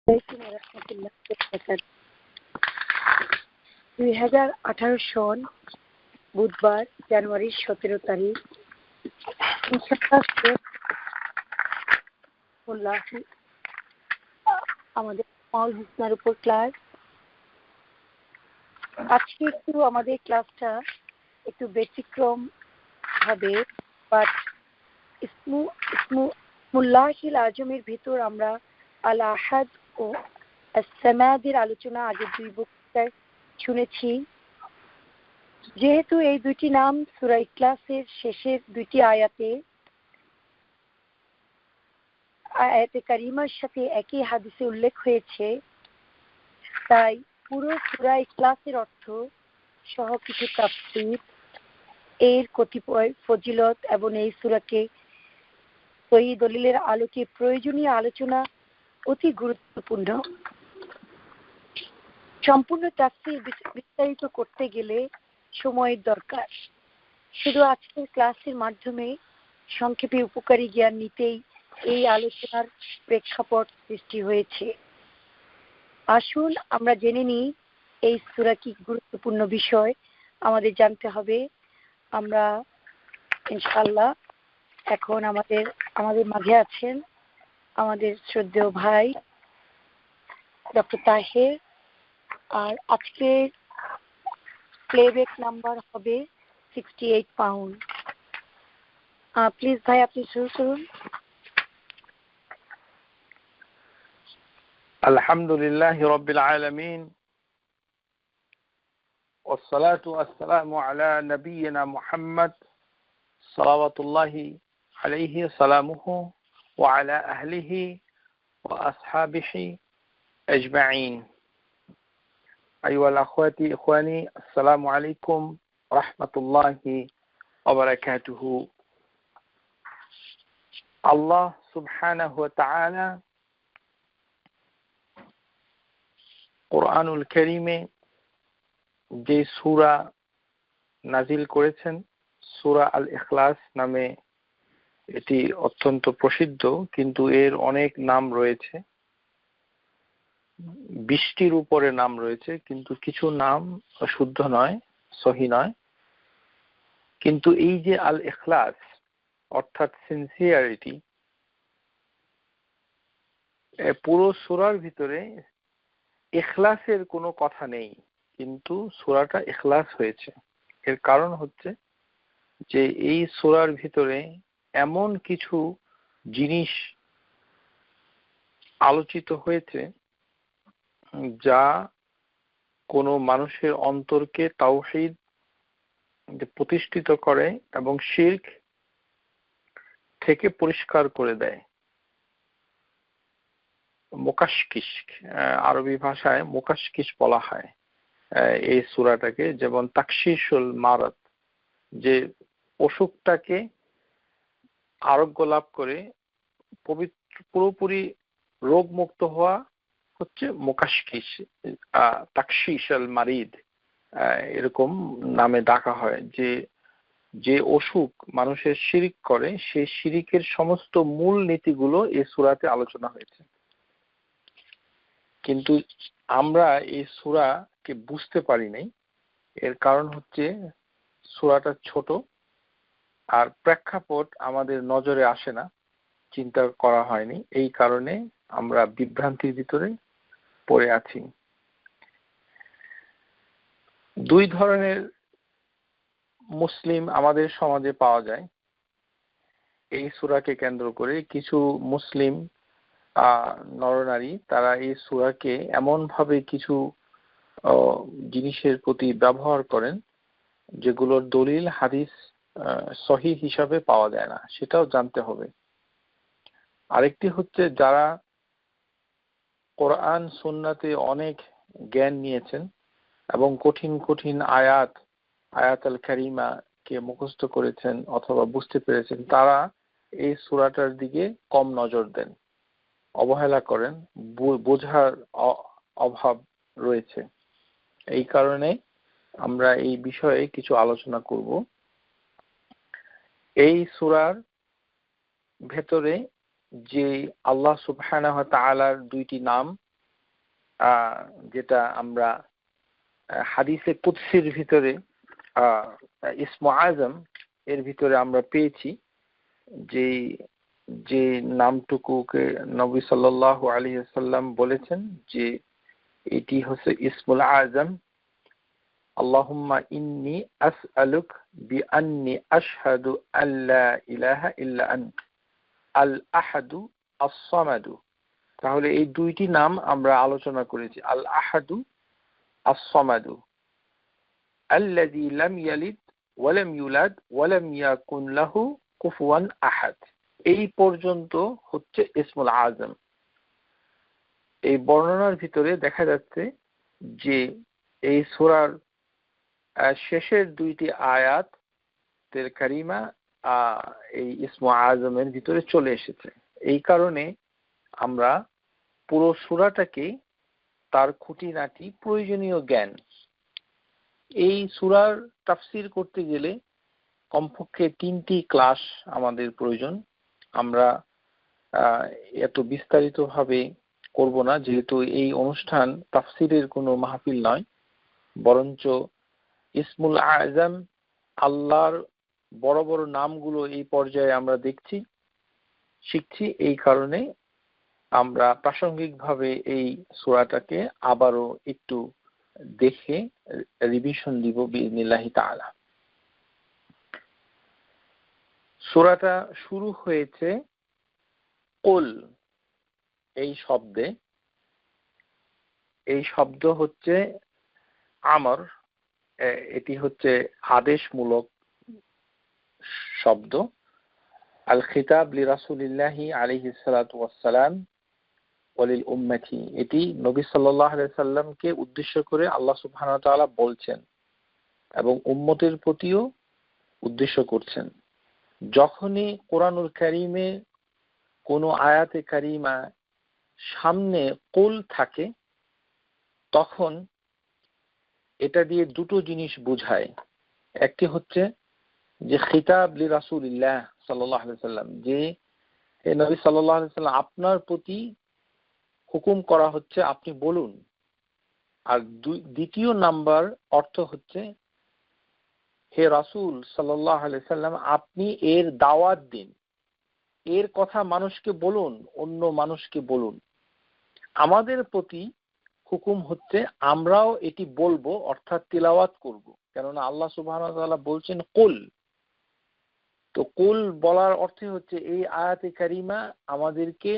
2018 সন বুধবার জানুয়ারির 17 তারিখ আমাদের স্মল হুসনার উপর ক্লাস। আজকে একটু আমাদের ক্লাসটা একটু ব্যতিক্রম হবে, বাট ইসমুল্লাহিল আজমের ভিতর আমরা আল আহাদ ও আস-সামাদের আলোচনা আগের দুই বক্তৃতায় শুনেছি। যেহেতু এই দুইটি নাম সূরা ইখলাসের শেষের দুইটি আয়াতে কারিমার সাথে একই হাদিসে উল্লেখ হয়েছে, তাই পুরো সূরা ইখলাসের অর্থ সহ কিছু তাফসীর, এর কতিপয় ফজিলত এবং এই সূরাকে সহিহ দলিলের আলোকে প্রয়োজনীয় আলোচনা অতি গুরুত্বপূর্ণ। সম্পূর্ণ তাফসীর বিস্তারিত করতে গেলে সময়ের দরকার। শুধু আজকের ক্লাসের মাধ্যমে সংক্ষেপে উপকারী জ্ঞান নিতেই এই আলোচনার প্রেক্ষাপট সৃষ্টি হয়েছে। আসুন আমরা জেনে নিই এই সূরা কি গুরুত্বপূর্ণ বিষয় আমাদের জানতে হবে। আমরা ইনশাআল্লাহ এখন আমাদের মাঝে আছেন আমাদের শ্রদ্ধেয় ভাই ডক্টর তাহের, আর আজকের প্লেব্যাক নাম্বার হবে 68 পাউন্ড। প্লিজ ভাই আপনি শুরু করুন। আলহামদুলিল্লাহি রাব্বিল আলামিন ওয়াসসালাতু ওয়াসসালামু আলা নাবিয়িনা মুহাম্মদ সাল্লাল্লাহু আলাইহি সালামুহু ওয়া আলা আহলিহি ওয়া আসহাবিহি আজমাইন। আইয়ুহাল আখওয়াতি ইখওয়ানি, আসসালামু আলাইকুম ওয়া রাহমাতুল্লাহি ওয়া বারাকাতুহু। আল্লাহ সুবহানাহু ওয়া তাআলা কোরআনুল কারীমে যে সূরা নাজিল করেছেন, সূরা আল ইখলাস নামে এটি অত্যন্ত প্রসিদ্ধ, কিন্তু এর অনেক নাম রয়েছে, 20টির উপরে নাম রয়েছে, কিন্তু কিছু নাম শুদ্ধ নয়, সহিহ নয়। কিন্তু এই যে আল ইখলাস অর্থাৎ সিনসিয়ারিটি, পুরো সূরার ভিতরে ইখলাসের কোনো কথা নেই, কিন্তু সূরাটা ইখলাস হয়েছে। এর কারণ হচ্ছে যে এই সূরার ভিতরে এমন কিছু জিনিস আলোচিত হয়েছে যা কোনো মানুষের অন্তরকে তাওহীদ প্রতিষ্ঠিত করে এবং শিরক থেকে পরিষ্কার করে দেয়। মুকাশকিশ, আরবি ভাষায় মুকাশকিশ বলা হয় এই সূরাটাকে, যেমন তাকশিশুল মারাদ, যে অসুখটাকে আরোগ্য লাভ করে পবিত্র পুরোপুরি রোগমুক্ত হওয়া হচ্ছে মুকাশকিশ, তাকশিশুল মারিদ এরকম নামে ডাকা হয়। যে অসুখ মানুষের শিরিক করে, সেই শিরিকের সমস্ত মূল নীতিগুলো এই সূরাতে আলোচনা হয়েছে। কিন্তু আমরা এই সূরাকে বুঝতে পারি নাই। এর কারণ হচ্ছে সূরাটা ছোট, আর প্রেক্ষাপট আমাদের নজরে আসে না, চিন্তা করা হয়নি। এই কারণে আমরা বিভ্রান্তির ভিতরে পড়ে আছি। দুই ধরনের মুসলিম আমাদের সমাজে পাওয়া যায় এই সূরাকে কেন্দ্র করে। কিছু মুসলিম নরনারী, তারা এই সূরাকে এমন ভাবে কিছু জিনিসের প্রতি ব্যবহার করেন যেগুলোর দলিল হাদিস সহিহ হিসাবে পাওয়া যায় না, সেটাও জানতে হবে। আরেকটি হচ্ছে যারা কোরআন সুন্নাতে অনেক জ্ঞান নিয়েছেন এবং কঠিন কঠিন আয়াতুল কারিমা কে মুখস্থ করেছেন অথবা বুঝতে পেরেছেন, তারা এই সূরাটার দিকে কম নজর দেন, অবহেলা করেন, বোঝার অভাব রয়েছে। এই কারণে আমরা এই বিষয়ে কিছু আলোচনা করব। এই সূরার ভেতরে যে আল্লাহ সুবহানাহু ওয়া তাআলার দুইটি নাম যেটা আমরা হাদিসে কুদসির ভিতরে ইসমে আজম এর ভিতরে আমরা পেয়েছি, যে নামটুকুকে নবী সাল্লাল্লাহু আলাইহি ওয়াসাল্লাম বলেছেন যে এটি হচ্ছে ইসমুল আজম, আল্লাহুম্মা ইন্নী আসআলুক বিআন্নী আশহাদু আল্লা ইলাহা ইল্লা আন্ত আল আহাদু আস-সামাদু। তাহলে এই দুইটি নাম আমরা আলোচনা করেছি, আল আহাদু আস-সামাদু, আল্লাযী লাম ইয়ালিদ ওয়া লাম ইউলাদ ওয়া লাম ইয়াকুন লাহু কুফুয়ান আহাদ। এই পর্যন্ত হচ্ছে ইসমুল আজম। এই বর্ণনার ভিতরে দেখা যাচ্ছে যে এই সূরার শেষের দুইটি আয়াত তেল কারিমা এই ইসমে আজমের ভিতরে চলে এসেছে। এই কারণে আমরা পুরো সূরাটাকে তার খুঁটিনাটি প্রয়োজনীয় জ্ঞান, এই সূরার তাফসীর করতে গেলে কমপক্ষে 3টি ক্লাস আমাদের প্রয়োজন। আমরা এত বিস্তারিতভাবে করব না, যেহেতু এই অনুষ্ঠান তাফসীরের কোনো মাহফিল নয়, বরঞ্চ ইসমুল আজম আল্লাহর বড় বড় নামগুলো এই পর্যায়ে আমরা শিখছি। এই কারণে আমরা প্রাসঙ্গিকভাবে এই সূরাটাকে আবারও একটু দেখে রিভিশন দিব বিইজনিল্লাহি তাআলা। সূরাটা শুরু হয়েছে কুল এই শব্দে। এই শব্দ হচ্ছে আমর, এটি হচ্ছে আদেশমূলক শব্দ। আল খিতাব লি রাসূলিল্লাহি আলাইহিস সালাতু ওয়াস সালাম ওয়ালিল উম্মতি, এটি নবী সাল্লাল্লাহু আলাইহি সাল্লামকে উদ্দেশ্য করে আল্লাহ সুবহানাহু ওয়া তাআলা বলছেন এবং উম্মতের প্রতিও উদ্দেশ্য করছেন। যখনই কোরআনুল কারীমে কোনো আয়াতে কারিমা সামনে কুল থাকে, তখন এটা দিয়ে দুটো জিনিস বোঝায়। একটি হচ্ছে যে খিতাব লি রাসূলিল্লাহ সাল্লাল্লাহু আলাইহি সাল্লাম, যে হে নবী সাল্লাল্লাহু আলাইহি সাল্লাম আপনার প্রতি হুকুম করা হচ্ছে, আপনি বলুন। আর দ্বিতীয় নাম্বার অর্থ হচ্ছে হে রাসূল সাল্লাল্লাহু আলাইহি সাল্লাম আপনি এর দাওয়াত দিন, এর কথা মানুষকে বলুন, অন্য মানুষকে বলুন। আমাদের প্রতি হুকুম হচ্ছে আমরাও এটি বলবো, অর্থাৎ তিলাওয়াত করব, কেননা আল্লাহ সুবহানাহু ওয়া তাআলা বলছেন কুল। তো কুল বলার অর্থ হচ্ছে এই আয়াতে কারিমা আমাদেরকে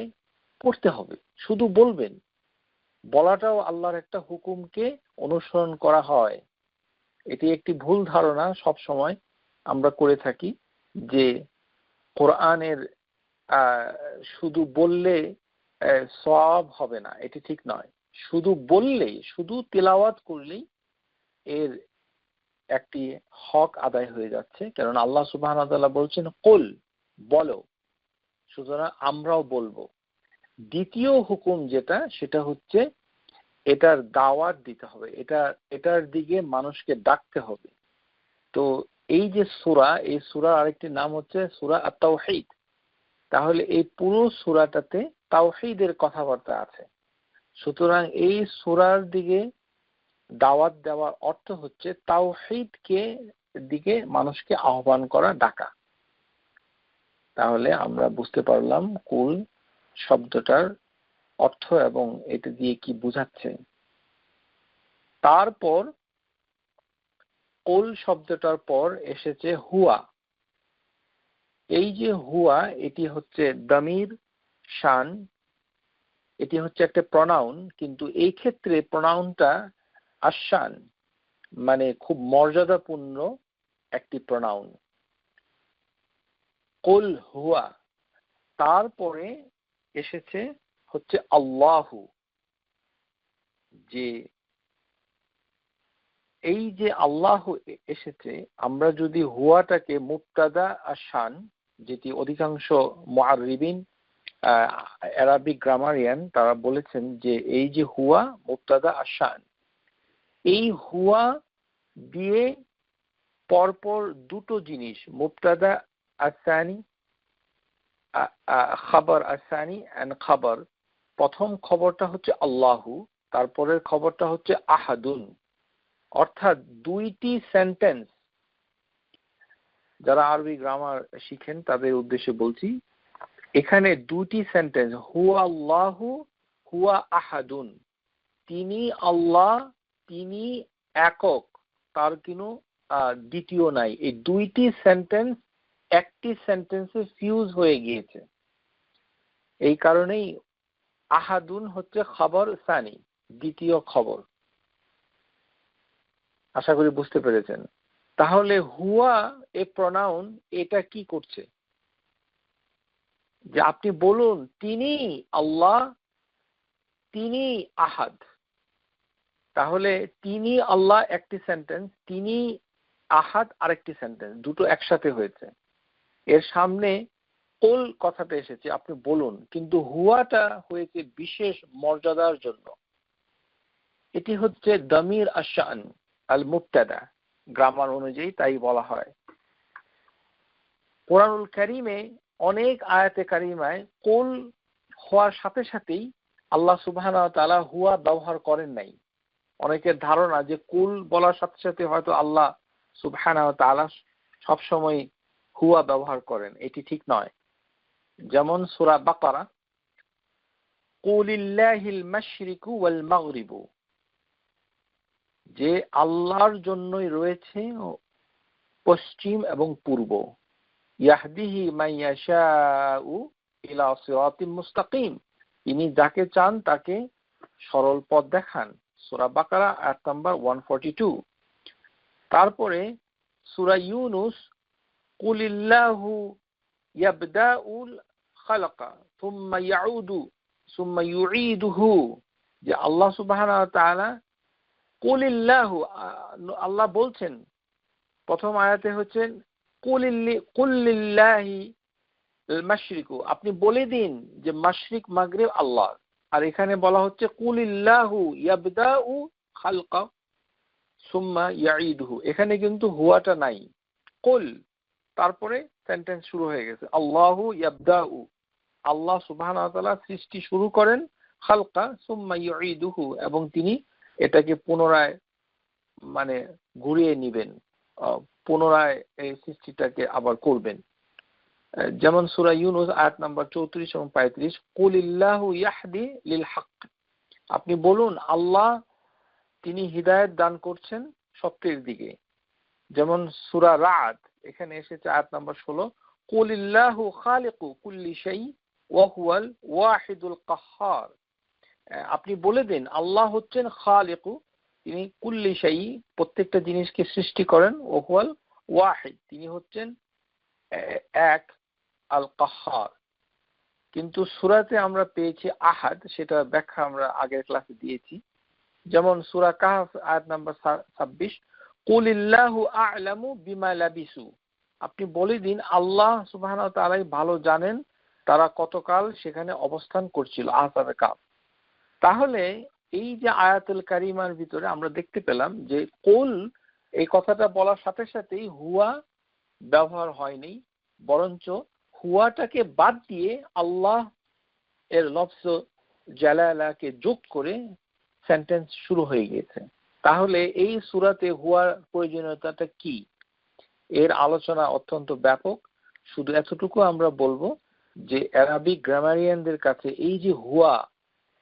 পড়তে হবে, শুধু বলবেন। বলাটাও আল্লাহর একটা হুকুমকে অনুসরণ করা হয়। এটি একটি ভুল ধারণা সব সময় আমরা করে থাকি যে কোরআনের শুধু বললে সওয়াব হবে না, এটি ঠিক নয়। শুধু বললেই, শুধু তিলাওয়াত করলেই এর একটি হক আদায় হয়ে যাচ্ছে, কারণ আল্লাহ সুবহানাহু ওয়া তাআলা বলছেন কুল, বলো, সুতরাং আমরাও বলবো। দ্বিতীয় হুকুম যেটা, সেটা হচ্ছে এটার দাওয়াত দিতে হবে, এটার দিকে মানুষকে ডাকতে হবে। তো এই যে সূরা, এই সূরার আরেকটি নাম হচ্ছে সূরা আত-তাওহীদ। তাহলে এই পুরো সূরাটাতে তাওহীদের কথাবার্তা আছে। সুতরাং এই সূরার দিকে দাওয়াত দেওয়ার অর্থ হচ্ছে তাওহীদকে দিকে মানুষকে আহ্বান করা, ডাকা। তাহলে আমরা বুঝতে পারলাম কুল শব্দটার অর্থ এবং এটা দিয়ে কি বোঝাচ্ছে। তারপর কুল শব্দটার পর এসেছে হুয়া। এই যে হুয়া, এটি হচ্ছে দামির শান, এটি হচ্ছে একটা প্রনাউন, কিন্তু এই ক্ষেত্রে প্রনাউনটা আশান, মানে খুব মর্যাদাপূর্ণ একটি প্রনাউন। কুল হুয়া, তারপরে এসেছে হচ্ছে আল্লাহু। যে এই যে আল্লাহ এসেছে, আমরা যদি হুয়াটাকে মুবতাদা আশান, যেটি অধিকাংশ মুআররিবিন আরবিক গ্রামারিয়ান তারা বলেছেন যে এই যে হুয়া মুবতাদা আশান, এই হুয়া দিয়ে পরপর দুটো জিনিস, মুবতাদা আসানি, খবর আসানি এন্ড খবর। প্রথম খবরটা হচ্ছে আল্লাহু, তারপরের খবরটা হচ্ছে আহাদুন, অর্থাৎ দুইটি সেন্টেন্স। যারা আরবি গ্রামার শিখেন তাদের উদ্দেশ্যে বলছি, এখানে দুটি সেন্টেন্স, হুয়া আল্লাহু হুয়া আহাদুন, তিনি আল্লাহ, তিনি একক, তার কোনো দ্বিতীয় নাই। এই দুইটি সেন্টেন্স একটি সেন্টেন্সে ফিউজ হয়ে গিয়েছে। এই কারণেই আহাদুন হচ্ছে খবর সানি, দ্বিতীয় খবর। আশা করি বুঝতে পেরেছেন। তাহলে হুয়া এ প্রনাউন এটা কি করছে, যে আপনি বলুন তিনি আল্লাহ, তিনি আহাদ। তাহলে তিনি আল্লাহ একটি সেন্টেন্স, তিনি আহাদ আরেকটি সেন্টেন্স, দুটো একসাথে হয়েছে। এর সামনে কুল কথাটা এসেছে, আপনি বলুন, কিন্তু হুয়াটা হয়েছে বিশেষ মর্যাদার জন্য। এটি হচ্ছে দামির আশান আল মুবতাদা, গ্রামার অনুযায়ী তাই বলা হয়। কোরআনুল কারীমে অনেক আয়াতে কারিমায় কুল হওয়ার সাথে সাথেই আল্লাহ সুবহানাহু ওয়া তাআলা হুয়া ব্যবহার করেন নাই। অনেকের ধারণা যে কুল বলার সাথে সাথে হয়তো আল্লাহ সুবহানাহু ওয়া তাআলা সবসময় হুয়া ব্যবহার করেন, এটি ঠিক নয়। যেমন সূরা বাকারা, কুলিল্লাহিল মাশরিকু ওয়াল মাগরিবু, যে আল্লাহর জন্যই রয়েছে পশ্চিম এবং পূর্ব। ইয়াহদিহি মান ইয়াশাউ ইলা সিরাতিম মুস্তাকিম, তিনি যাকে চান তাকে সরল পথ দেখান। সূরা বাকারা আয়াত নাম্বার 142। তারপরে সূরা ইউনুস, কুলিল্লাহু ইয়াবদাউল খালাকা সুম্মা ইয়াউদু সুম্মা ইউঈদুহু, যে আল্লাহ সুবহানাহু ওয়া তাআলা কুলিল্লাহু, আল্লাহ বলছেন প্রথম আয়াতে হচ্ছে কুলিল্লাহি আল মাশরিকু, আপনি বলে দিন যে মাশরিক মাগরিব আল্লাহ। আর এখানে বলা হচ্ছে কুলিল্লাহু ইয়াবদাউ খালকা সুম্মা ইয়াঈদুহু, এখানে কিন্তু হুয়াটা নাই, কুল, তারপরে সেন্টেন্স শুরু হয়ে গেছে। আল্লাহু ইয়াবদাউ, আল্লাহ সুবহানাহু ওয়া তাআলা সৃষ্টি শুরু করেন, খালকা সুম্মা ইউঈদুহু, এবং তিনি এটাকে পুনরায় মানে ঘুরিয়ে নেবেন, পুনরায় এই সৃষ্টিটাকে আবার করবেন। যেমন সূরা ইউনুস আয়াত নাম্বার 34 এবং 35, কুলিল্লাহু ইয়াহদি লিল হক, আপনি বলুন আল্লাহ তিনি হিদায়াত দান করছেন সত্যের দিকে। যেমন সূরা রাদ, এখানে এসেছে আয়াত নাম্বার 16, কুলিল্লাহু খালিকু কুল্লি শাই ওয়া হুয়াল ওয়াহিদুল কাহ্হার, আপনি বলে দিন আল্লাহ হচ্ছেন খালিকু, তিনি কুল্লি শাই, প্রত্যেকটা জিনিসকে সৃষ্টি করেন, ওয়া হুয়াল ওয়াহিদ, তিনি হচ্ছেন এক, আল কাহ্হার। কিন্তু সূরাতে আমরা পেয়েছি আহাদ, সেটা ব্যাখ্যা আমরা আগের ক্লাসে দিয়েছি। যেমন সূরা কাহফ আয়াত নাম্বার 26, কুলিল্লাহু আ'লামু বিমা লাবিসু, আপনি বলে দিন আল্লাহ সুবহানাহু ওয়া তাআলা ভালো জানেন তারা কতকাল সেখানে অবস্থান করছিল, আহজাবে কাফ। তাহলে এই যে আয়াতুল কারিমার ভিতরে আমরা দেখতে পেলাম যে কুল এই কথাটা বলার সাথে সাথেই হুয়া ব্যবহার হয়নি, বরঞ্চ হুয়াটাকে বাদ দিয়ে আল্লাহ এর লফজ জালালাকে যোগ করে সেন্টেন্স শুরু হয়ে গিয়েছে। তাহলে এই সূরাতে হুয়ার প্রয়োজনীয়তাটা কি, এর আলোচনা অত্যন্ত ব্যাপক। শুধু এতটুকু আমরা বলবো যে আরবিক গ্রামারিয়ানদের কাছে এই যে হুয়া,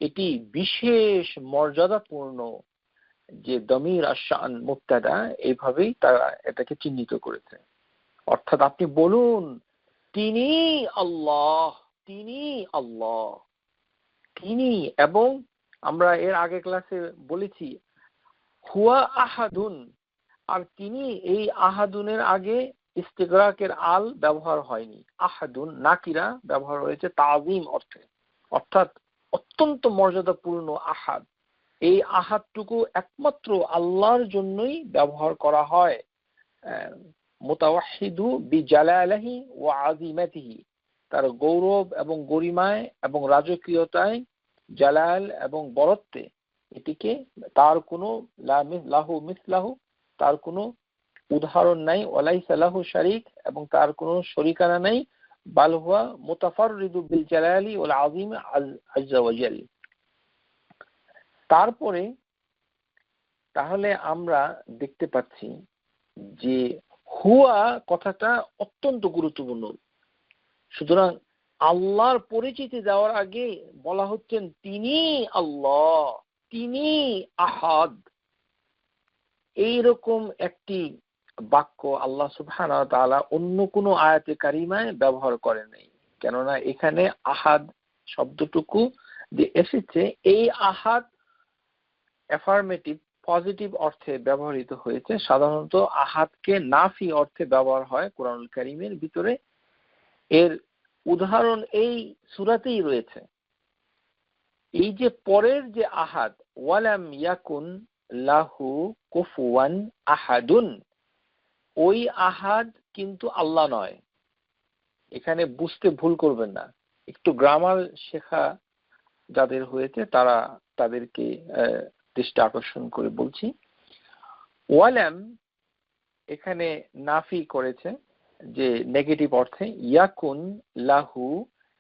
এটি বিশেষ মর্যাদাপূর্ণ, যে দমির আশান মুবতাদা, এইভাবেই তারা এটাকে চিহ্নিত করেছে। অর্থাৎ আপনি বলুন তিনি আল্লাহ, তিনি আল্লাহ, তিনি। এবং আমরা এর আগে ক্লাসে বলেছি হুয়া আহাদুন, আর তিনি, এই আহাদুনের আগে ইস্তিগরাকের আল ব্যবহার হয়নি, আহাদুন নাকিরা ব্যবহার হয়েছে তাযীম অর্থে, অর্থাৎ অত্যন্ত মর্যাদাপূর্ণ আহাদ। এই আহাদটুকু একমাত্র আল্লাহর জন্যই ব্যবহার করা হয়। মুতাওয়াহিদু বিজালালিহি ওয়া আযিমাতিহি, তার গৌরব এবং গরিমায় এবং রাজকীয়তায়, জালাল এবং বরত্বে, এটিকে তার কোনো লাহু মিসলাহু, তার কোনো উদাহরণ নাই, ওয়ালাইসা লাহু শারিক, এবং তার কোনো শরিকানা নাই, বাল হুয়া মুতাফাররিদু বিল জালালি ওয়াল আযীম আযজা ওয়া জাল। তারপরে তাহলে আমরা দেখতে পাচ্ছি যে হুয়া কথাটা অত্যন্ত গুরুত্বপূর্ণ। সুতরাং আল্লাহর পরিচিতি দেওয়ার আগে বলা হচ্ছেন তিনি আল্লাহ, তিনি আহাদ। এইরকম একটি বাক্য আল্লাহ সুবহানাহু ওয়া তাআলা অন্য কোনো আয়াতে কারিমায় ব্যবহার করেন নাই। কেননা এখানে আহাদ শব্দটুকু যে এসেছে, এই আহাদ অ্যাফার্মেটিভ পজিটিভ অর্থে ব্যবহৃত হয়েছে। সাধারণত আহাদকে নাফি অর্থে ব্যবহার হয় কোরআনুল কারীমের ভিতরে। এর উদাহরণ এই সূরাতেই রয়েছে। এই যে পরের যে আহাদ, ওয়ালাম ইয়াকুন লাহু কুফুয়ান আহাদুন, ওই আহাদ কিন্তু আল্লাহ নয়। এখানে বুঝতে ভুল করবেন না, একটু গ্রামার শেখা যাদের হয়েছে তারা তাদেরকে দৃষ্টি আকর্ষণ করে বলছি। ওয়ালাম এখানে নাফি করেছে যে নেগেটিভ অর্থে, ইয়াকুন লাহু,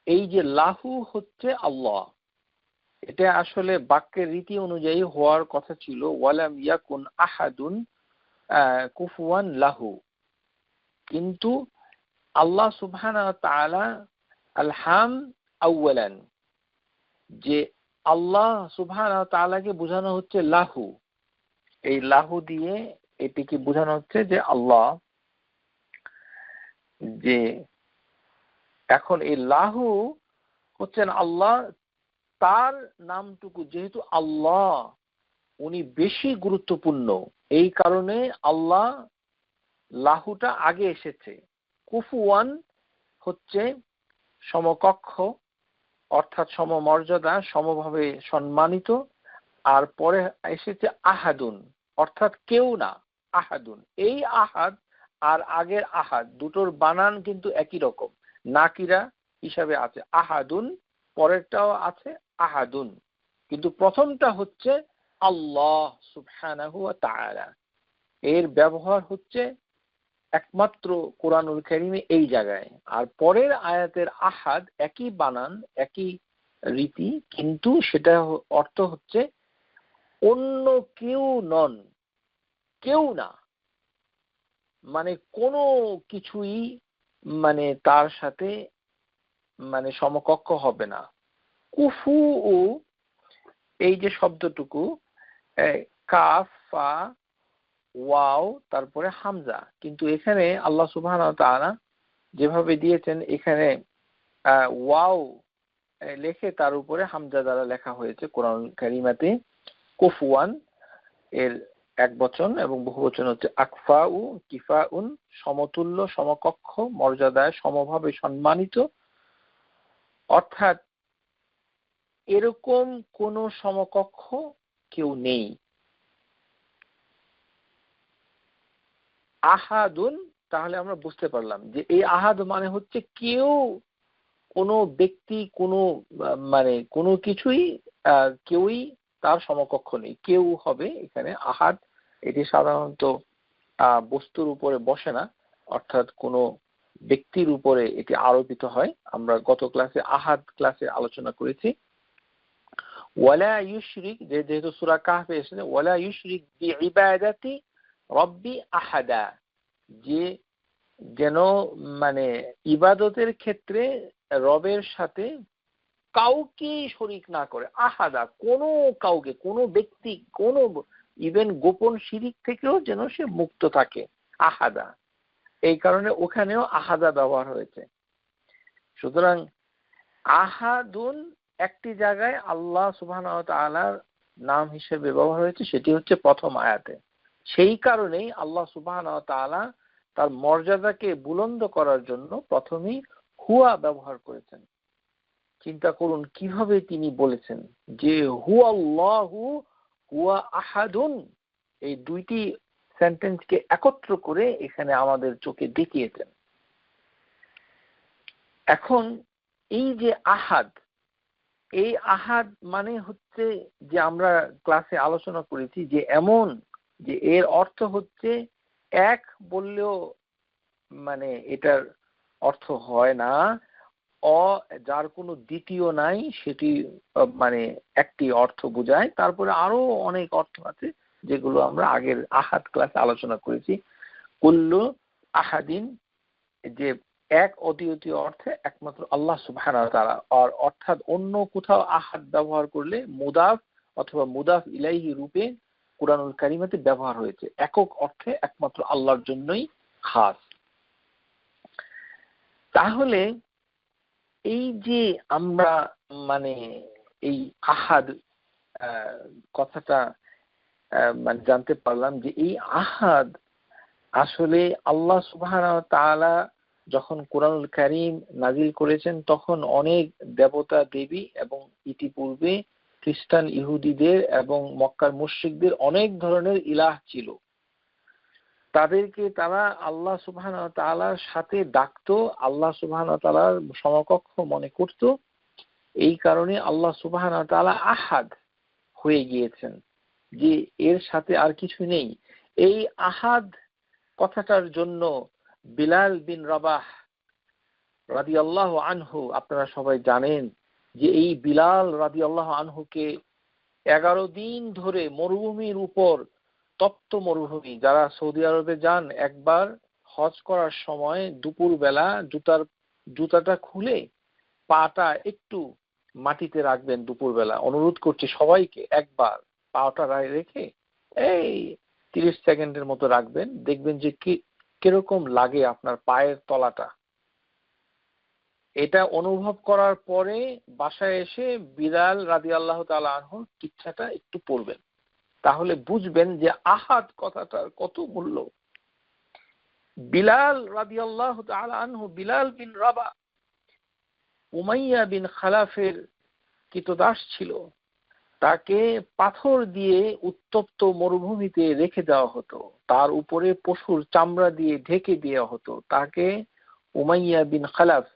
এই যে লাহু হচ্ছে আল্লাহ, এটা আসলে বাক্যের রীতি অনুযায়ী হওয়ার কথা ছিল ওয়ালাম ইয়াকুন আহাদুন কুফুয়ান লাহু। কিন্তু আল্লাহ সুবহানাহু ওয়া তাআলা আলহাম আউয়ালান, যে আল্লাহ সুবহানাহু ওয়া তাআলাকে বোঝানো হচ্ছে লাহু। এই লাহু দিয়ে এটিকে বোঝানো হচ্ছে যে আল্লাহ, যে এখন এই লাহু হচ্ছেন আল্লাহ, তার নামটুকু যেহেতু আল্লাহ উনি বেশি গুরুত্বপূর্ণ, এই কারণে আল্লাহ লাহুটা আগে এসেছে। কুফুয়ান হচ্ছে সমকক্ষ, অর্থাৎ সমমর্যাদা, সমভাবে সম্মানিত। আর পরে এসেছে আহাদুন, অর্থাৎ কেউ না, আহাদুন। এই আহাদ আর আগের আহাদ দুটোর বানান কিন্তু একই রকম, নাকিরা হিসাবে আছে আহাদুন, পরেরটাও আছে আহাদুন, কিন্তু প্রথমটা হচ্ছে আল্লাহ সুবহানাহু ওয়া তাআলা। এর ব্যবহার হচ্ছে একমাত্র কোরআনুল কারীমে এই জায়গায়। আর পরের আয়াতের আহাদ একই বানান একই রীতি, কিন্তু সেটা অর্থ হচ্ছে অন্য কেউ নন, কেউ না, মানে কোনো কিছুই মানে তার সাথে মানে সমকক্ষ হবে না। কুফু ও এই যে শব্দটুকু কাফ ফা ওয়াও তারপরে হামজা, কিন্তু এখানে আল্লাহ সুবহানাহু ওয়া তাআলা যেভাবে দিয়েছেন, এখানে ওয়াও লেখে তার উপরে হামজা দ্বারা লেখা হয়েছে কোরআন কারিমাতে। কুফুয়ান এর এক বচন এবং বহু বচন হচ্ছে আকফাউ কিফাউন, সমতুল্য, সমকক্ষ, মর্যাদায় সমভাবে সম্মানিত। অর্থাৎ এরকম কোন সমকক্ষ কেউ নেই। আহাদুন, তাহলে আমরা বুঝতে পারলাম যে এই আহাদ মানে হচ্ছে কেউ, কোনো ব্যক্তি, কোনো মানে কোনো কিছুই কেউই তার সমকক্ষ নেই, কেউ হবে এখানে আহাদ। এটি সাধারণত বস্তুর উপরে বসে না, অর্থাৎ কোনো ব্যক্তির উপরে এটি আরোপিত হয়। আমরা গত ক্লাসে আহাদ ক্লাসে আলোচনা করেছি। ওয়ালা ইউশরিক, যেহেতু সূরা কাহফে এসেছে ওয়ালা ইউশরিক বিইবাদাতি রব্বি আহাদা, যে যেন মানে ইবাদতের ক্ষেত্রে রবের সাথে কাউকে শরীক না করে। আহাদা, কোনো কাউকে, কোনো ব্যক্তি, কোনো ইভেন গোপন শিরিক থেকেও যেন সে মুক্ত থাকে, আহাদা। এই কারণে ওখানেও আহাদা ব্যবহার হয়েছে। সুতরাং আহাদুন একটি জায়গায় আল্লাহ সুবহানাহু ওয়া তাআলার নাম হিসেবে ব্যবহার হয়েছে, সেটি হচ্ছে প্রথম আয়াতে। সেই কারণেই আল্লাহ সুবহানাহু ওয়া তাআলা তার মর্যাদাকে বুলন্দ করার জন্য প্রথমেই হুয়া ব্যবহার করেছেন। চিন্তা করুন কিভাবে তিনি বলেছেন যে হুয়াল্লাহু হুয়া আহাদুন, এই দুইটি সেন্টেন্সকে একত্র করে এখানে আমাদের চোখে দেখিয়েছেন। এখন এই যে আহাদ, এই আহাদ মানে হচ্ছে যে আমরা ক্লাসে আলোচনা করেছি যে এমন যে এর অর্থ হচ্ছে এক বললেও মানে এটার অর্থ হয় না, যার কোনো দ্বিতীয় নাই, সেটি মানে একটি অর্থ বোঝায়। তারপরে আরো অনেক অর্থ আছে যেগুলো আমরা আগের আহাদ ক্লাসে আলোচনা করেছি। কুল্লু আহাদিন, যে এক অদ্বিতীয় অর্থে একমাত্র আল্লাহ সুবহানাহু ওয়া তাআলা, আর অর্থাৎ অন্য কোথাও আহাদ ব্যবহার করলে মুদাফ অথবা মুদাফ ইলাইহি রূপে কুরআনুল কারীমে ব্যবহার হয়েছে। একক অর্থে একমাত্র আল্লাহর জন্যই খাস। তাহলে এই যে আমরা মানে এই আহাদ কথাটা মানে জানতে পারলাম যে এই আহাদ আসলে আল্লাহ সুবহানাহু ওয়া তাআলা যখন কোরআনুল কারীম নাজিল করেছেন তখন অনেক দেবতা দেবী এবং ইতিপূর্বে খ্রিস্টান ইহুদিদের এবং মক্কার মুশরিকদের অনেক ধরনের ইলাহ ছিল। তাদেরকে তারা আল্লাহ সুবহানাহু ওয়া তাআলার সাথে ডাকতো, আল্লাহ সুবহানাহু ওয়া তাআলার সমকক্ষ মনে করত। এই কারণে আল্লাহ সুবহানাহু ওয়া তাআলা আহাদ হয়ে গিয়েছেন, যে এর সাথে আর কিছু নেই। এই আহাদ কথাটার জন্য বিলাল বিন রাবাহ রাদিয়াল্লাহু আনহু, আপনারা সবাই জানেন যে এই বিলাল রাদিয়াল্লাহু আনহুকে 11 দিন ধরে মরুভূমির উপর, তপ্ত মরুভূমি, যারা সৌদি আরবে যান একবার হজ করার সময় দুপুর বেলা জুতাটা খুলে পাটা একটু মাটিতে রাখবেন। দুপুর বেলা অনুরোধ করছি সবাইকে, একবার পাটা রেখে এই 30 সেকেন্ডের মতো রাখবেন, দেখবেন যে কিরকম লাগে আপনার পায়ের তলাটা। এটা অনুভব করার পরে বাসায় এসে বিলাল রাদিয়াল্লাহু তাআলা আনহুর কিচ্ছাটা একটু পড়বেন, তাহলে বুঝবেন যে আহাদ কথাটার কত মূল্য। বিলাল রাদিয়াল্লাহু তাআলা আনহু, বিলাল বিন রাবাহ উমাইয়া বিন খালাফের কৃতদাস ছিল। তাকে পাথর দিয়ে উত্তপ্ত মরুভূমিতে রেখে দেওয়া হতো, তার উপরে পশুর চামড়া দিয়ে ঢেকে দেওয়া হতো। তাকে উমাইয়া বিন খালাফ,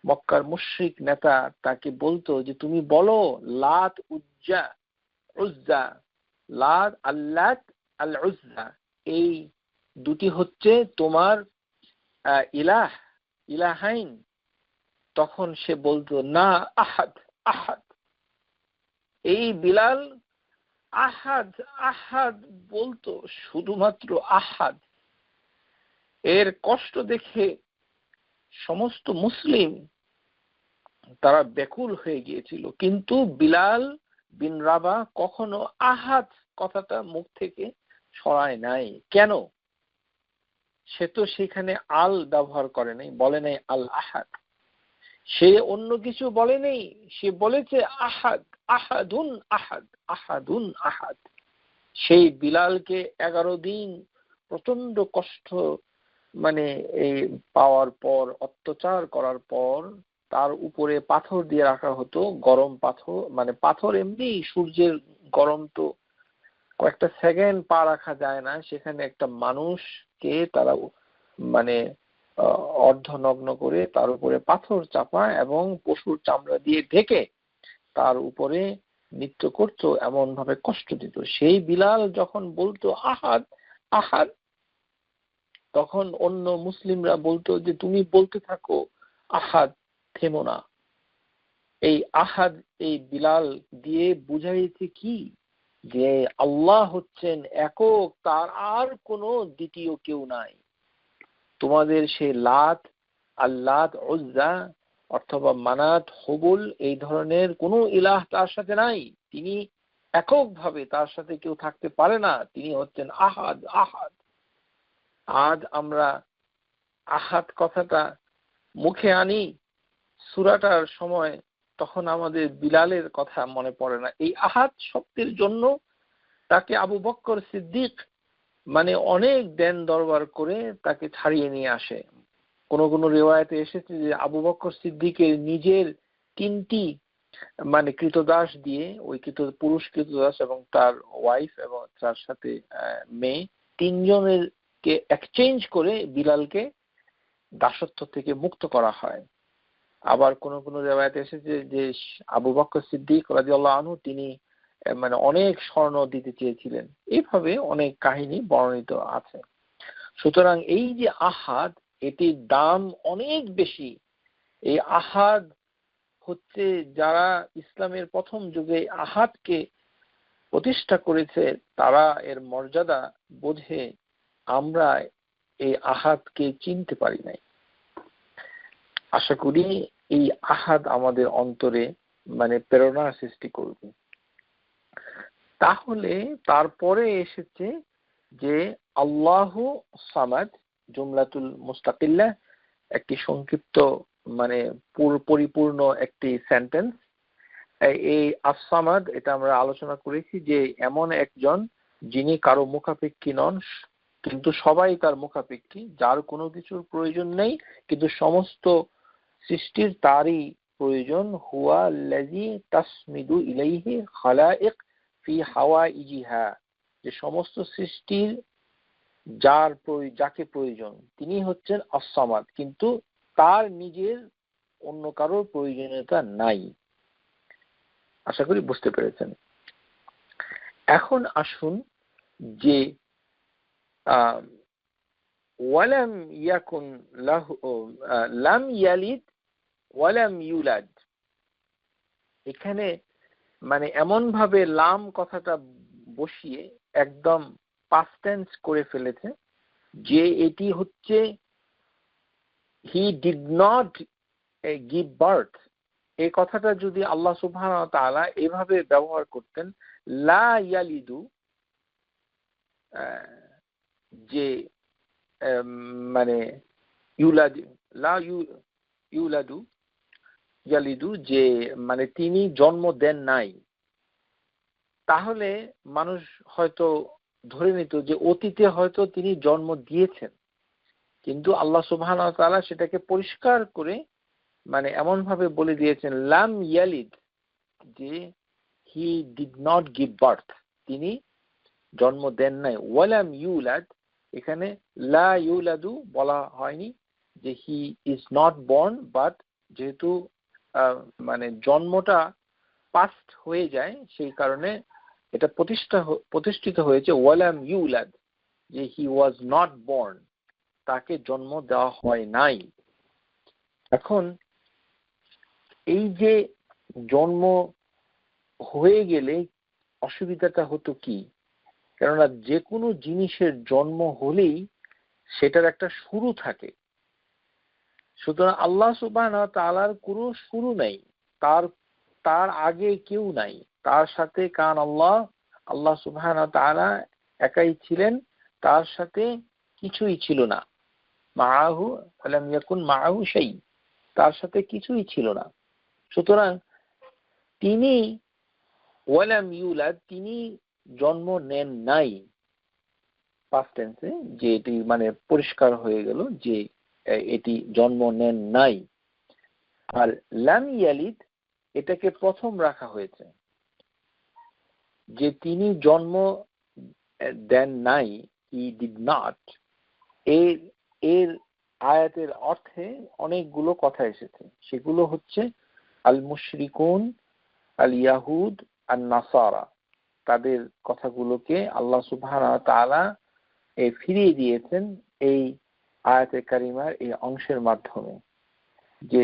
মক্কার মুশরিক নেতা, তাকে বলতো যে তুমি বলো লাত উজ্জা উজ্জা, লাত আল্লাত আল উজ্জা, এই দুটি হচ্ছে তোমার ইলাহ, ইলাহাইন। তখন সে বলতো না, আহাদ আহাদ। এই বিলাল আহাদ আহাদ বলতো, শুধুমাত্র আহাদ। এর কষ্ট দেখে সমস্ত মুসলিম তারা ব্যাকুল হয়ে গিয়েছিল, কিন্তু বিলাল বিন রাবাহ কখনো আহাদ কথাটা মুখ থেকে সরায় নাই। কেন? সে তো সেখানে আল ব্যবহার করে নাই, বলে নাই আল আহাদ, সে অন্য কিছু বলে নেই, সে বলেছে আহাদ, আহাদুন আহাদ, আহাদুন আহাদ। সেই বিলালকে 11 দিন প্রচন্ড কষ্ট মানে এই পাওয়ার পর, অত্যাচার করার পর তার উপরে পাথর দিয়ে রাখা হতো, গরম পাথর, মানে পাথর এমনি সূর্যের গরম, তো কয়েকটা সেকেন্ড পা রাখা যায় না, সেখানে একটা মানুষকে তারা মানে অর্ধনগ্ন করে তার উপরে পাথর চাপা এবং পশুর চামড়া দিয়ে ঢেকে তার উপরে নৃত্য করতো, এমন ভাবে কষ্ট দিত। সেই বিলাল যখন বলতো আহাদ আহাদ, তখন অন্য মুসলিমরা বলতো যে তুমি বলতে থাকো আহাদ, থেমো না। এই আহাদ এই বিলাল দিয়ে বুঝাইছে কি, যে আল্লাহ হচ্ছেন একক, তার আর কোনো দ্বিতীয় কেউ নাই। তোমাদের সে লাত আল্লাত উজ্জা অথবা মানাত হুবুল এই ধরনের কোনো ইলাহ তার সাথে নাই, তিনি এককভাবে, তার সাথে কেউ থাকতে পারে না, তিনি হচ্ছেন আহাদ আহাদ। আজ আমরা আহাদ কথাটা মুখে আনি সূরাটার সময়, তখন আমাদের বিলালের কথা মনে পড়ে না। এই আহাদ শব্দের জন্য তাকে আবু বকর সিদ্দিক মানে অনেক দেন দরবার করে তাকে ছাড়িয়ে নিয়ে আসে। কোন কোন রিওয়ায়াতে এসেছে যে আবু বকর সিদ্দিকের নিজের 3টি মানে কৃতদাস দিয়ে, ওই পুরুষ কৃতদাস এবং তার ওয়াইফ এবং তার সাথে মেয়ে, 3 জনের কে এক্সচেঞ্জ করে বিলালকে দাসত্ব থেকে মুক্ত করা হয়। আবার কোন কোন রিওয়ায়াতে এসেছে যে আবু বকর সিদ্দিক রাদিয়াল্লাহু আনহু তিনি মানে অনেক স্বর্ণ দিতে চেয়েছিলেন। এইভাবে অনেক কাহিনী বর্ণিত আছে। সুতরাং এই যে আহাদ, এটির দাম অনেক বেশি, এই আহাদ হচ্ছে যারা ইসলামের প্রথম যুগে আহাদকে প্রতিষ্ঠা করেছে, তারা এর মর্যাদা বোঝে। আমরা এই আহাদকে চিনতে পারি নাই। আশা করি এই আহাদ আমাদের অন্তরে প্রেরণা সৃষ্টি করবে। তাহলে তারপরে এসেছে যে আল্লাহু সামাদ, জুমলাতুল মুস্তাকিল্লাহ, একটি সংক্ষিপ্ত পরিপূর্ণ একটি সেন্টেন্স। এই আস-সামাদ, এটা আমরা আলোচনা করেছি যে এমন একজন যিনি কারো মুখাপেক্ষী নন, কিন্তু সবাই তার মুখাপেক্ষী, যার কোনো কিছুর প্রয়োজন নেই, কিন্তু সমস্ত সৃষ্টির তারই প্রয়োজন। হুয়া আল্লাযী তাসমিদু ইলাইহি খালাইক ফি হাওয়াইজিহা, যে সমস্ত সৃষ্টির যাকে প্রয়োজন তিনি হচ্ছেন আস-সামাদ, কিন্তু তার নিজের অন্য কারোর প্রয়োজনীয়তা নাই। আশা করি বুঝতে পেরেছেন। এখন আসুন যে ওয়ালাম ইয়াকুন লাহু লাম ইয়ালিদ ওয়ালাম ইউলাদ, এখানে এমন ভাবে লাম কথাটা বসিয়ে একদম পাস্ট টেন্স করে ফেলেছে যে এটি হচ্ছে হি ডিড নট গিভ বার্থ। এই কথাটা যদি আল্লাহ সুবহানাহু ওয়া তাআলা এভাবে ব্যবহার করতেন, লা ইয়ালিদু, যে ইউলাদ, লা ইউলাদু ইয়ালিদু, যে তিনি জন্ম দেন নাই, তাহলে মানুষ হয়তো ধরে নিত যে অতীতে হয়তো তিনি জন্ম দিয়েছেন। কিন্তু আল্লাহ সুবহানাহু ওয়া তাআলা সেটাকে পরিষ্কার করে এমন ভাবে বলে দিয়েছেন লাম ইয়ালিদ, যে he did not give birth, তিনি জন্ম দেন নাই। ওয়ালাম ইউলাদ, এখানে লা ইউলাদু বলা হয়নি, যে he is not born, but যেহেতু জন্মটা পাস্ট হয়ে যায়, সেই কারণে এটা প্রতিষ্ঠিত হয়েছে ওয়ালাম ইউলাদ, যে হি ওয়াজ নট বর্ন, তাকে জন্ম দেওয়া হয় নাই। এখন এই যে জন্ম হয়ে গেলে অসুবিধাটা হতো কি, কেননা যে কোনো জিনিসের জন্ম হলেই সেটার একটা শুরু থাকে। সুতরাং আল্লাহ সুবহানাহু ওয়া তাআলার কোনো শুরু নাই, তার আগে কেউ নাই, তার সাথে আল্লাহ সুবহানাহু ওয়া তাআলা একাই ছিলেন, তার সাথে কিছুই ছিল না। মাআহু লাম ইয়াকুন মাআহু শাই, তার সাথে কিছুই ছিল না। সুতরাং তিনি ওয়ালাম ইউলাদ, তিনি জন্ম নেন নাই, পাস্ট টেন্সে, যে এটি পরিষ্কার হয়ে গেল যে এটি জন্ম নেন নাই। আর লাম ইয়ালিদ, এটাকে প্রথম রাখা হয়েছে, যে তিনি জন্ম দেন নাই, হি ডিড নট। এর আয়াতের অর্থে অনেকগুলো কথা এসেছে, সেগুলো হচ্ছে আল মুশরিকুন, আল ইয়াহুদ, আর নাসারা, তাদের কথাগুলোকে আল্লাহ সুবহানাহু ওয়া তাআলা ফিরিয়ে দিয়েছেন এই আয়াতে কারিমার এই অংশের মাধ্যমে। যে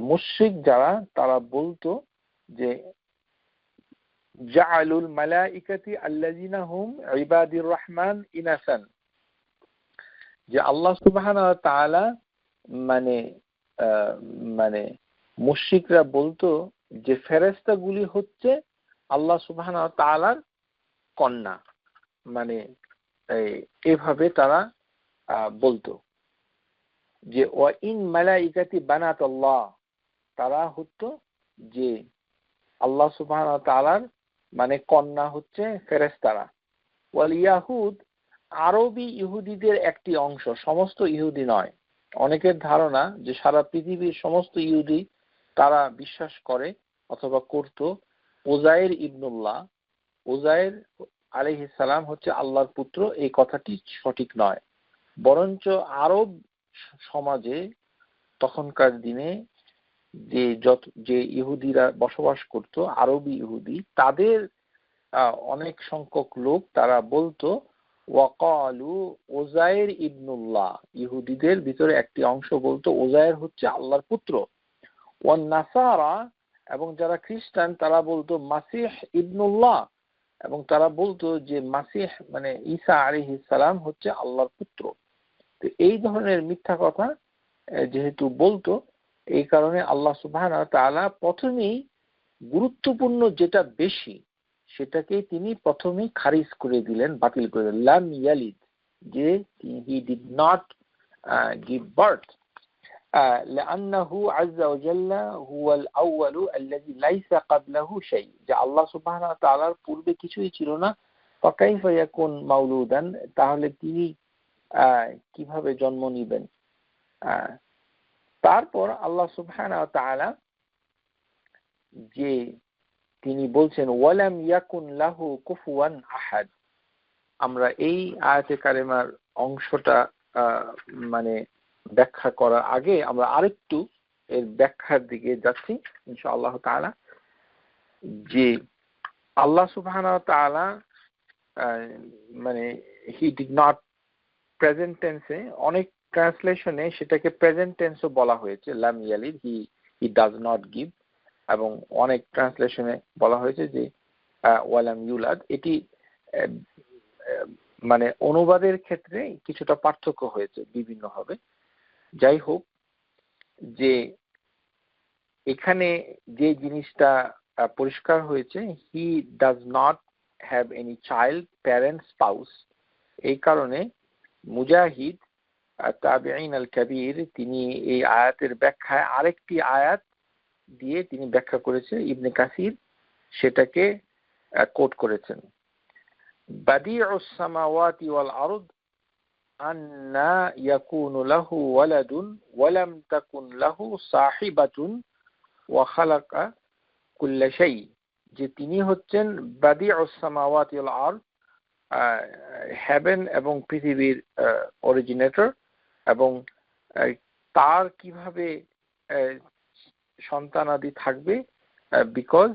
মুশরিক যারা, তারা বলতো যে জাআলুল মালাইকাতি আল্লাযিনা হুম ইবাদির রহমান ইনাসান, যে আল্লাহ সুবহানাহু ওয়া তাআলা মুশরিকরা বলতো যে ফেরেশতাগুলি হচ্ছে আল্লাহ সুবহানাহু ওয়া তাআলার কন্যা, এভাবে তারা বলতো যে ওয়া ইন মালাইকাতি বানাতাল্লাহ, তারা হতো যে আল্লাহ সুবহানাহু ওয়া তাআলার কন্যা হচ্ছে ফেরেশতারা। ওয়াল ইয়াহুদ, আরবি ইহুদিদের একটি অংশ, সমস্ত ইহুদি নয়। অনেকের ধারণা যে সারা পৃথিবীর সমস্ত ইহুদি তারা বিশ্বাস করে অথবা করত উযায়ের ইবনুল্লাহ, উযায়ের আলাইহিস সালাম হচ্ছে আল্লাহর পুত্র। এই কথাটি সঠিক নয়, বরঞ্চ আরব সমাজে তখনকার দিনে যে ইহুদিরা বসবাস করত, আরবি ইহুদি, তাদের অনেক সংখ্যক লোক তারা বলতো ওয়াকালু উযাইর ইবনুল্লাহ, ইহুদিদের ভিতরে একটি অংশ বলতো উযাইর হচ্ছে আল্লাহর পুত্র। ওয়ান নাসারা, এবং যারা খ্রিস্টান তারা বলতো মাসিহ ইবনুল্লাহ, এবং তারা বলতো যে মাসিহ মানে ঈসা আলাইহিস সালাম হচ্ছে আল্লাহর পুত্র। তো এই ধরনের মিথ্যা কথা যেহেতু বলতো, এই কারণে আল্লাহ সুবহানাহু ওয়া তাআলা প্রথমেই গুরুত্বপূর্ণ যেটা বেশি সেটাকেই তিনি প্রথমেই খারিজ করে দিলেন, বাতিল করে দিলেন। লাম ইয়ালিদ, যে he did not give birth, لأنه عز وجل هو الأول الذي ليس قبله شيء, যে আল্লাহ সুবহানাহু ওয়া তাআলার পূর্বে কিছুই ছিল না। فكيف يكون مولودا, তাহলে তিনি কিভাবে জন্ম নিবেন। তারপর আল্লাহ সুবহানাহু ওয়া তাআলা যে তিনি বলছেন ওয়ালাম ইয়াকুন লাহু কুফুয়ান আহাদ, আমরা এই আয়াতে কারিমার অংশটা মানে ব্যাখ্যা করার আগে আমরা আরেকটু এর ব্যাখ্যার দিকে যাচ্ছি ইনশাআল্লাহ তাআলা। যে আল্লাহ সুবহানাহু ওয়া তাআলা মানে হি ডিড নট, প্রেজেন্ট টেন্সে অনেক ট্রান্সলেশনে সেটাকে প্রেজেন্ট টেন্সও বলা হয়েছে, লাম ইয়ালিদ, হি ডাজ নট গিভ, এবং অনেক ট্রান্সলেশনে বলা হয়েছে যে ওয়ালাম ইউলাদ। এটি মানে অনুবাদের ক্ষেত্রে কিছুটা পার্থক্য হয়েছে বিভিন্ন হবে। যাই হোক, যে এখানে যে জিনিসটা পরিষ্কার হয়েছে, he does not have any child, parent, spouse. এই কারণে মুজাহিদ তাবিঈন আল কাবীর তিনি এই আয়াতের ব্যাখ্যায় আরেকটি আয়াত দিয়ে তিনি ব্যাখ্যা করেছে, ইবনে কাসির সেটাকে কোট করেছেন। বাদিউস সামাওয়াতি ওয়াল আরদ আন্না ইয়াকুনু লাহু ওয়ালাদুন ওয়া লাম তাকুন লাহু সাহিবাতুন ওয়া খালাকা কুল্লা শাই, যে তিনি হচ্ছেন বাদিউস সামাওয়াতি ওয়াল আরদ, হেভেন এবং পৃথিবীর অরিজিনেটর, এবং তার কিভাবে সন্তানাদি থাকবে, বিকজ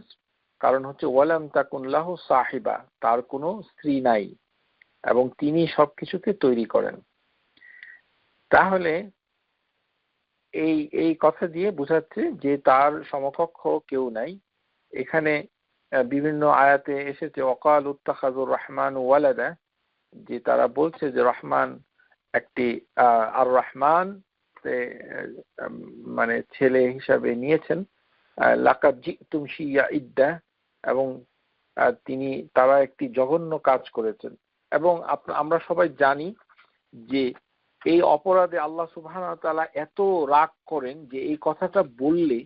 কারণ হচ্ছে ওয়ালাম তাকুন লাহু সাহিবা, তার কোনো স্ত্রী নাই এবং তিনি সবকিছুকে তৈরি করেন। তাহলে এই কথা দিয়ে বোঝাচ্ছে যে তার সমকক্ষ কেউ নাই। এখানে বিভিন্ন আয়াতে এসেছে ওয়াকালু ইত্তাখাযুর রহমান ওয়ালাদা, যে তারা বলছে যে রহমান একটি আর রহমান মানে ছেলে হিসাবে নিয়েছেন, লাকাদ জিতুম শিয়া ইদ্দা, এবং তারা একটি জঘন্য কাজ করেছেন। এবং আমরা সবাই জানি যে এই অপরাধে আল্লাহ সুবহানাহু ওয়া তাআলা এত রাগ করেন যে এই কথাটা বললে,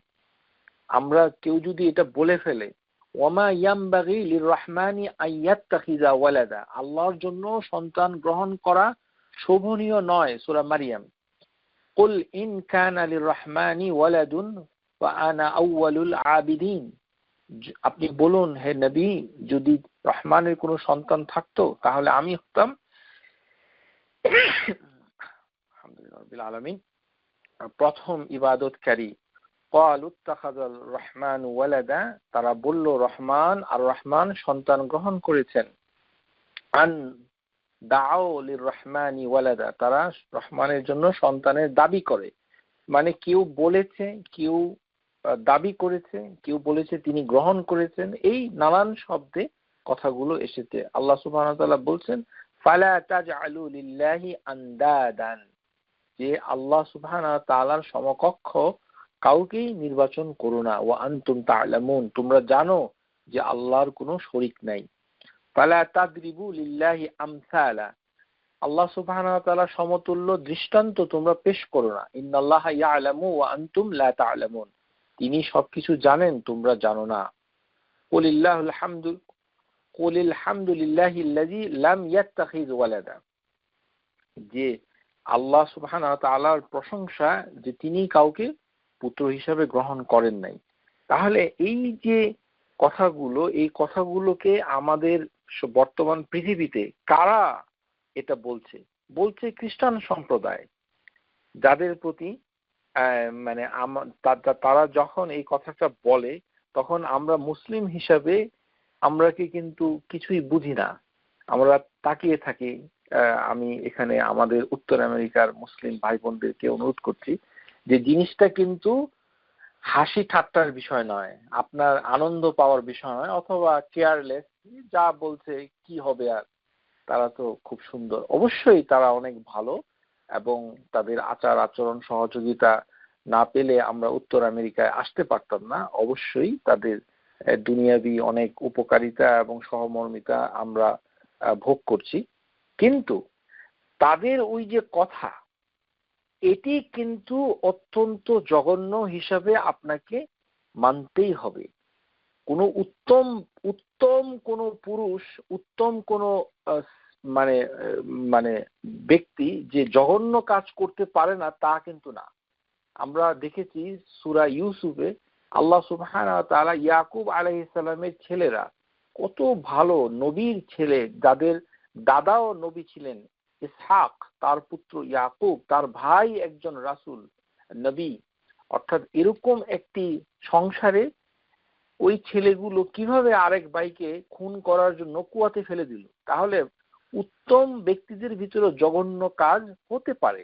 আমরা কেউ যদি এটা বলে ফেলে, ওয়ামা ইয়ামবাগি লিররহমানি আন ইয়াত্তাখিযা ওয়ালাদা, আল্লাহর জন্য সন্তান গ্রহণ করা শোভনীয় নয়, সূরা মারইয়াম। কুল ইন কানা লিররহমানি ওয়ালাদুন ওয়া আনা আউয়ালুল আবিদিন, আপনি বলুন হে নবী, যদি রহমানের কোনো সন্তান থাকতো তাহলে আমি হতাম আলহামদুলিল্লাহ রাব্বিল আলামিন প্রথম ইবাদতকারী। ক্বালু ইত্তাখাযাল রহমান ওয়ালাদা, তারা বলল রহমান আর রহমান সন্তান গ্রহণ করেছেন। আন দাউ লিররহমানি ওয়ালাদা, তারা রহমানের জন্য সন্তানের দাবি করে, মানে কেউ বলেছে, কেউ দাবি করেছে, কেউ বলেছে তিনি গ্রহণ করেছেন, এই নানান শব্দে কথাগুলো এসেছে। আল্লাহ সুবহানাহু ওয়া তাআলা বলছেন ফালা তাজআলু লিল্লাহি আনদাদান, যে আল্লাহ সুবহানাহু ওয়া তাআলার সমকক্ষ কাউকেই নির্বাচন করো না। ওয়া আনতুম তা'লামুন, তোমরা জানো যে আল্লাহর কোনো শরীক নাই। ফালা তাদরিবু লিল্লাহি আমসালা, আল্লাহ সুবহানাহু ওয়া তাআলা সমতুল্য দৃষ্টান্ত তোমরা পেশ করো না। ইন্নাল্লাহা ইয়ালামু ওয়া আনতুম লা তা'লামুন, তিনি সবকিছু জানেন, তোমরা জানো না। কুলিল হামদুলিল্লাহিল্লাযী লাম ইয়াত্তাখিয ওয়ালাদা, যে আল্লাহ সুবহানাহু ওয়া তাআলার প্রশংসা যে তিনি কাউকে পুত্র হিসাবে গ্রহণ করেন নাই। তাহলে এই যে কথাগুলো, এই কথাগুলোকে আমাদের বর্তমান পৃথিবীতে কারা এটা বলছে খ্রিস্টান সম্প্রদায়, যাদের প্রতি মানে তারা যখন এই কথাটা বলে তখন আমরা মুসলিম হিসাবে আমরা কি কিন্তু কিছুই বুঝি না, আমরা তাকিয়ে থাকি আমি এখানে আমাদের উত্তর আমেরিকার মুসলিম ভাই বোনদেরকে অনুরোধ করছি যে জিনিসটা কিন্তু হাসি ঠাট্টার বিষয় নয়, আপনার আনন্দ পাওয়ার বিষয় নয়, অথবা কেয়ারলেস যা বলছে কি হবে আর, তারা তো খুব সুন্দর, অবশ্যই তারা অনেক ভালো, এবং তাদের আচার আচরণ সহযোগিতা না পেলে আমরা উত্তর আমেরিকায় আসতে পারতাম না। অবশ্যই তাদের দুনিয়াবি অনেক উপকারিতা এবং সহমর্মিতা আমরা ভোগ করছি, কিন্তু তাদের ওই যে কথা, এটি কিন্তু অত্যন্ত জঘন্য হিসাবে আপনাকে মানতেই হবে। কোনো উত্তম উত্তম কোনো পুরুষ, উত্তম কোনো মানে মানে ব্যক্তি যে জঘন্য কাজ করতে পারে না তা কিন্তু না। আমরা দেখেছি সূরা ইউসুফে আল্লাহ সুবহানাহু ওয়া তাআলা ইয়াকুব আলাইহিস সালামের ছেলেরা কত ভালো নবীর ছেলে, যাদের দাদাও নবী ছিলেন, ইসহাক তার পুত্র, ইয়াকুব তার ভাই একজন রাসূল নবী, অর্থাৎ এরকম একটি সংসারে ওই ছেলেগুলো কিভাবে আরেক ভাইকে খুন করার জন্য কুয়াতে ফেলে দিল। তাহলে উত্তম ব্যক্তিদের ভিতরে জঘন্য কাজ হতে পারে,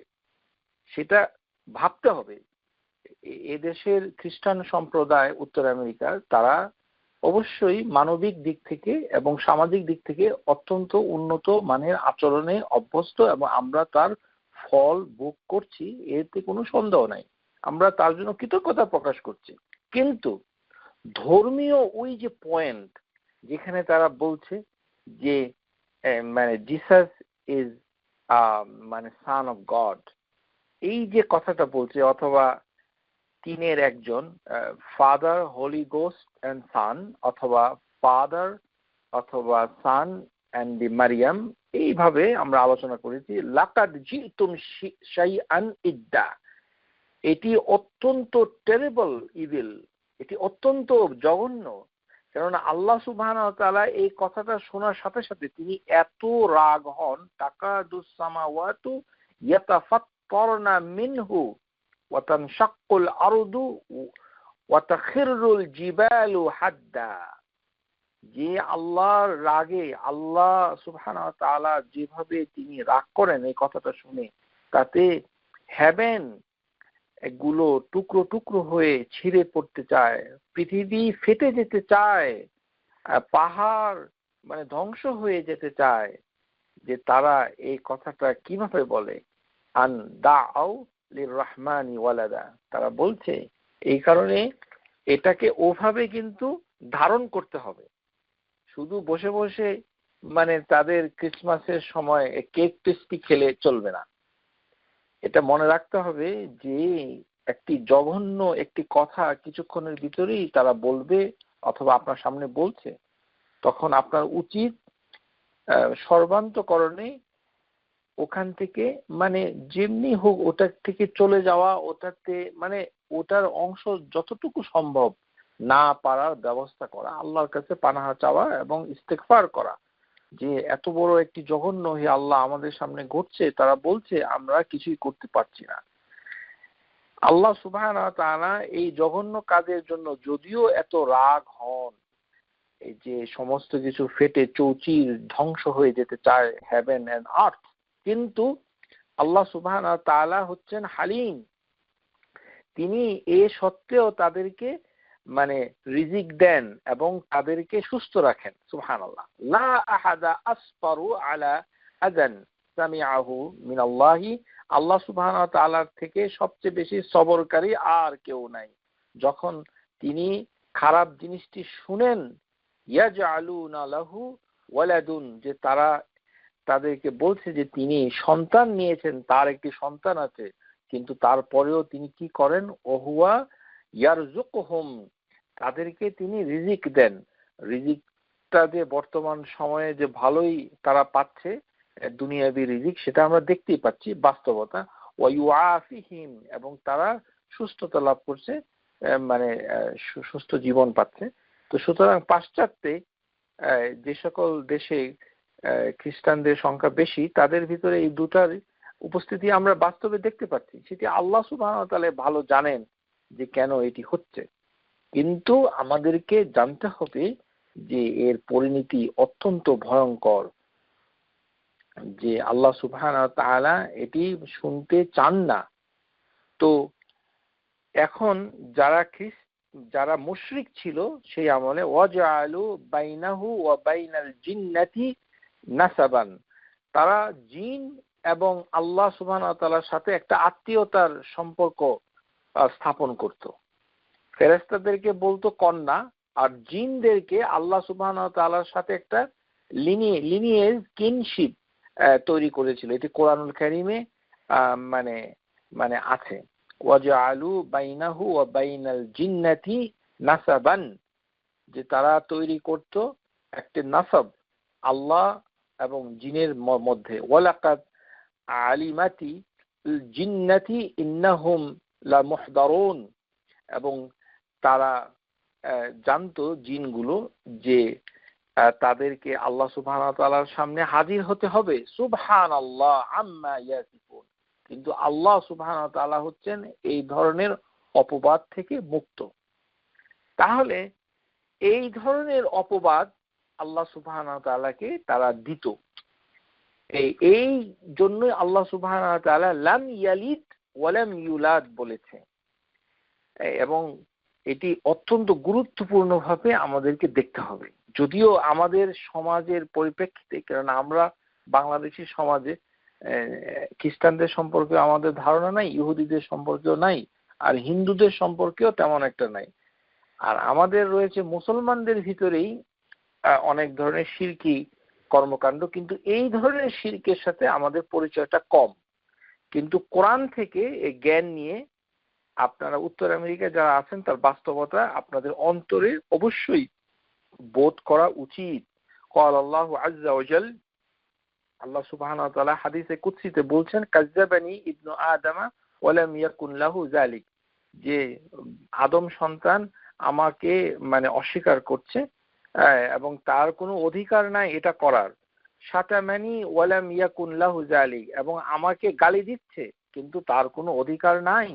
সেটা ভাবতে হবে। এদেশের খ্রিস্টান সম্প্রদায় উত্তর আমেরিকার, তারা অবশ্যই মানবিক দিক থেকে এবং সামাজিক দিক থেকে অত্যন্ত উন্নত মানের আচরণে অভ্যস্ত, এবং আমরা তার ফল ভোগ করছি, এতে কোনো সন্দেহ নাই, আমরা তার জন্য কৃতজ্ঞতা প্রকাশ করছি। কিন্তু ধর্মীয় ওই যে পয়েন্ট, যেখানে তারা বলছে যে মানে জিসাস ইজ মানে সান অফ গড, এই যে কথাটা বলছে, অথবা তিনের একজন, ফাদার, হোলি গোস্ট এন্ড সান, অথবা ফাদার অথবা সান এন্ড দি মারিয়াম, এইভাবে আমরা আলোচনা করেছি। লাকাদ জিতুম শাইআন ইদ্দা, এটি অত্যন্ত টেরিবল ইভিল, এটি অত্যন্ত জঘন্য। কেননা আল্লাহ সুবহানাহু ওয়া তাআলা এই কথাটা শোনার সাথে সাথে তিনি এত রাগ হন, তাকাদুস সামাওয়াতু ইয়াতাফাত্তারনা মিনহু ওয়া তানশাক্কুল আরদু ওয়া তাখিরুল জিবালু হাদ্দা, যে আল্লাহর রাগে, আল্লাহ সুবহানাহু ওয়া তাআলা যেভাবে তিনি রাগ করেন এই কথাটা শুনে, তাতে হেভেন এগুলো টুকরো টুকরো হয়ে ছিঁড়ে পড়তে চায়, পৃথিবী ফেটে যেতে চায়, পাহাড় মানে ধ্বংস হয়ে যেতে চায়, যে তারা এই কথাটা কিভাবে বলে, আন দাউ লিররহমানি ওয়ালাদা, তারা বলছে। এই কারণে এটাকে ওভাবে কিন্তু ধারণ করতে হবে, শুধু বসে বসে মানে তাদের ক্রিসমাসের সময় কেক পেস্ট্রি খেলে চলবে না। এটা মনে রাখতে হবে যে একটি জঘন্য একটি কথা কিছুক্ষণের ভিতরেই তারা বলবে অথবা আপনার সামনে বলছে, তখন আপনার উচিত সর্বান্তকরণে ওখান থেকে মানে যেমনি হোক ওটার থেকে চলে যাওয়া, ওটাতে মানে ওটার অংশ যতটুকু সম্ভব না পারার ব্যবস্থা করা, আল্লাহর কাছে পানাহা চাওয়া এবং ইস্তেগফার করা, যে এত বড় একটি জঘন্য হে আল্লাহ আমাদের সামনে ঘটছে, তারা বলছে আমরা কিছুই করতে পারছি না। আল্লাহ সুবহানাহু ওয়া তাআলা এই জঘন্য কাজের জন্য যদিও এত রাগ হন, এই যে সমস্ত কিছু ফেটে চৌচির ধ্বংস হয়ে যেতে চায় হেভেন এন্ড আর্থ, কিন্তু আল্লাহ সুবহানাহু ওয়া তাআলা হচ্ছেন হালিম, তিনি এ সত্ত্বেও তাদেরকে মানে রিজিক দেন এবং তাদেরকে সুস্থ রাখেন। সুবহানাল্লাহ, লা আহাদা আসফারু আলা আযান সামিআহু মিনাল্লাহি, আল্লাহ সুবহানাহু ওয়া তাআলার থেকে সবচেয়ে বেশি সবরকারী আর কেউ নাই। যখন তিনি খারাপ জিনিসটি শুনেন, ইয়াজআলুনা লাহু ওয়ালাদুন, যে তারা তাদেরকে বলছে যে তিনি সন্তান নিয়েছেন, তার একটি সন্তান আছে, কিন্তু তারপরেও তিনি কি করেন, ওহুয়া ইয়ারযুকুহুম, তাদেরকে তিনি রিজিক দেন। রিজিকটা যে বর্তমান সময়ে যে ভালোই তারা পাচ্ছে দুনিয়াবি রিজিক, সেটা আমরা দেখতেই পাচ্ছি বাস্তবতা। ওয়া ইউআফিহিম, এবং তারা সুস্থতা লাভ করছে, মানে সুস্থ জীবন পাচ্ছে। তো সুতরাং পাশ্চাত্যে যে সকল দেশে খ্রিস্টানদের সংখ্যা বেশি, তাদের ভিতরে এই দুটার উপস্থিতি আমরা বাস্তবে দেখতে পাচ্ছি। সেটি আল্লাহ সুবহানাহু ওয়া তাআলা ভালো জানেন যে কেন এটি হচ্ছে, কিন্তু আমাদেরকে জানতে হবে যে এর পরিণতি অত্যন্ত ভয়ঙ্কর। যে আল্লাহ সুবহানাহু ওয়া তাআলা এটি শুনতে চান না। তো এখন যারা মুশরিক ছিল সেই আমলে ওয়াজআলু বাইনাহু ওয়া বাইনাল জিন্নাতি নাসাবান, তারা জিন এবং আল্লাহ সুবহানাহু ওয়া তাআলার সাথে একটা আত্মীয়তার সম্পর্ক স্থাপন করত। ফেরেশতাদেরকে বলতো কন্যা, আর জিনদেরকে আল্লাহ সুবহানাহু ওয়া তাআলার সাথে একটা লিনিয়েজ কিনশিপ তৈরি করেছিল। এটি কোরআনুল কারীমে মানে মানে আছে, ওয়াজআলু বাইনাহু ওয়া বাইনাল জিন্নাতি নাসাবান, যে তারা তৈরি করত একটা নাসাব আল্লাহ এবং জিনের মধ্যে। ওয়ালাকাদ আলিমাতি জিন্নাতি ইন্নাহুম লামুহদারুন, এবং তারা জানতো জিনগুলো যে তাদেরকে আল্লাহ সুবহানাহু ওয়া তাআলার সামনে হাজির হতে হবে। সুবহানাল্লাহ আম্মা ইয়াসিফুন, কিন্তু আল্লাহ সুবহানাহু ওয়া তাআলা হচ্ছেন এই ধরনের অপবাদ থেকে মুক্ত। তাহলে এই ধরনের অপবাদ আল্লাহ সুবহানাহু ওয়া তাআলাকে তারা দিত। এই জন্যই আল্লাহ সুবহানাহু ওয়া তাআলা লাম ইয়ালিদ ওয়া লাম ইউলাদ বলেছে, এবং এটি অত্যন্ত গুরুত্বপূর্ণভাবে আমাদেরকে দেখতে হবে। যদিও আমাদের সমাজের পরিপ্রেক্ষিতে, কারণ আমরা বাংলাদেশি সমাজে খ্রিস্টানদের সম্পর্কে আমাদের ধারণা নাই, ইহুদিদের সম্পর্কেও নাই, আর হিন্দুদের সম্পর্কেও তেমন একটা নাই। আর আমাদের রয়েছে মুসলমানদের ভিতরেই অনেক ধরনের শিরকি কর্মকাণ্ড, কিন্তু এই ধরনের শিরকের সাথে আমাদের পরিচয়টা কম। কিন্তু কোরআন থেকে এই জ্ঞান নিয়ে আপনারা উত্তর আমেরিকায় যারা আছেন তার বাস্তবতা আপনাদের অন্তরে অবশ্যই বোধ করা উচিত। ক্বাল আল্লাহু আযজা ওয়া জাল, আল্লাহ সুবহানাহু ওয়া তাআলা হাদিসে কুদসিতে বলছেন, কাজ্জাবানি ইবনু আদামা ওয়া লাম ইয়াকুন লাহু যালিক, যে আদম সন্তান আমাকে অস্বীকার করছে এবং তার কোনো অধিকার নাই এটা করার। শাতামানি ওয়া লাম ইয়াকুন লাহু যালিক, এবং আমাকে গালি দিচ্ছে কিন্তু তার কোনো অধিকার নাই।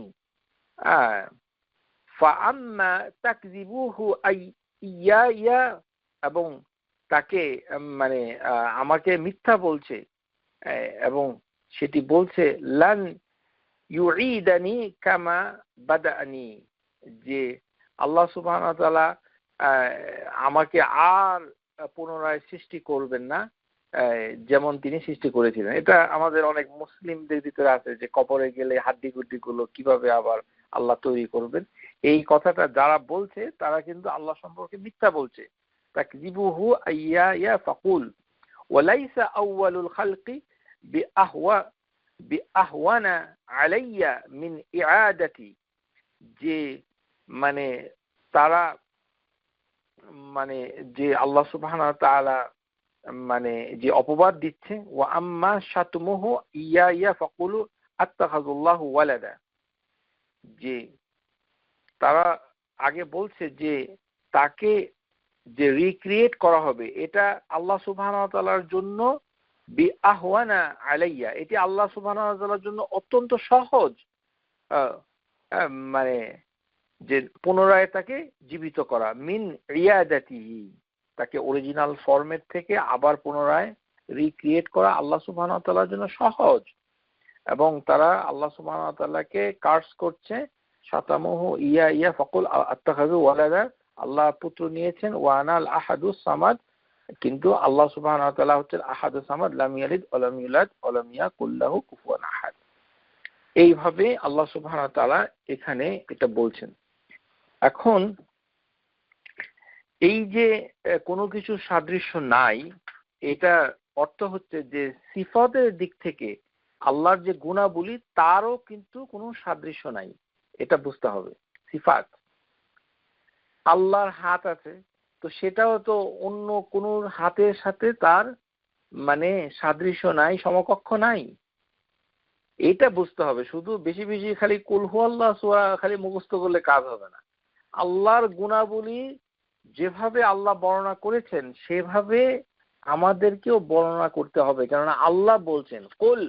ফাআম্মা তাকযিবুহু ইয়া, এবং তাকে আমাকে মিথ্যা বলছে, এবং সেটি বলছে লান ইউঈদানি কামা বাদানি, যে আল্লাহ সুবহানাহু ওয়া তাআলা আমাকে আর পুনরায় সৃষ্টি করবেন না যেমন তিনি সৃষ্টি করেছিলেন। এটা আমাদের অনেক মুসলিমদের ভিতরে আছে যে কবরে গেলে হাড্ডি গুড্ডি গুলো কিভাবে আবার আল্লাহ তৈরি করবেন। এই কথাটা যারা বলছে তারা কিন্তু আল্লাহ সম্পর্কে মিথ্যা বলছে। তাকযিবুহু আইয়া ফাকুল ওয়ালাইসা আউয়ালুল খালকি বিআহওয়ানা আলাইয়া মিন ইআদাতি, যে তারা যে আল্লাহ সুবহানাহু ওয়া তাআলা যে অপবাদ দিচ্ছে, ওয়া আম্মা শাতমুহু ইয়া ফাকুলু আত্তাখাযুল্লাহু ওয়ালাদা, যে তারা আগে বলছে যে তাকে যে রিক্রিয়েট করা হবে, এটা আল্লাহ সুবহানাহু ওয়া তাআলার জন্য বিআহওয়ানা আলাইয়া, এটি আল্লাহ সুবহানাহু ওয়া তাআলার জন্য অত্যন্ত সহজ, যে পুনরায় তাকে জীবিত করা, মিন রিয়াদাতিহি, তাকে অরিজিনাল ফর্মের থেকে আবার পুনরায় রিক্রিয়েট করা আল্লাহ সুবহানাহু ওয়া তাআলার জন্য সহজ। এবং তারা আল্লাহ সুবহানাহু ওয়া তাআলাকে কার্স করছে, শাতামুহু ইয়া ফাকুল আত্তাখাযু ওয়ালাদা, আল্লাহ পুত্র নিয়েছেন, ওয়া আনাল আহাদুস সামাদ, কিন্তু আল্লাহ সুবহানাহু ওয়া তাআলা হচ্ছেন আহাদুস সামাদ, লাম ইয়ালিদ ওয়া লাম ইউলাদ ওয়া লাম ইয়াকুল লাহু কুফুয়ান আহাদ। এইভাবে আল্লাহ সুবহানাহু ওয়া তাআলা এখানে এটা বলছেন। এখন এই যে কোনো কিছু সাদৃশ্য নাই, এটা অর্থ হচ্ছে যে সিফাতের দিক থেকে আল্লাহর যে গুণাবলী তারও কিন্তু কোনো সাদৃশ্য নাই, এটা বুঝতে হবে। সিফাত, আল্লাহর হাত আছে, তো সেটাও তো অন্য কোনো হাতের সাথে তার সাদৃশ্য নাই, সমকক্ষ নাই, এটা বুঝতে হবে। শুধু বেশি বেশি খালি কুল হুয়াল্লাহ সূরা খালি মুখস্থ করলে কাজ হবে না। আল্লাহর গুণাবলী যেভাবে আল্লাহ বর্ণনা করেছেন সেভাবে আমাদেরকেও বর্ণনা করতে হবে, কেননা আল্লাহ বলছেন কুল,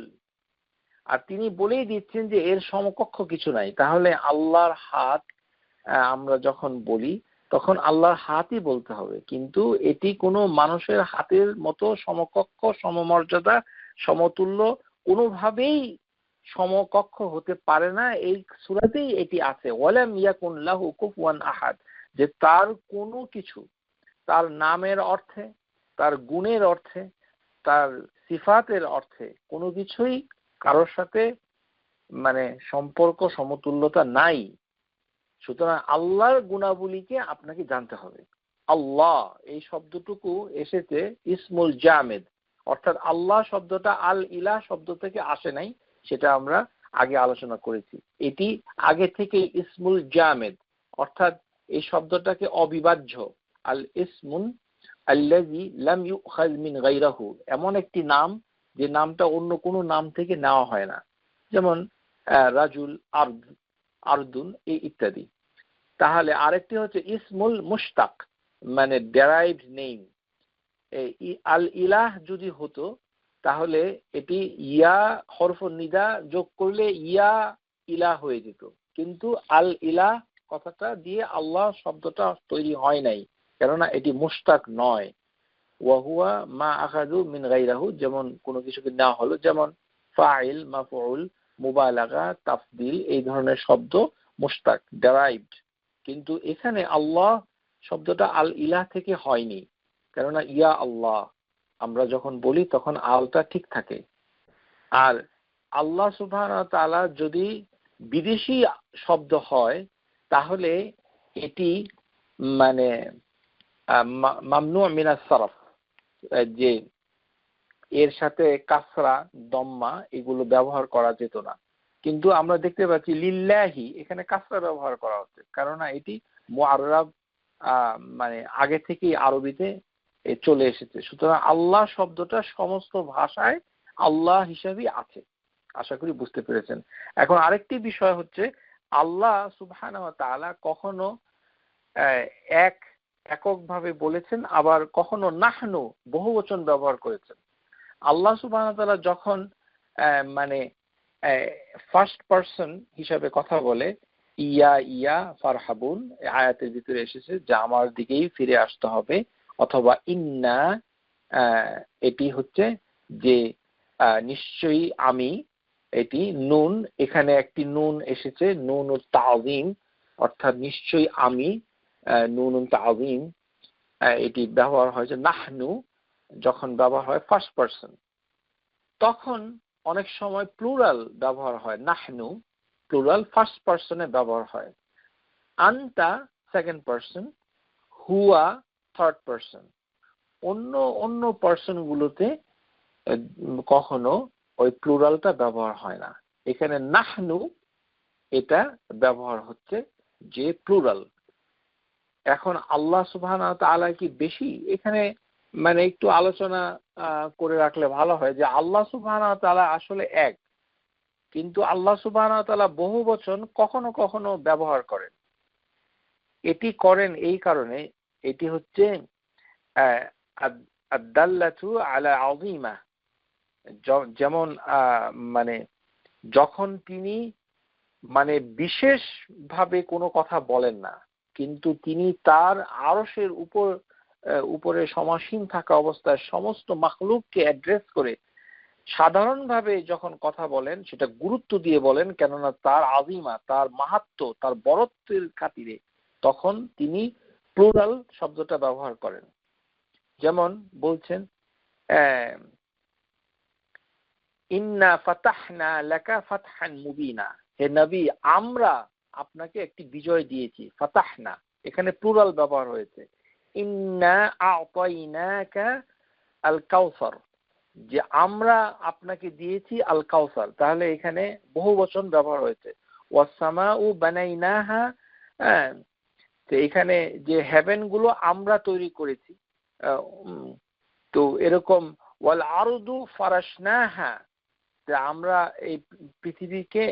আর তিনি বলেই দিচ্ছেন যে এর সমকক্ষ কিছু নাই। তাহলে আল্লাহর হাত আমরা যখন বলি তখন আল্লাহর হাতই বলতে হবে, কিন্তু এটি কোনো মানুষের হাতের মতো সমকক্ষ সমমর্যাদা সমতুল্য কোনোভাবেই সমকক্ষ হতে পারে না। এই সূরাতেই এটি আছে, ওয়ালাম ইয়াকুন লাহু কুফুয়ান আহাদ, যে তার কোনো কিছু, তার নামের অর্থে, তার গুণের অর্থে, তার সিফাতের অর্থে কোনো কিছুই কারোর সাথে মানে সম্পর্ক সমতুল্যতা নাই। সুতরাং আল্লাহর গুণাবলীকে আপনাকে জানতে হবে। আল্লাহ এই শব্দটুকু এসেছে ইসমুল জামেদ, অর্থাৎ আল্লাহ শব্দটা আল ইলাহ শব্দ থেকে আসে নাই, সেটা আমরা আগে আলোচনা করেছি। এটি আগে থেকে ইসমুল জামেদ, অর্থাৎ এই শব্দটাকে অবিভাজ্য, আল ইসমুন আল্লাযী লাম ইউখায মিন গায়রিহি, এমন একটি নাম যে নামটা অন্য কোনো নাম থেকে নেওয়া হয় না, যেমন রাজুল, আরদুন ইত্যাদি। তাহলে আরেকটি হচ্ছে ইসমুল মুশতাক, মানে ডেরাইভড নেম। আল ইলাহ যদি হতো তাহলে এটি ইয়া হরফুন নিদা যোগ করলে ইয়া ইলাহ হয়ে যেত, কিন্তু আল ইলাহ কথাটা দিয়ে আল্লাহ শব্দটা তৈরি হয় নাই, কেননা এটি মুশতাক নয়। ওয়াহুয়া মা আখাযু মিন গায়রিহি, যেমন কোনো কিছুকে নেওয়া হলো, যেমন ফাইল, মাফউল, মুবালাগা, তাফদিল, এই ধরনের শব্দ মুশতাক, ডেরাইভড। কিন্তু এখানে আল্লাহ শব্দটা আল ইলাহ থেকে হয়নি, কেননা ইয়া আল্লাহ আমরা যখন বলি তখন আলটা ঠিক থাকে। আর আল্লাহ সুবহানাহু ওয়া তাআলা যদি বিদেশি শব্দ হয় তাহলে এটি মানে মামনু মিনাস সারফ, যে এর সাথে কাসরা, দম্মা এগুলো ব্যবহার করা যেত না। কিন্তু আমরা দেখতে পাচ্ছি লিল্লাহি এখানে কাসরা ব্যবহার করা হচ্ছে, কারণ এটি মুআররাব, মানে আগে থেকেই আরবিতে চলে এসেছে। সুতরাং আল্লাহ শব্দটা সমস্ত ভাষায় আল্লাহ হিসাবেই আছে। আশা করি বুঝতে পেরেছেন। এখন আরেকটি বিষয় হচ্ছে, আল্লাহ সুবহানাহু ওয়া তাআলা কখনো এককভাবে বলেছেন, আবার কখনো নাহনু বহুবচন ব্যবহার করেছেন। আল্লাহ সুবহানাহু ওয়া তাআলা যখন মানে ফার্স্ট পারসন হিসাবে কথা বলে, ইয়া ইয়া ফারহাবুন আয়াতের ভিতরে এসেছে যে আমার দিকেই ফিরে আসতে হবে, অথবা ইন্না, এটি হচ্ছে যে নিশ্চয়ই আমি, এটি নুন, এখানে একটি নুন এসেছে, নুনুত তাযীম, অর্থাৎ নিশ্চয়ই আমি, নুনুন তাযীম, এটি ব্যবহার হয়েছে। নাহনু যখন ব্যবহার হয় ফার্স্ট পারসন, তখন অনেক সময় প্লুরাল ব্যবহার হয়, নাহনু প্লুরাল ফার্স্ট পারসনে ব্যবহার হয়, আনতা সেকেন্ড পারসন, হুয়া থার্ড পারসন। অন্য পারসন গুলোতে কখনো ওই প্লুরালটা ব্যবহার হয় না। এখানে নাহনু এটা ব্যবহার হচ্ছে যে প্লুরাল। এখন আল্লাহ সুবহানাহু ওয়া তাআলা কি বেশি, এখানে মানে একটু আলোচনা করে রাখলে ভালো হয় যে আল্লাহ সুবহানাহু ওয়া তাআলা আসলে এক, কিন্তু আল্লাহ সুবহানাহু ওয়া তাআলা বহু বচন কখনো কখনো ব্যবহার করেন। এটি করেন এই কারণে, এটি হচ্ছে আদ-দাল্লাতু আলা আযীমা, যেমন মানে যখন তিনি মানে বিশেষ ভাবে কোনো কথা বলেন না, কিন্তু তিনি তার আরশের উপরে সমাসীন থাকা অবস্থায় সমস্ত মাখলুককে অ্যাড্রেস করে সাধারণভাবে যখন কথা বলেন সেটা গুরুত্ব দিয়ে বলেন, কেননা তার আযীমা, তার মাহাত্ম্য, তার বড়ত্বের খাতিরে তখন তিনি প্লুরাল শব্দটা ব্যবহার করেন। যেমন বলছেন ইন্না ফাতাহনা লাকা ফাতহান মুবিনা, হে নবী আমরা আপনাকে একটি বিজয় দিয়েছি। ফাতাহনা এখানে প্লুরাল ব্যবহার হয়েছে। ইন্না আ'তাইনাকা আল কাউসার, যে আমরা আপনাকে দিয়েছি আল কাউসার, তাহলে এখানে বহুবচন ব্যবহার হয়েছে। ওয়াস সামাউ বানাইনাহা, তো এখানে যে হেভেন গুলো আমরা তৈরি করেছি, তো এরকম ওয়াল আরদু ফারাশনাহা, আমরা এই পৃথিবীকে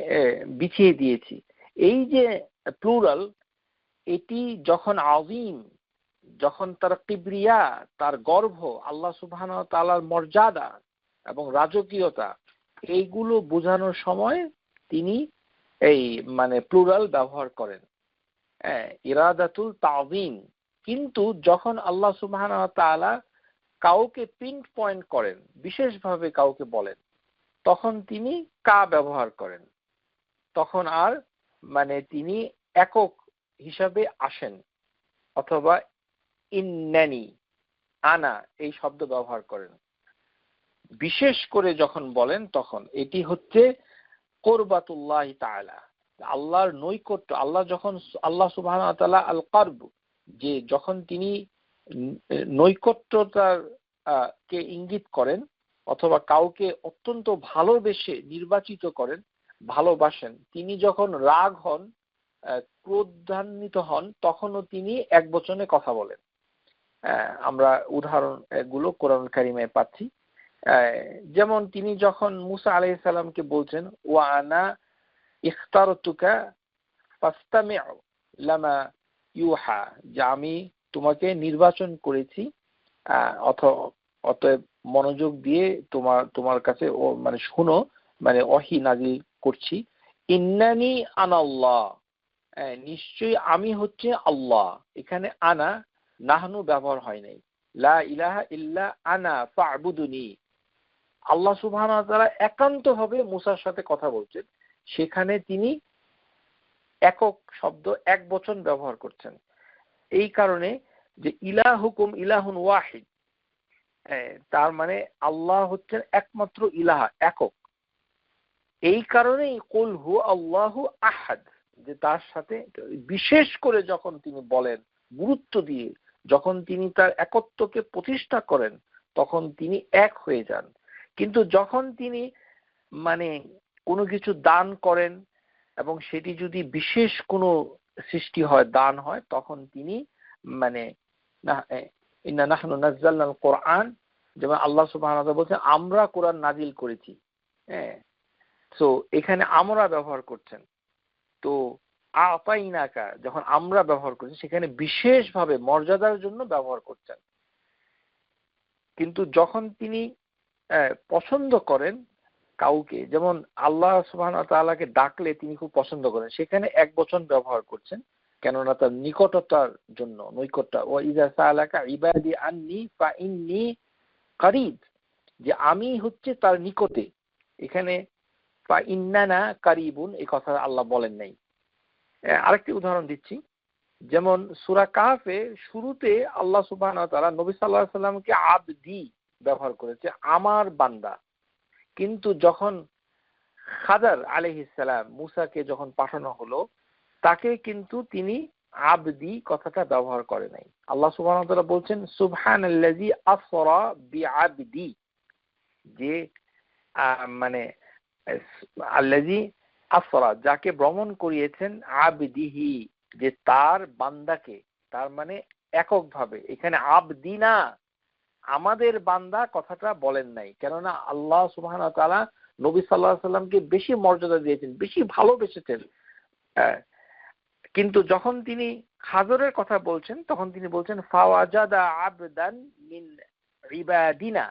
বিছিয়ে দিয়েছি। এই যে প্লুরাল, এটি যখন আযীম, যখন তার কিবরিয়া, তার গর্ব, আল্লাহ সুবহানাহু ওয়া তাআলার মর্যাদা এবং রাজকীয়তা, এইগুলো বোঝানোর সময় তিনি এই মানে প্লুরাল ব্যবহার করেন, ইরাদাতুল তাযীম। কিন্তু যখন আল্লাহ সুবহানাহু ওয়া তাআলা কাউকে পিন পয়েন্ট করেন, বিশেষভাবে কাউকে বলেন, তখন তিনি কা ব্যবহার করেন। তখন আর মানে তিনি একক হিসাবে আসেন, অথবা ইন্নানি, আনা এই শব্দ ব্যবহার করেন। বিশেষ করে যখন বলেন তখন এটি হচ্ছে কুরবাতুল্লাহ তাআলা, আল্লাহর নৈকট্য। আল্লাহ সুবহানাহু ওয়া তাআলা আল কারব, যে যখন তিনি নৈকট্যতার কে ইঙ্গিত করেন, অথবা কাউকে অত্যন্ত ভালোবেসে নির্বাচিত করেন, ভালোবাসেন, তিনি যখন রাগ হন, ক্রোধান্বিত হন, তখনও তিনি এক বচনে কথা বলেন। আমরা উদাহরণ গুলো কোরআন কারিমে পাচ্ছি। যেমন তিনি যখন মুসা আলাইহিস সালামকে বলছেন, ওয়া আনা ইখতারতুকা ফাসতামি' লামা ইউহা, যে আমি তোমাকে নির্বাচন করেছি, অতএব মনোযোগ দিয়ে তোমার কাছে মানে শুনো, মানে ওহী নাযিল করছি। ইন্নানি আনাল্লাহ, নিশ্চয়ই আমি হচ্ছে আল্লাহ। এখানে আনা নাহনু ব্যবহার হয় নাই। লা ইলাহা ইল্লা আনা ফা'বুদুনি, আল্লাহ সুবহানাহু ওয়া তাআলা একান্তভাবে মুসার সাথে কথা বলছেন, সেখানে তিনি একক শব্দ, এক বচন ব্যবহার করছেন। এই কারণে যে ইলাহুকুম ইলাহুন ওয়াহিদ, তার মানে আল্লাহ হচ্ছেন একমাত্র ইলাহা, একক। এই কারণেই কুল হু আল্লাহু আহাদ, যে তার সাথে বিশেষ করে যখন তিনি বলেন, গুরুত্ব দিয়ে যখন তিনি তার একত্বকে প্রতিষ্ঠা করেন, তখন তিনি এক হয়ে যান। কিন্তু যখন তিনি মানে কোনো কিছু দান করেন, এবং সেটি যদি বিশেষ কোনো সৃষ্টি হয়, দান হয়, তখন তিনি মানে ইন্না নাহনু নাযালনাল কোরআন, যেমন আল্লাহ সুবহানাহু ওয়া তাআলা বলছেন আমরা কোরআন নাজিল করেছি। সো এখানে আমরা ব্যবহার করছেন। তো আতাইনাকা যখন আমরা ব্যবহার করছি, সেখানে বিশেষভাবে মর্যাদার জন্য ব্যবহার করছেন। কিন্তু যখন তিনি পছন্দ করেন কাউকে, যেমন আল্লাহ সুবহানাহু ওয়া তাআলাকে ডাকলে তিনি খুব পছন্দ করেন, সেখানে এক বচন ব্যবহার করছেন, কেননা তার নিকটতার জন্য, নৈকট্য। ওয়া ইযা সাআলাকা ইবাদি আন্নী ফাইন্নী কারীব, যে আমি হচ্ছে তার নিকটে। এখানে ফাইন্নানা কারীবুন এই কথা আল্লাহ বলেন নাই। আরেকটি উদাহরণ দিচ্ছি, যেমন সূরা কাহফে শুরুতে আল্লাহ সুবহানাহু ওয়া তাআলা নবী সাল্লাল্লাহু আলাইহি সাল্লামকে আবদি ব্যবহার করেছে, আমার বান্দা। কিন্তু যখন খাদর আলাইহিস সালাম, মুসাকে যখন পাঠানো হলো, তাকে কিন্তু তিনি আবদি কথাটা ব্যবহার করে নাই। আল্লাহ সুবহানাহু ওয়া তাআলা বলছেন সুবহানাল্লাযী আসরা বিআবদি, যে মানে আল্লাযী আসরা, যাকে ভ্রমণ করিয়েছেন, আবদিহি, যে তার বান্দাকে, তার মানে এককভাবে। এখানে আবদি না, আমাদের বান্দা কথাটা বলেন নাই, কেননা আল্লাহ সুবহানাহু ওয়া তাআলা নবী সাল্লাল্লাহু আলাইহি সাল্লামকে বেশি মর্যাদা দিয়েছেন, বেশি ভালোবেসেছেন। কিন্তু যখন তিনি খাজরের কথা বলছেন, তখন তিনি বলছেন ফাওয়াজাদা আবদান মিন ইবাদিনা,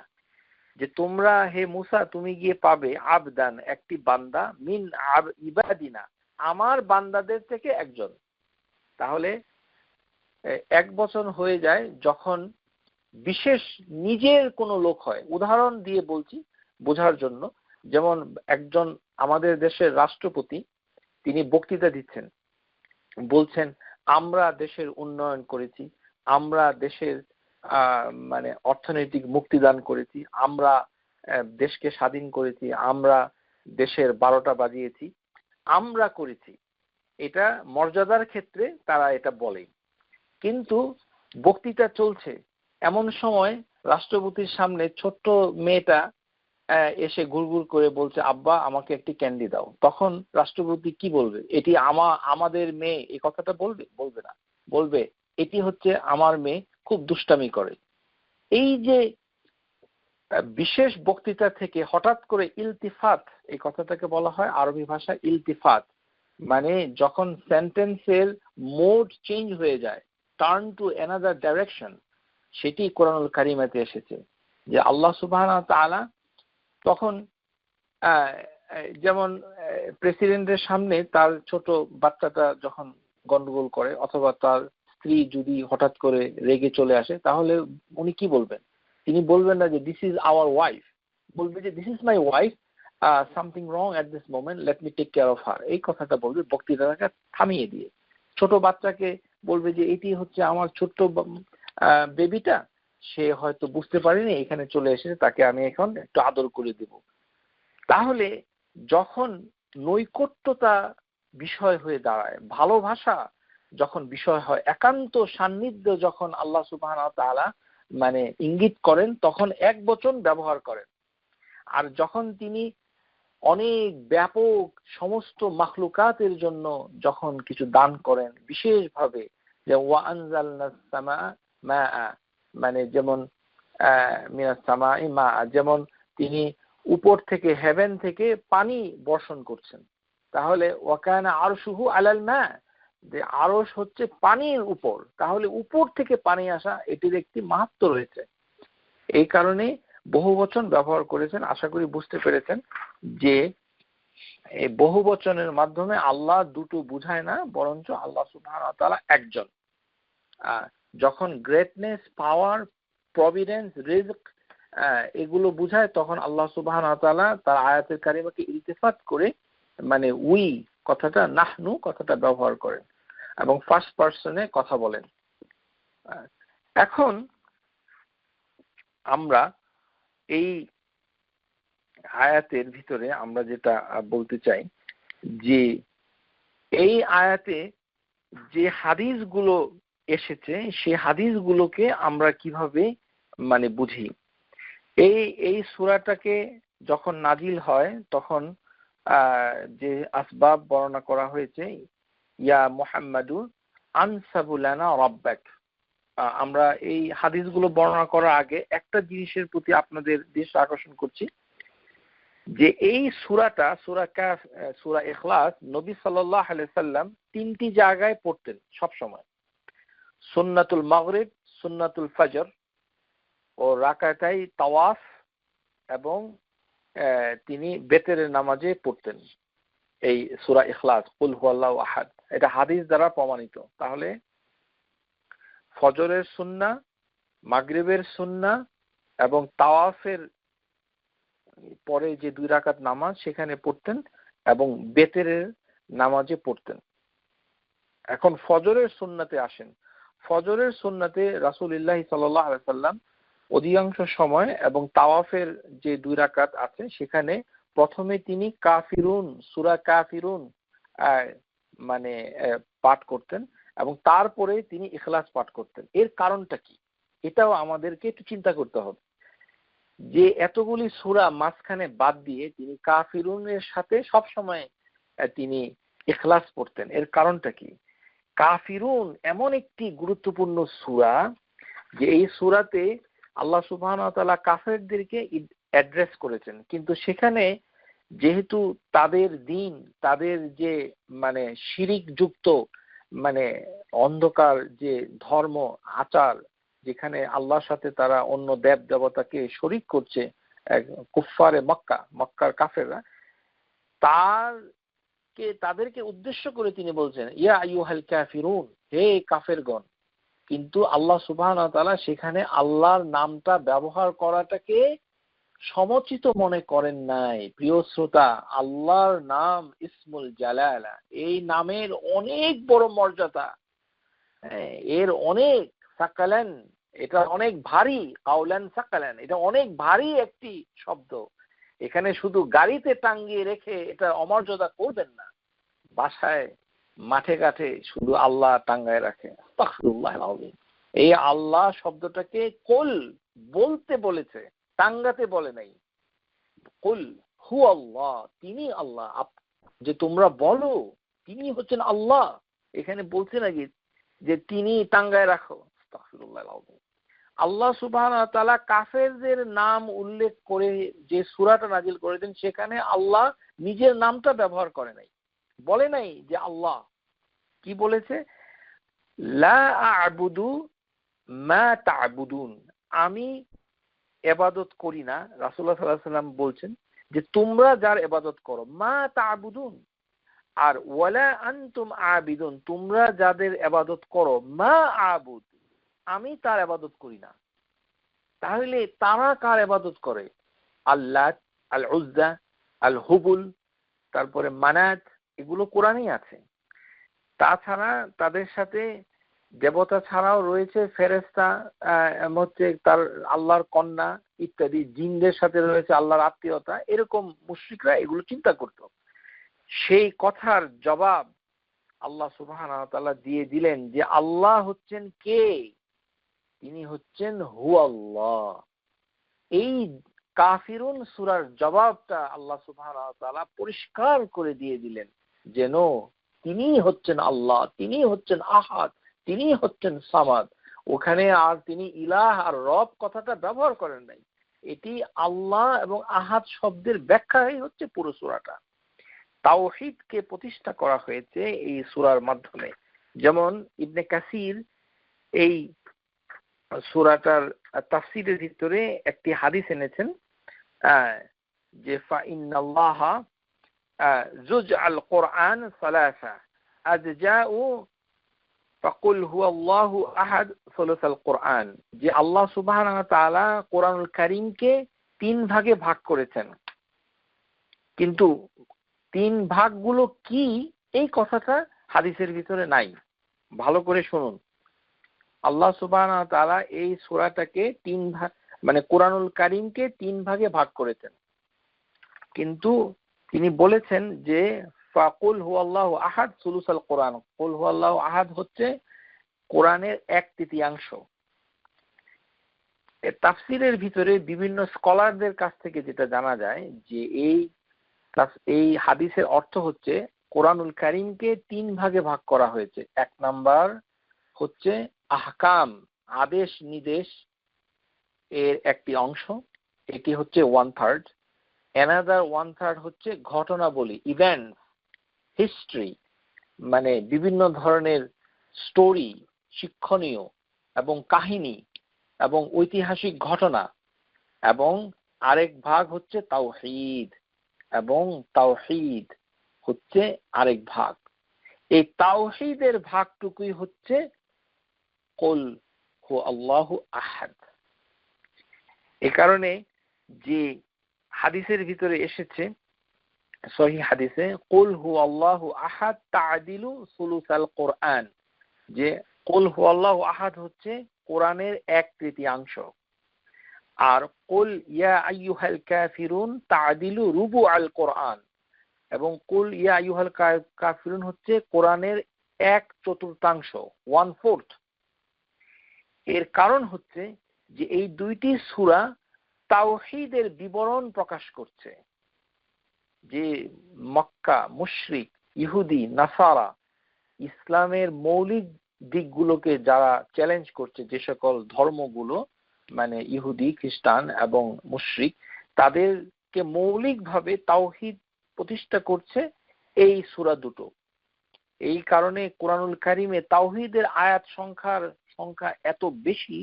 যে তোমরা হে মুসা তুমি গিয়ে পাবে আবদান, একটি বান্দা, মিন ইবাদিনা, আমার বান্দাদের থেকে একজন। তাহলে এক বচন হয়ে যায় যখন বিশেষ নিজের কোনো লোক হয়। উদাহরণ দিয়ে বলছি বোঝার জন্য, যেমন একজন আমাদের দেশের রাষ্ট্রপতি, তিনি বক্তৃতা দিচ্ছেন, বলছেন আমরা দেশের উন্নয়ন করেছি, আমরা দেশের মানে অর্থনৈতিক মুক্তিদান করেছি, আমরা দেশকে স্বাধীন করেছি, আমরা দেশের 12টা বাজিয়েছি, আমরা করেছি। এটা মর্যাদার ক্ষেত্রে তারা এটা বলে। কিন্তু বক্তৃতা চলছে, এমন সময় রাষ্ট্রপতির সামনে ছোট্ট মেয়েটা এসে গুড়গুড় করে বলছে, আব্বা আমাকে একটি ক্যান্ডি দাও। তখন রাষ্ট্রপতি কি বলবে? এটি আমাদের মেয়ে, এই কথাটা বলবে? বলবে না, বলবে এটি হচ্ছে আমার মেয়ে, খুব দুষ্টামি করে। এই যে বিশেষ বক্তৃতা থেকে হঠাৎ করে ইলতিফাত, এই কথাটাকে বলা হয় আরবি ভাষায় ইলতিফাত, মানে যখন সেন্টেন্সের মোড চেঞ্জ হয়ে যায়, টার্ন টু অ্যানাদার ডাইরেকশন, সেটি কোরআনুল কারিমাতে এসেছে। যে আল্লাহ সুবহানাহু ওয়া তাআলা তখন যেমন প্রেসিডেন্টের সামনে তার ছোট বাচ্চাটা যখন গন্ডগোল করে, অথবা তার স্ত্রী যদি হঠাৎ করে রেগে চলে আসে, তাহলে উনি কি বলবেন? তিনি বলবেন না যে দিস ইজ আওয়ার ওয়াইফ, বলবে যে this is my wife, something wrong at this moment, let me take care of her. এই কথাটা বলবে বক্তৃতাটাকে থামিয়ে দিয়ে। ছোট বাচ্চাকে বলবে যে এটি হচ্ছে আমার ছোট্ট বেবিটা, সে হয়তো বুঝতে পারেনি, এখানে চলে এসেছে, তাকে আমি এখন একটু আদর করে দেব। তাহলে যখন নৈকট্যতা বিষয় হয়ে দাঁড়ায়, ভালোবাসা যখন বিষয় হয়, একান্ত সান্নিধ্য যখন আল্লাহ সুবহানাহু ওয়া তাআলা মানে ইঙ্গিত করেন, তখন এক বচন ব্যবহার করেন। আর যখন তিনি অনেক ব্যাপক সমস্ত মাখলুকাতের জন্য যখন কিছু দান করেন, বিশেষভাবে যে ওয়া আনজালনাস সামা মাআ, মানে যেমন মিনাস সামাই মা, যেমন তিনি উপর থেকে, হেভেন থেকে পানি বর্ষণ করছেন। তাহলে ওয়াকানা আরশুহু আলাল মা, যে আরশ হচ্ছে পানির উপর, তাহলে উপর থেকে পানি আসা, এটির একটি মাহাত্ম্য রয়েছে। এই কারণে বহুবচন ব্যবহার করেছেন। আশা করি বুঝতে পেরেছেন যে এই বহুবচনের মাধ্যমে আল্লাহ দুটো বুঝায় না, বরঞ্চ আল্লাহ সুবহানাহু ওয়া তাআলা একজন। যখন গ্রেটনেস, পাওয়ার, প্রভিডেন্স, রিজক এগুলো বুঝায়, তখন আল্লাহ সুবহানাহু ওয়া তাআলা তার আয়াতের কারিমাকে ইলতিফাত করে মানে উই কথাটা, নাহনু কথাটা ব্যবহার করেন এবং ফার্স্ট পারসনে কথা বলেন। এখন আমরা এই আয়াতের ভিতরে আমরা যেটা বলতে চাই যে এই আয়াতে যে হাদিসগুলো এসেছে, সেই হাদিসগুলোকে আমরা কিভাবে মানে বুঝি। এই সূরাটাকে যখন নাজিল হয়, তখন যে আসবাব বর্ণনা করা হয়েছে, ইয়া মুহাম্মাদু আনসাবু লানা রাব্বাক। আমরা এই হাদিসগুলো বর্ণনা করার আগে একটা জিনিসের প্রতি আপনাদের দৃষ্টি আকর্ষণ করছি, যে এই সূরাটা, সূরা ইখলাস, নবী সাল্লাল্লাহু আলাইহি সাল্লাম 3টি জায়গায় পড়তেন সব সময়। সুন্নাতুল মাগরিব, সুন্নাতুল ফজর ও রাকাতাই তাওয়াফ, এবং তিনি বেতেরের নামাজে পড়তেন এই সূরা ইখলাস, কুল হুয়াল্লাহু আহাদ। এটা হাদিস দ্বারা প্রমাণিত। তাহলে ফজরের সুন্নাহ, মাগরিবের সুন্নাহ এবং তাওয়াফের পরে যে 2 রাকাত নামাজ সেখানে পড়তেন, এবং বেতেরের নামাজে পড়তেন। এখন ফজরের সুন্নাতে আসেন। ফজরের সুন্নাতে রাসূলুল্লাহ সাল্লাল্লাহু আলাইহি সাল্লাম অধিকাংশ সময়, এবং তাওয়াফের যে 2 রাকাত আছে সেখানে প্রথমে তিনি কাফিরুন, সূরা কাফিরুন মানে পাঠ করতেন, এবং তারপরে তিনি ইখলাস পাঠ করতেন। এর কারণটা কি, এটাও আমাদেরকে একটু চিন্তা করতে হবে, যে এতগুলি সূরা মাঝখানে বাদ দিয়ে তিনি কাফিরুনের সাথে সব সময় তিনি ইখলাস পড়তেন। এর কারণটা কি? কাফিরুন এমন একটি গুরুত্বপূর্ণ সূরা যে এই সূরাতে আল্লাহ সুবহানাহু ওয়া তাআলা কাফেরদেরকে অ্যাড্রেস করেছেন, কিন্তু সেখানে যেহেতু তাদের দিন, তাদের যে মানে শিরিক যুক্ত মানে অন্ধকার যে ধর্ম আচার, যেখানে আল্লাহর সাথে তারা অন্য দেব দেবতাকে শরীক করছে, কুফফারে মক্কার কাফেররা, তাদেরকে উদ্দেশ্য করে তিনি বলছেন ইয়া আইয়ুহাল কাফিরুন, হে কাফেরগণ। কিন্তু আল্লাহ সুবহানাহু ওয়া তাআলা সেখানে আল্লাহর নামটা ব্যবহার করাটাকে সমচিত মনে করেন নাই। প্রিয় শ্রোতা, আল্লাহর নাম ইসমুল জালালা, এই নামের অনেক বড় মর্যাদা, এর অনেক সাকালান, এটা অনেক ভারী, কাউলান সাকালান, এটা অনেক ভারী একটি শব্দ। এখানে শুধু গাড়িতে টাঙ্গিয়ে রেখে এটা অমর্যাদা করবেন না, বাসায় মাঠে ঘাটে শুধু আল্লাহ টাঙ্গায় রাখে। আস্তাগফিরুল্লাহিল আযীম। এই আল্লাহ শব্দটাকে কুল বলতে বলেছে, টাঙ্গাতে বলে নাই। কুল হু আল্লাহ, তিনি আল্লাহ, যে তোমরা বলো তিনি হচ্ছেন আল্লাহ। এখানে বলছে নাকি যে তিনি টাঙ্গায় রাখো? আস্তাগফিরুল্লাহিল আযীম। আল্লাহ সুবহানাহু ওয়া তাআলা কাফেরদের নাম উল্লেখ করে যে সূরাটা নাজিল করেছেন, সেখানে আল্লাহ নিজের নামটা ব্যবহার করে নাই, বলে নাই যে আল্লাহ। কি বলেছে? লা আ'বুদু মা তা'বুদুন, আমি ইবাদত করি না। রাসূলুল্লাহ সাল্লাল্লাহু আলাইহি ওয়াসাল্লাম বলছেন যে তোমরা যার ইবাদত করো, মা তা'বুদুন, আর ওয়ালা আনতুম আবিদুন, তোমরা যাদের ইবাদত করো, মা আবুদ, আমি তার ইবাদত করি না। তাহলে তারা কার ইবাদত করে? আল্লাহ, আল উজ্জা, আল হুবুল, তারপরে মানাত, এগুলো কোরআনেই আছে। তাছাড়া তাদের সাথে দেবতা ছাড়াও রয়েছে ফেরেশতা, হচ্ছে তার আল্লাহর কন্যা ইত্যাদি, জিনদের সাথে রয়েছে আল্লাহর আত্মীয়তা। এরকম মুশরিকরা এগুলো চিন্তা করত। সেই কথার জবাব আল্লাহ সুবহানাহু ওয়া তাআলা দিয়ে দিলেন যে আল্লাহ হচ্ছেন কে? তিনি হচ্ছেন হু আল্লাহ। এই কাফিরুন সূরার জবাবটা আল্লাহ সুবহানাহু ওয়া তাআলা পরিষ্কার করে দিয়ে দিলেন, যেন তিনি হচ্ছেন আল্লাহ, তিনি হচ্ছেন আহাদ, তিনি হচ্ছেন সামাদ। ওখানে আর তিনি ইলাহ আর রব কথাটা ব্যবহার করেন নাই। এটি আল্লাহ এবং আহাদ শব্দের ব্যাখ্যাই হচ্ছে পুরো সূরাটা। তাওহীদকে প্রতিষ্ঠা করা হয়েছে এই সূরার মাধ্যমে। যেমন ইবনে কাসির এই সূরাটার তাফসীরের ভিতরে একটি হাদিস এনেছেন, যে ফাইন্নাল্লাহা যুজআল কোরআন সালাসা আজজাউ ফাকুল হুয়াল্লাহু আহাদ সুলুসাল কোরআন, যে আল্লাহ সুবহানাহু ওয়া তাআলা কোরআনুল কারীমকে 3 ভাগে ভাগ করেছেন। কিন্তু 3 ভাগগুলো কি এই কথাটা হাদিসের ভিতরে নাই। ভালো করে শুনুন। আল্লাহ সুবহানাহু ওয়া তাআলা এই সূরাটাকে 3 ভাগ, মানে কোরআনুল কারীমকে 3 ভাগে ভাগ করেছেন। কিন্তু তিনি বলেছেন যে ফাকুল হুয়াল্লাহু আহাদ সুলুসাল কোরআন, কুল হুয়াল্লাহু আহাদ হচ্ছে কোরআনের 1/3। এর তাফসীরের ভিতরে বিভিন্ন স্কলারদের কাছ থেকে যেটা জানা যায় যে এই হাদিসের অর্থ হচ্ছে কোরআনুল কারীমকে 3 ভাগে ভাগ করা হয়েছে। 1 নাম্বার হচ্ছে আহকাম, আদেশ নির্দেশ এর একটি অংশ, এটি হচ্ছে 1/3। অ্যানাদার 1/3 হচ্ছে ঘটনাবলী, ইভেন্ট, হিস্ট্রি, মানে বিভিন্ন ধরনের স্টোরি, শিক্ষণীয় এবং কাহিনী এবং ঐতিহাসিক ঘটনা। এবং আরেক ভাগ হচ্ছে তাওহীদ, এবং তাওহীদ হচ্ছে আরেক ভাগ। এই তাওহীদের ভাগটুকুই হচ্ছে কুল হু আল্লাহু আহাদ। এই কারণে যে হাদিসের ভিতরে এসেছে সহিহ হাদিসে, কুল হু আল্লাহু আহাদ তা'দিলু সুলুসাল কোরআন, যে কুল হু আল্লাহু আহাদ হচ্ছে কোরআনের 1/3। আর কুল ইয়া আইয়ুহাল কাফিরুন তা'দিলু রুবুআল কোরআন, এবং কুল ইয়া আইয়ুহাল কাফিরুন হচ্ছে কোরআনের 1/4, 1/4। এর কারণ হচ্ছে যে এই দুইটি সূরা তাওহীদের বিবরণ প্রকাশ করছে। যে মক্কা মুশরিক, ইহুদি, নাসারা ইসলামের মৌলিক দিকগুলোকে যারা চ্যালেঞ্জ করছে, যে সকল ধর্মগুলো মানে ইহুদি, খ্রিস্টান এবং মুশরিক, তাদেরকে মৌলিকভাবে তাওহীদ প্রতিষ্ঠা করছে এই সূরা দুটো। এই কারণে কোরআনুল কারীমে তাওহীদের আয়াত সংখ্যা এত বেশি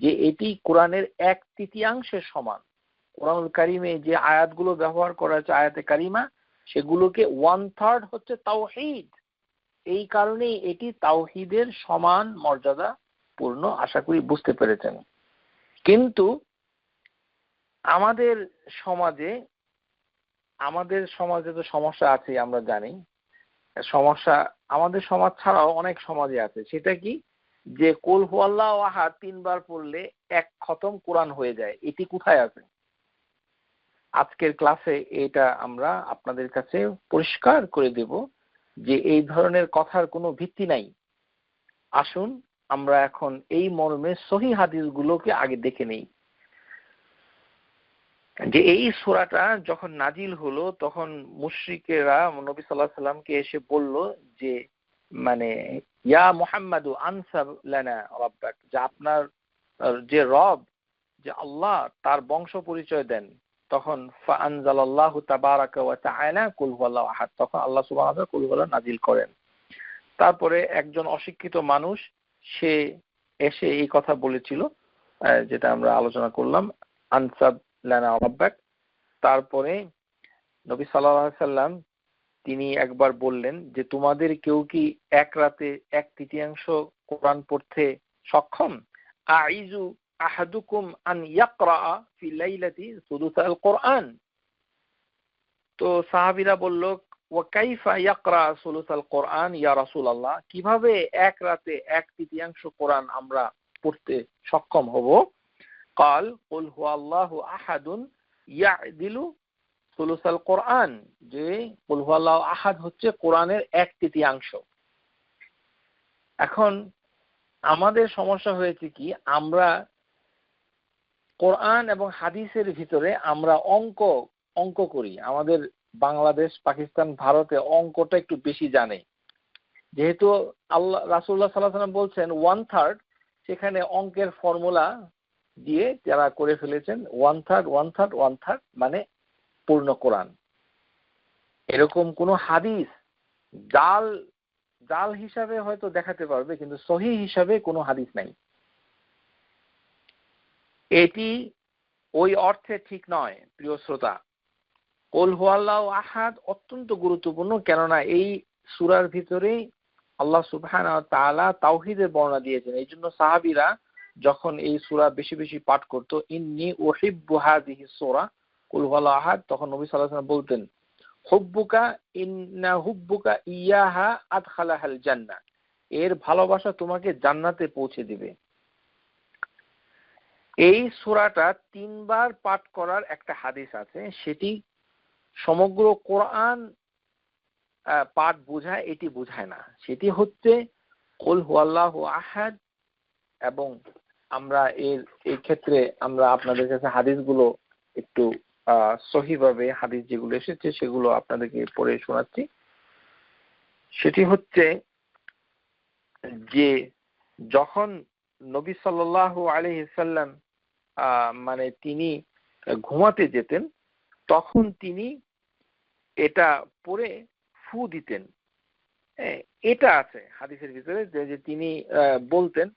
যে এটি কোরআনের 1/3 সমান। কোরআনুল কারীমে যে আয়াতগুলো ব্যবহার করা হয়েছে আয়াতে কারিমা, সেগুলোকে 1/3 হচ্ছে তাওহীদ। এই কারণে এটি তাওহীদের সমান মর্যাদা পূর্ণ। আশা করি বুঝতে পেরেছেন। কিন্তু আমাদের সমাজে তো সমস্যা আছে, আমরা জানি। সমস্যা আমাদের সমাজ ছাড়াও অনেক সমাজে আছে। সেটা কি, যে কুল হুয়াল্লাহু আহাদ 3 বার পড়লে 1 খতম কোরআন হয়ে যায়। এটি কোথায় আছে? আজকের ক্লাসে এটা আমরা আপনাদের কাছে পরিষ্কার করে দেব যে এই ধরনের কথার কোনো ভিত্তি নাই। আসুন আমরা এখন এই মর্মে সহিহ হাদিসগুলোকে আগে দেখে নেই। যে এই সূরাটা যখন নাজিল হলো তখন মুশরিকেরা নবী সাল্লাল্লাহু আলাইহি সাল্লামকে এসে বলল যে মানে ইয়া মুহাম্মাদু আনসাব লানা রাব্বাক, যে আপনার যে রব, যে আল্লাহ, তার বংশ পরিচয় দেন। তখন ফাআনজালাল্লাহু তাবারাকা ওয়া তাআলা কুল হুয়াল্লাহু আহাদ, তখন আল্লাহ সুবহানাহু ওয়া তাআলা কুল হুয়াল্লাহু নাজিল করেন। তারপরে একজন অশিক্ষিত মানুষ সে এসে এই কথা বলেছিল, যেটা আমরা আলোচনা করলাম, আনসাব লানা রাব্বাক। তারপরে নবী সাল্লাল্লাহু আলাইহি সাল্লাম তিনি একবার বললেন যে তোমাদের কেউ কি এক রাতে 1/3 কোরআন পড়তে সক্ষম? আইজু আহাদুকুম আন ইয়াকরা ফি লাইলাতি সুলুসাল কোরআন। তো সাহাবীরা বলল, ওয়া কাইফা ইয়াকরা সুলুসাল কোরআন ইয়া রাসূলুল্লাহ, কিভাবে এক রাতে 1/3 কোরআন আমরা পড়তে সক্ষম হব? قال قل هو الله احد يعدل ثلث القرآن, যে قل هو الله احد হচ্ছে কোরআনের 1/3। এখন আমাদের সমস্যা হয়েছে কি, আমরা কোরআন এবং হাদিসের ভিতরে আমরা অঙ্ক করি। আমাদের বাংলাদেশ, পাকিস্তান, ভারতে অঙ্কটা একটু বেশি জানে। যেহেতু আল্লাহ রাসূলুল্লাহ সাল্লাল্লাহু আলাইহি ওয়াসাল্লাম বলছেন 1/3, সেখানে অঙ্কের ফর্মুলা দিয়ে যারা করে ফেলেছেন 1/3 মানে পূর্ণ কোরআন। এরকম কোন হাদিস জাল হিসাবে হয়তো দেখাতে পারবে, কিন্তু সহিহ হিসাবে কোনো হাদিস নাই। এটি ওই অর্থে ঠিক নয় প্রিয় শ্রোতা। কুল হুয়াল্লাহু আহাদ অত্যন্ত গুরুত্বপূর্ণ, কেননা এই সূরার ভিতরেই আল্লাহ সুবহানাহু ওয়া তাআলা তাওহীদের বর্ণনা দিয়েছেন। এই জন্য সাহাবীরা যখন এই সূরা বেশি বেশি পাঠ করত, ইন্নী উহিব্বু হাযিহি সূরা কুল হুয়াল্লাহু আহাদ, তখন নবী সাল্লাল্লাহু আলাইহি ওয়াসাল্লাম বলতেন, হুব্বুকা ইন্না হুব্বুকা ইয়াহা আদখালাহাল জান্নাহ, এর ভালোবাসা তোমাকে জান্নাতে পৌঁছে দিবে। এই সূরাটা 3 বার পাঠ করার একটা হাদিস আছে, সেটি সমগ্র কোরআন পাঠ বোঝায়, এটি বোঝায় না। সেটি হচ্ছে কুল হুয়াল্লাহু আহাদ। এবং আমরা এই ক্ষেত্রে আমরা আপনাদের কাছে হাদিসগুলো একটু সহিভাবে হাদিস যেগুলো এসেছে সেগুলো আপনাদেরকে পড়ে শোনাচ্ছি। সেটি হচ্ছে যে যখন নবী সাল্লাল্লাহু আলাইহি সাল্লাম মানে তিনি ঘুমাতে যেতেন, তখন তিনি এটা পড়ে ফু দিতেন। এটা আছে হাদিসের ভিতরে যে তিনি বলতেন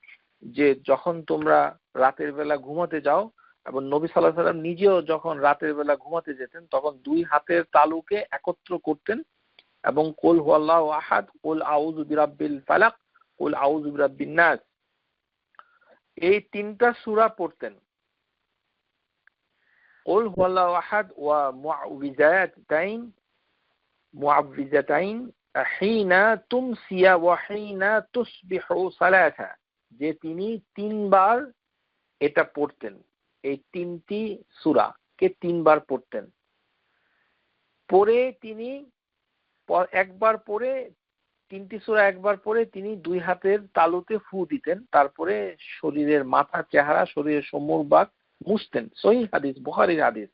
যে যখন তোমরা রাতের বেলা ঘুমাতে যাও, এবং নবী সাল্লাল্লাহু আলাইহি ওয়াসাল্লাম নিজেও যখন রাতের বেলা ঘুমাতে যেতেন তখন 2 হাতের তালুকে একত্র করতেন এবং কুল হুয়াল্লাহু আহাদ, কুল আউযু বিরাব্বিল ফালাক, কুল আউযু বিরাব্বিন নাস, এই 3টা সূরা পড়তেন। কুল হুয়াল্লাহু আহাদ ওয়া মুআউযিজাতাইন হিনা তুমসিয়া ওয়া হিনা তুসবিহু সালাসা, যে তিনি 3 বার এটা পড়তেন। এই 3টি সূরাকে 3 বার পড়তেন। পরে তিনি একবার পড়ে 3টি সূরা একবার পড়ে তিনি 2 হাতের তালুতে ফু দিতেন, তারপরে শরীরের মাথা, চেহারা, শরীরের সম্মুখভাগ মুছতেন। সহিহ হাদিস, বুখারীর হাদিস।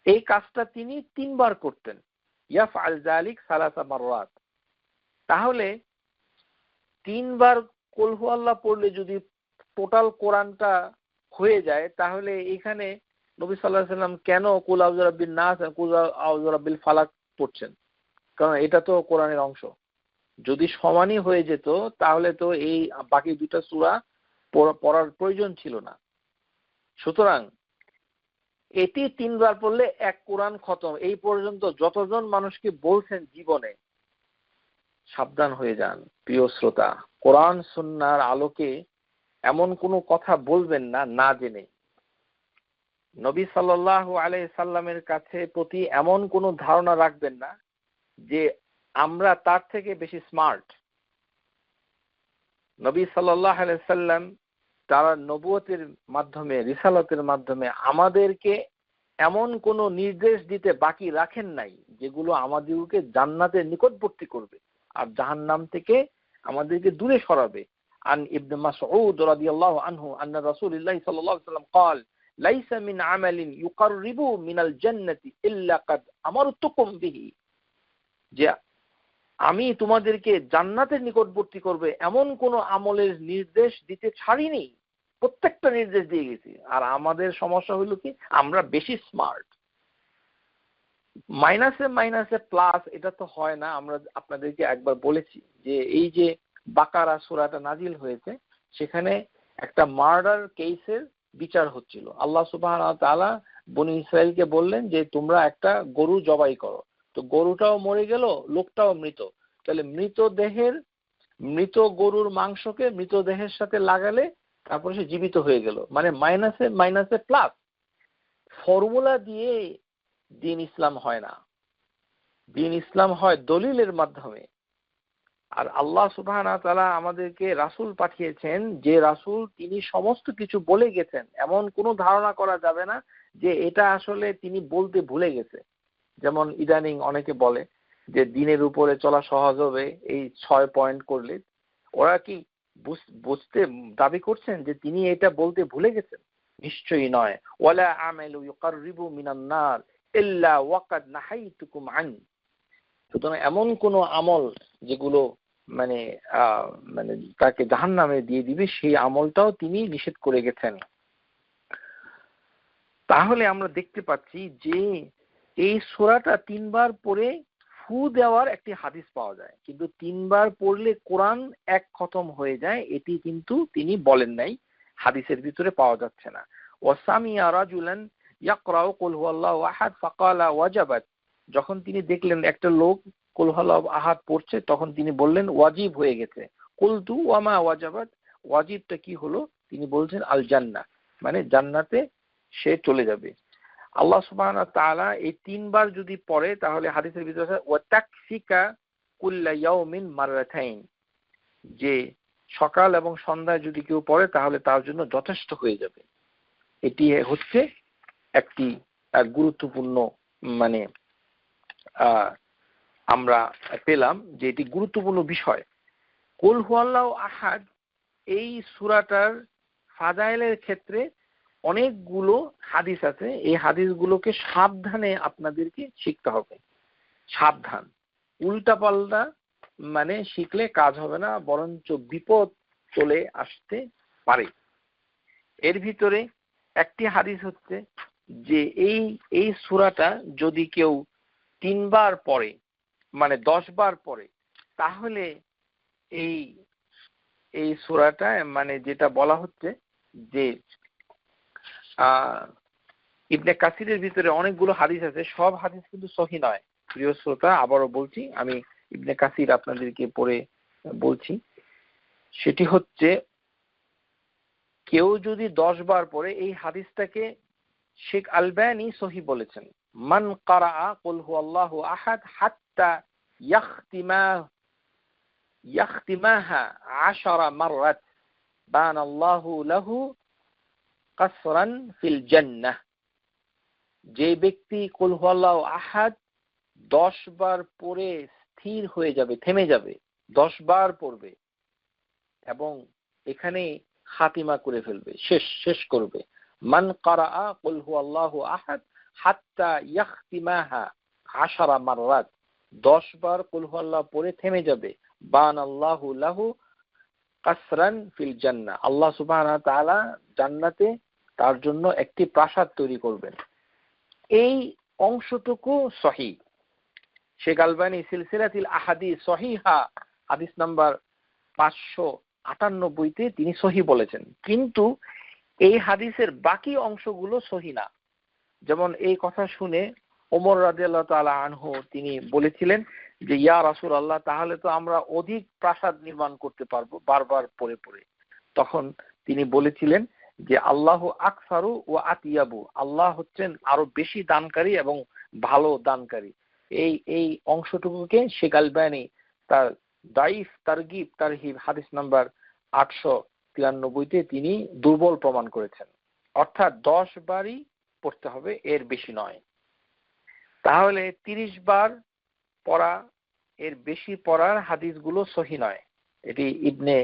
এই কাজটা তিনি 3 বার করতেন। ইয়াফআল যালিক সালাসা মাররাত। তাহলে 3 বার কুল হুয়াল্লাহ পড়লে যদি টোটাল কোরআনটা হয়ে যায়, তাহলে এখানে নবী সাল্লাল্লাহু আলাইহি ওয়াসাল্লাম কেন কুল আউযু বিরাব্বিন নাস, কুল আউযু বিরাব্বিল ফালাক পড়ছেন? কারণ এটা তো কোরআনের অংশ। যদি সমানই হয়ে যেত তাহলে তো এই বাকি 2টা সূরা পড়ার প্রয়োজন ছিল না। সুতরাং এটি 3 বার পড়লে এক কোরআন খতম। এই পর্যন্ত যতজন মানুষকে বলছেন জীবনে, সাবধান হয়ে যান প্রিয় শ্রোতা। কোরআন সুন্নাহর আলোকে এমন কোনো কথা বলবেন না না জেনে। নবী সাল্লাল্লাহু আলাইহি সাল্লামের কাছে প্রতি এমন কোনো ধারণা রাখবেন না যে আমরা তার থেকে বেশি স্মার্ট। নবী সাল্লাল্লাহু আলাইহি সাল্লাম তার নবুয়তের মাধ্যমে, রিসালাতের মাধ্যমে আমাদেরকে এমন কোনো নির্দেশ দিতে বাকি রাখেন নাই যেগুলো আমাদেরকে জান্নাতের নিকটবর্তী করবে আর জাহান্নাম থেকে আমাদেরকে দূরে সরাবে। আন ইবনে মাসউদ রাদিয়াল্লাহু আনহু আন্না রাসূলুল্লাহ সাল্লাল্লাহু আলাইহি ওয়াসাল্লাম قال ليس من عمل يقرب من الجنة إلا قد أمرتكم به, যে আমি তোমাদেরকে জান্নাতের নিকটবর্তী করবে এমন কোন আমলের নির্দেশ দিতে ছাড়িনি, প্রত্যেকটা নির্দেশ দিয়ে গেছি। আর আমাদের সমস্যা হলো কি, আমরা বেশি স্মার্ট। মাইনাসে মাইনাসে প্লাস, এটা তো হয় না। আমরা আপনাদেরকে একবার বলেছি যে এই যে বাকারা সূরাটা নাজিল হয়েছে, সেখানে একটা মার্ডার কেসের বিচার হচ্ছিল। আল্লাহ সুবহানাহু ওয়া তাআলা বনী ইসরাইলকে বললেন যে তোমরা একটা গরু জবাই করো। তো গরুটাও মরে গেল, লোকটাও মৃত। তাহলে মৃত গরুর মাংসকে মৃতদেহের সাথে লাগালে তারপরে সে জীবিত হয়ে গেল, মানে মাইনাসে মাইনাসে প্লাস। ফর্মুলা দিয়ে দিন ইসলাম হয় না, দিন ইসলাম হয় দলিলের মাধ্যমে। আর আল্লাহ সুবহানাহু ওয়া তাআলা আমাদেরকে রাসূল পাঠিয়েছেন, যে রাসূল তিনি সমস্ত কিছু বলে গেছেন, এমন কোনো ধারণা করা যাবে না যে এটা আসলে তিনি বলতে ভুলে গেছে। যেমন ইদানিং অনেকে বলে যে দিনের উপরে চলা সহজ হবে এই 6 পয়েন্ট করলে। ওরা কি বুঝতে দাবি করছেন যে তিনি এটা বলতে ভুলে গেছেন? নিশ্চয়ই নয়। ওয়ালা আমালু ইউকাররিবু মিনান নার ইল্লা ওয়াকাদ নাহাইতুকুম আন। সুতরাং এমন কোন আমল যেগুলো মানে মানে তাকে জাহান্নামে দিয়ে দিবে, সেই আমলটাও তিনি নিষেধ করে গেছেন। তাহলে আমরা দেখতে পাচ্ছি যে এই সূরাটা 3 বার পড়ে ফু দেওয়ার একটি হাদিস পাওয়া যায়, কিন্তু 3 বার পড়লে কোরআন এক খতম হয়ে যায়, এটি কিন্তু তিনি বলেন নাই, হাদিসের ভিতরে পাওয়া যাচ্ছে না। ওয়াসামিয়া রাজুলান ইয়াকরাউ কুল হুয়াল্লাহু আহাদ ফাকালা ওয়াজাবাত। যখন তিনি দেখলেন একটা লোক কুল হুয়াল্লাহু আহাদ পড়ছে, তখন তিনি বললেন ওয়াজিব হয়ে গেছে। কুলতু ওয়ামা ওয়াজাবাত, ওয়াজিবটা কি হলো? তিনি বলছেন আল জান্নাহ, মানে জান্নাতে সে চলে যাবে। আল্লাহ সুবহানাহু ওয়া তাআলা এই 3 বার যদি পড়ে তাহলে হাদিসের ভিতরে আছে ওয়া তাকফিকা কুল্লা ইয়াউমিন মাররাতাইন, যে সকাল এবং সন্ধ্যায় যদি কেউ পড়ে তাহলে তার জন্য যথেষ্ট হয়ে যাবে। এটি হচ্ছে একটি গুরুত্বপূর্ণ মানে আমরা পেলাম যে এটি গুরুত্বপূর্ণ বিষয়। কুল হুয়াল্লাহু আহাদ এই সূরাটার ফাজাইলের ক্ষেত্রে অনেকগুলো হাদিস আছে। এই হাদিসগুলোকে সাবধানে আপনাদেরকে শিখতে হবে। সাবধান, উল্টাপাল্টা মানে শিখলে কাজ হবে না, বরঞ্চ বিপদ চলে আসতে পারে। এর ভিতরে একটি হাদিস হচ্ছে যে এই সূরাটা যদি কেউ 3 বার পড়ে, মানে 10 বার পড়ে, তাহলে এই সূরাটা মানে যেটা বলা হচ্ছে যে ইবনে কাসিরের ভিতরে অনেকগুলো হাদিস আছে, সব হাদিস কিন্তু সহিহ নয়। প্রিয় শ্রোতা, আবারও বলছি, আমি ইবনে কাসির আপনাদেরকে পড়ে বলছি। সেটি হচ্ছে কেউ যদি 10 বার পড়ে, এই হাদিসটাকে শেখ আলবানী সহিহ বলেছেন, মান কারাআ কুল হুয়াল্লাহু আহাদ হাত্তা ইয়াখতিমাহা 10 মাররাত বানাল্লাহু লাহু কাসরান ফিল জান্নাহ। যে ব্যক্তি কুল হুয়াল্লাহু আহাদ 10 বার পড়ে স্থির হয়ে যাবে, থেমে যাবে, 10 বার পড়বে এবং এখানে খাতিমা করে ফেলবে, শেষ করবে। মান কারাআ কুল হুয়াল্লাহু আহাদ হাত্তা ইয়াখতিমাহা 10 মাররাত, 10 বার কুল হুয়াল্লাহ পড়ে থেমে যাবে, বানাল্লাহু লাহু কাসরান ফিল জান্নাহ, আল্লাহ সুবহানাহু ওয়া তাআলা জান্নাতে তার জন্য একটি প্রাসাদ তৈরি করবেন। এই অংশটুকু সহিহ। শেখ আলবানী সিলসিলাতুল আহাদিস সহিহা হাদিস নাম্বার 598-তে তিনি সহিহ বলেছেন, কিন্তু এই হাদিসের বাকি অংশগুলো সহিহ না। যেমন এই কথা শুনে ওমর রাদিয়াল্লাহু তাআলা আনহু তিনি বলেছিলেন যে ইয়া রাসূলুল্লাহ, তাহলে তো আমরা অধিক প্রাসাদ নির্মাণ করতে পারবো বারবার পড়ে পড়ে। তখন তিনি বলেছিলেন যে আল্লাহু আকসারু ওয়া আতিয়াবু, আল্লাহ হচ্ছেন আরো বেশি দানকারী এবং ভালো দানকারী। এই অংশটুকুকে শেখ আলবানী তার দাইফ তারগিব তারহিব হাদিস নাম্বার 893-তে তিনি দুর্বল প্রমাণ করেছেন। অর্থাৎ 10 বারই পড়তে হবে, এর বেশি নয়। তাহলে 30 বার পড়া, এর বেশি পড়ার হাদিসগুলো সহিহ নয়। এটি ইবনে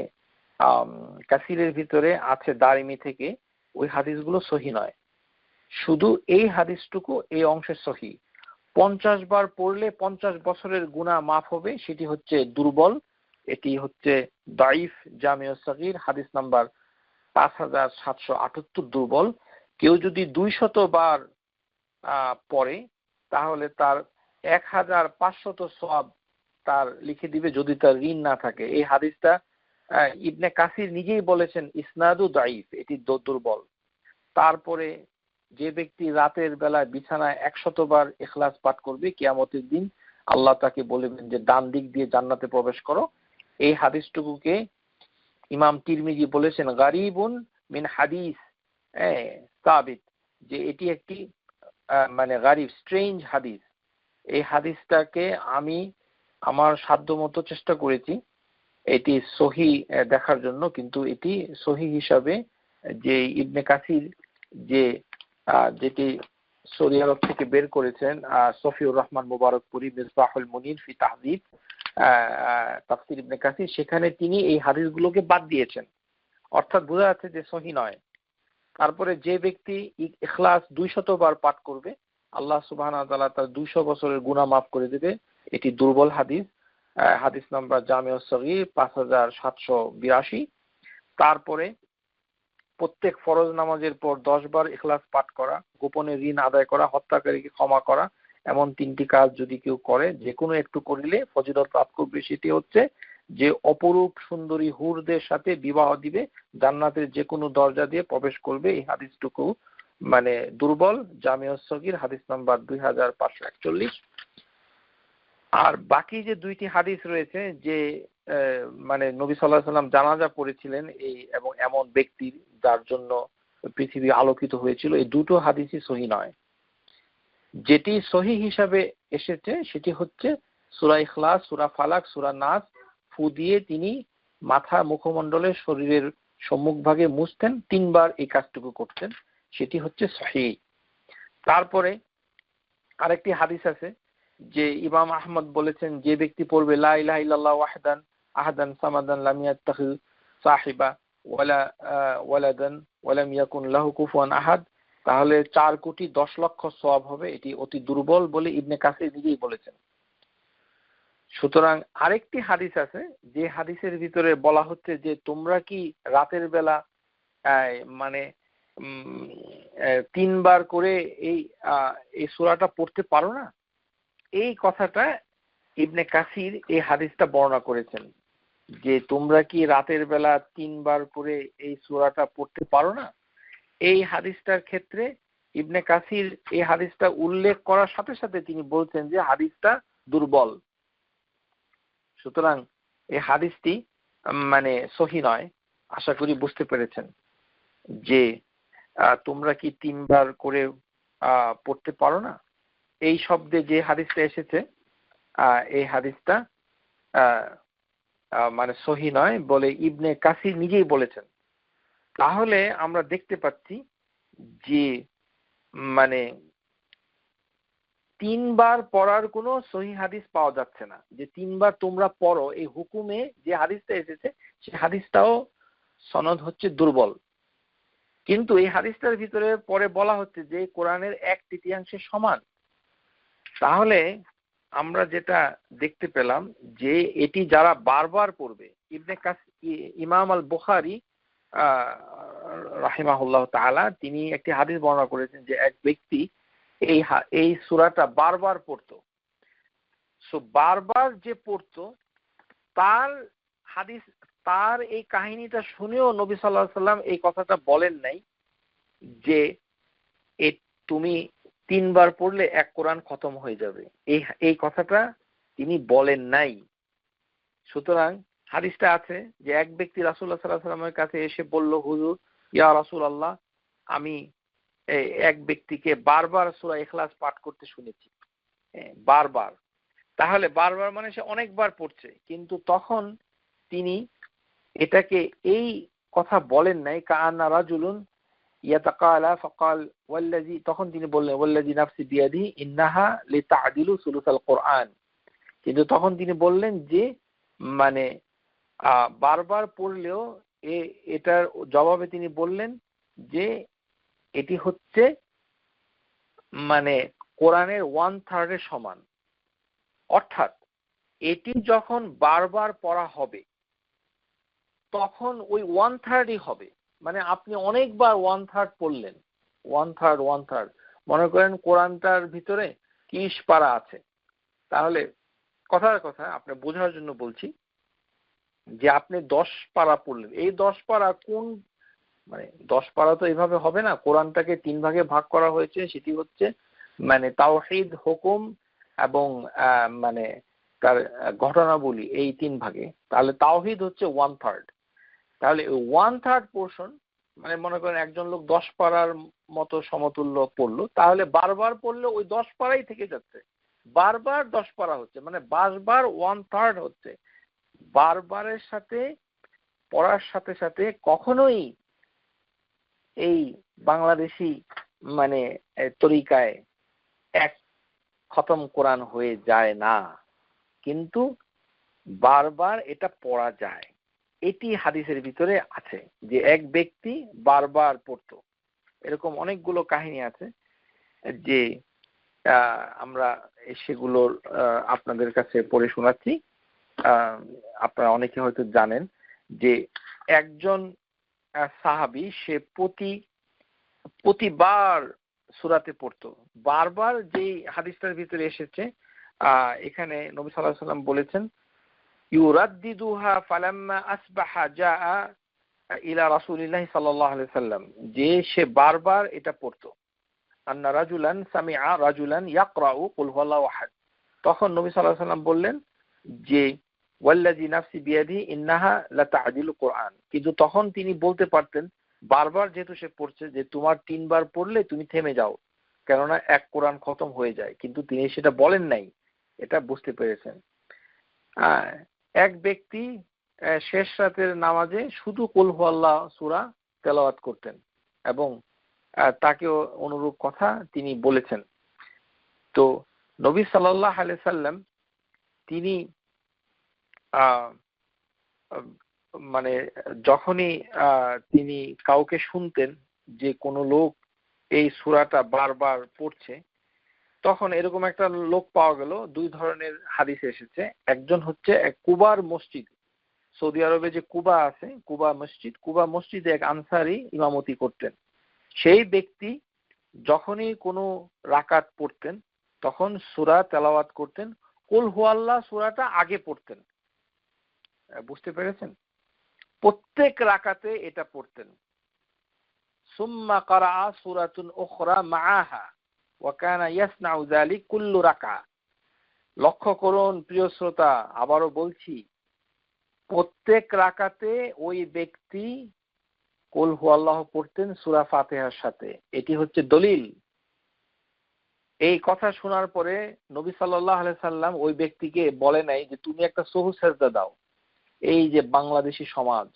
কাসিরের ভিতরে আছে দারিমি থেকে, ওই হাদিসগুলো সহিহ নয়। শুধু এই হাদিসটুকু এই অংশে সহিহ। 50 বার পড়লে 50 বছরের গুনাহ মাফ হবে, সেটি হচ্ছে দুর্বল। এটি হচ্ছে দাইফ জামিউস সগীর হাদিস নাম্বার 5778 দুর্বল। কেউ যদি 200 বার পড়ে তাহলে তার 1500 সওয়াব তার লিখে দিবে, যদি তার ঋণ না থাকে। এই হাদিসটা ইবনে কাসির নিজেই বলেছেন ইসনাদু দাইফ, এটি দুর্বল। তারপরে যে ব্যক্তি রাতের বেলায় বিছানায় 100 বার ইখলাস পাঠ করবে, কিয়ামতের দিন আল্লাহ তাকে বলবেন যে ডান দিক দিয়ে জান্নাতে প্রবেশ করো। এই হাদিসটুকুকে ইমাম তিরমিজি বলেছেন গারিবুন মিন হাদিস সাবিত, যে এটি একটি মানে গারিব স্ট্রেঞ্জ হাদিস। এই হাদিসটাকে আমি আমার সাধ্যমতো চেষ্টা করেছি এটি সহি দেখার জন্য, কিন্তু এটি সহি হিসাবে যে ইবনে কাসির যেটি সৌদি আরব থেকে বের করেছেন সফিউর রহমান মুবারকপুরি মিসবাহুল মুনির ফি তাহযীব তাফসীর ইবনে কাসির, সেখানে তিনি এই হাদিসগুলোকে বাদ দিয়েছেন, অর্থাৎ বোঝা যাচ্ছে যে সহি নয়। তারপরে যে ব্যক্তি ইখলাস 200 বার পাঠ করবে আল্লাহ সুবহানাহু ওয়া তাআলা তার 200 বছরের গুনাহ মাফ করে দেবে, এটি দুর্বল হাদিস। হাদিস নাম্বার জামিউস সগীর 5782। তারপরে প্রত্যেক ফরজ নামাজের পর 10 বার ইখলাস পাঠ করা, গোপনে ঋণ আদায় করা, হত্যাকারীকে ক্ষমা করা, এমন 3টি কাজ যদি কেউ করে, যে কোনো একটু করলে ফজিলত লাভ করবে। সেটি হচ্ছে যে অপরূপ সুন্দরী হুরদের সাথে বিবাহ দিবে, জান্নাতের যে কোনো দরজা দিয়ে প্রবেশ করবে। এই হাদিসটুকু মানে দুর্বল, জামিউস সগীর হাদিস নাম্বার 2541। আর বাকি যে 2টি হাদিস রয়েছে যে মানে নবী সাল্লাল্লাহু আলাইহি ওয়াসাল্লাম জানাজা পড়েছিলেন এই এবং এমন ব্যক্তির যার জন্য পৃথিবী আলোকিত হয়েছিল, এই দুটো হাদিসই সহি নয়। যেটি সহি হিসাবে এসেছে সেটি হচ্ছে সূরা ইখলাস, সূরা ফালাক, সূরা নাস ফু দিয়ে তিনি মাথা, মুখমণ্ডলের, শরীরের সম্মুখভাগে মুছতেন, 3 বার এই কাজটুকু করতেন, সেটি হচ্ছে সহিহ। তারপরে আরেকটি হাদিস আছে যে ইমাম আহমদ বলেছেন, যে ব্যক্তি পড়বে লা ইলাহা ইল্লাল্লাহ ওয়াহদান আহাদান সামাদান লাম ইয়াত্তাখিজ সাহিবা ওয়ালা ওয়ালাদান ওয়া লাম ইয়াকুন লাহু কুফুয়ান আহাদ, তাহলে 4,10,00,000 সওয়াব হবে। এটি অতি দুর্বল বলে ইবনে কাসির নিজেই বলেছেন। সুতরাং আরেকটি হাদিস আছে যে হাদিসের ভিতরে বলা হচ্ছে যে তোমরা কি রাতের বেলা মানে 3 বার করে এই সূরাটা পড়তে পারো না? এই কথাটা ইবনে কাসির এই হাদিসটা বর্ণনা করেছেন যে তোমরা কি রাতের বেলা 3 বার করে এই সূরাটা পড়তে পারো না। এই হাদিসটার ক্ষেত্রে ইবনে কাসির এই হাদিসটা উল্লেখ করার সাথে সাথে তিনি বলছেন যে হাদিসটা দুর্বল। সুতরাং এই হাদিসটি মানে সহি নয়। আশা করি বুঝতে পেরেছেন যে তোমরা কি 3 বার করে পড়তে পারো না, এই শব্দে যে হাদিসটা এসেছে এই হাদিসটা মানে সহি নয় বলে ইবনে কাসির নিজেই বলেছেন। তাহলে আমরা দেখতে পাচ্ছি যে মানে 3 বার পড়ার কোনো সহি হাদিস পাওয়া যাচ্ছে না, যে 3 বার তোমরা পড়ো এই হুকুমে যে হাদিসটা এসেছে সেই হাদিসটাও সনদ হচ্ছে দুর্বল। কিন্তু এই হাদিসটার ভিতরে পরে বলা হচ্ছে যে কোরআনের 1/3 সমান। তাহলে আমরা যেটা দেখতে পেলাম যে এটি যারা বারবার পড়বে, ইমাম আল বুখারী রাহিমাহুল্লাহ তাআলা তিনি একটি হাদিস বর্ণনা করেছেন যে এক ব্যক্তি এই সূরাটা বারবার পড়তো। সো বারবার যে পড়তো তার হাদিস, তার এই কাহিনীটা শুনেও নবী সাল্লাল্লাহু আলাইহি ওয়াসাল্লাম এই কথাটা বলেন নাই যে তুমি 3 বার পড়লে এক কোরআন খতম হয়ে যাবে, এই কথাটা তিনি বলেন নাই। সুতরাং হাদিসটা আছে যে এক ব্যক্তি রাসূলুল্লাহ সাল্লাল্লাহু আলাইহি ওয়াসাল্লামের কাছে এসে বলল, হুজুর ইয়া রাসূলুল্লাহ, আমি এক ব্যক্তিকে বারবার সূরা ইখলাস পাঠ করতে শুনেছি, বারবার। তাহলে বারবার মানে সে অনেকবার পড়ছে, কিন্তু তখন তিনি এটাকে এই কথা বলেন নাই কাআন্না রাজুলুন ইয়াতাকালা ফাকাল ওয়াল্লাযী, তখন তিনি বললেন ওয়াল্লাযী নাফসি বিয়াদিহি ইন্নাহা লিতা'দিলু সুলুসাল কোরআন। কিন্তু তখন তিনি বললেন যে মানে বারবার পড়লেও এটার জবাবে তিনি বললেন যে এটি হচ্ছে মানে কোরআনের 1/3 সমান। অর্থাৎ এটি যখন বারবার পড়া হবে তখন ওই 1/3 হবে। মানে আপনি অনেকবার 1/3 পড়লেন, 1/3 মনে করেন কোরআনটার ভিতরে 30 পারা আছে, তাহলে কথার কথা আপনি বোঝার জন্য বলছি যে আপনি 10 পারা পড়লেন, এই 10 পারা কোন মানে 10 পারা তো এইভাবে হবে না, কোরআনটাকে 3 ভাগে ভাগ করা হয়েছে, সেটি হচ্ছে মানে তাওহীদ, হুকুম এবং মানে তার ঘটনাবলী, এই 3 ভাগে। তাহলে তাওহীদ হচ্ছে 1/3, তাহলে 1/3 পোর্শন, মানে মনে করেন একজন লোক 10 পারার মতো সমতুল্য পড়লো, তাহলে বারবার পড়লে ওই 10 পারাই থেকে যাচ্ছে, বারবার 10 পারা হচ্ছে, মানে 12 1/3 হচ্ছে। বারবারের সাথে পড়ার সাথে সাথে কখনোই এই বাংলাদেশি মানে তরিকায় এক খতম কোরআন হয়ে যায় না, কিন্তু বারবার এটা পড়া যায়। এটি হাদিসের ভিতরে আছে যে এক ব্যক্তি বারবার পড়তো। এরকম অনেকগুলো কাহিনী আছে যে আমরা সেগুলো আপনাদের কাছে পড়ে শোনাচ্ছি। আপনারা অনেকে হয়তো জানেন যে একজন সাহাবী, সে প্রতিবার সূরাতে পড়তো। বারবার যে হাদিসটার ভিতরে এসেছে, এখানে নবী সাল্লাল্লাহু আলাইহি ওয়াসাল্লাম বলেছেন, ইউরাদ্দিদুহা ফালাম্মা আসবাহা জাআ ইলা রাসূলিল্লাহি সাল্লাল্লাহু আলাইহি ওয়াসাল্লাম, যে সে বারবার এটা পড়তো। আন্না রাজুলান সামিআ রাজুলান ইয়াকরাউ কুল হুয়াল্লাহু আহাদ। তখন নবী সাল্লাল্লাহু আলাইহি ওয়াসাল্লাম বললেন যে ওয়াল্লাযী নাফসি বিয়াদিহি ইন্নাহা লাতা'দিলু কুরআন। কিন্তু তখন তিনি বলতে পারতেন, বারবার যেহেতু সে পড়ছে, যে তোমার 3 বার পড়লে তুমি থেমে যাও, কেননা এক কোরআন খতম হয়ে যায়, কিন্তু তিনি সেটা বলেন নাই, এটা বুঝতে পেরেছেন। এক ব্যক্তি শেষ রাতের নামাজে শুধু কুল হুয়াল্লাহ সূরা তেলাওয়াত করতেন এবং তাকেও অনুরূপ কথা তিনি বলেছেন। তো নবী সাল্লাল্লাহু আলাইহি সাল্লাম তিনি মানে যখনই তিনি কাউকে শুনতেন যে কোনো লোক এই সূরাটা বারবার পড়ছে, তখন এরকম একটা লোক পাওয়া গেল। 2 ধরনের হাদিসে এসেছে। একজন হচ্ছে এক কুবার মসজিদ, সৌদি আরবে যে কুবা আছে, কুবা মসজিদে এক আনসারী ইমামতি করতেন। সেই ব্যক্তি যখনই কোনো রাকাত পড়তেন তখন সূরা তেলাওয়াত করতেন, কুল হুয়াল্লাহ সূরাটা আগে পড়তেন। বুঝতে পেরেছেন? প্রত্যেক রাকাতে এটা পড়তেন। সুম্মা ক্বারাআ সূরাতুন উখরা মাআহা ওয়া কানা ইয়াসনাউ যালিক কুল্লু রাকা। লক্ষ্য করুন প্রিয় শ্রোতা, আবারও বলছি, প্রত্যেক রাকাতে ওই ব্যক্তি কুল হুয়াল্লাহ পড়তেন সূরা ফাতিহার সাথে। এটি হচ্ছে দলিল। এই কথা শোনার পরে নবী সাল্লাল্লাহু আলাইহি সাল্লাম ওই ব্যক্তিকে বলে নাই যে তুমি একটা সহু সেজদা দাও। এই যে বাংলাদেশি সমাজ,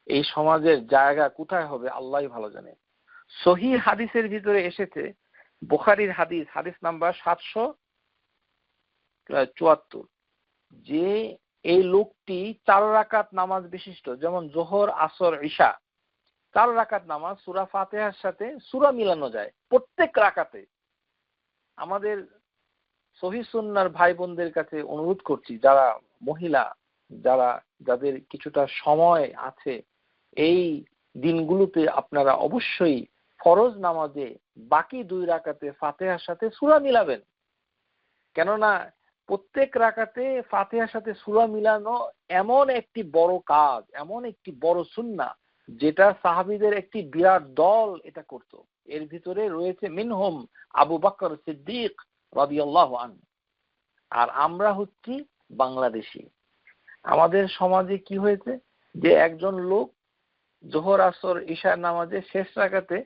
এই সমাজের জায়গা কোথায় হবে আল্লাহই ভালো জানে। সহিহ হাদিসের ভিতরে এসেছে, বুখারীর হাদিস, হাদিস নাম্বার 774, যে এই লোকটি 4 রাকাত নামাজ বিশিষ্ট, যেমন যোহর আসর ঈশা 4 রাকাত নামাজ, সূরা ফাতিহার সাথে সূরা মিলানো যায় প্রত্যেক রাকাতে। আমাদের সহিহ সুন্নাহর ভাই বোনদের কাছে অনুরোধ করছি, যারা মহিলা, যাদের কিছুটা সময় আছে, এই দিনগুলোতে আপনারা অবশ্যই ফরজ নামাজে বাকি 2 রাকাতে ফাতিহার সাথে সূরা মিলাবেন। কেননা প্রত্যেক রাকাতে ফাতিহার সাথে সূরা মিলানো এমন একটি বড় কাজ, এমন একটি বড় সুন্নাহ, যেটা সাহাবীদের একটি বিরাট দল এটা করত। এর ভিতরে রয়েছে মিনহুম আবু বকর সিদ্দিক রাদিয়াল্লাহু আনহু। আর আমরা হচ্ছি বাংলাদেশি। আমাদের সমাজে কি হয়েছে, যে একজন লোক যোহর আসর ঈশার নামাজে শেষ রাকাতে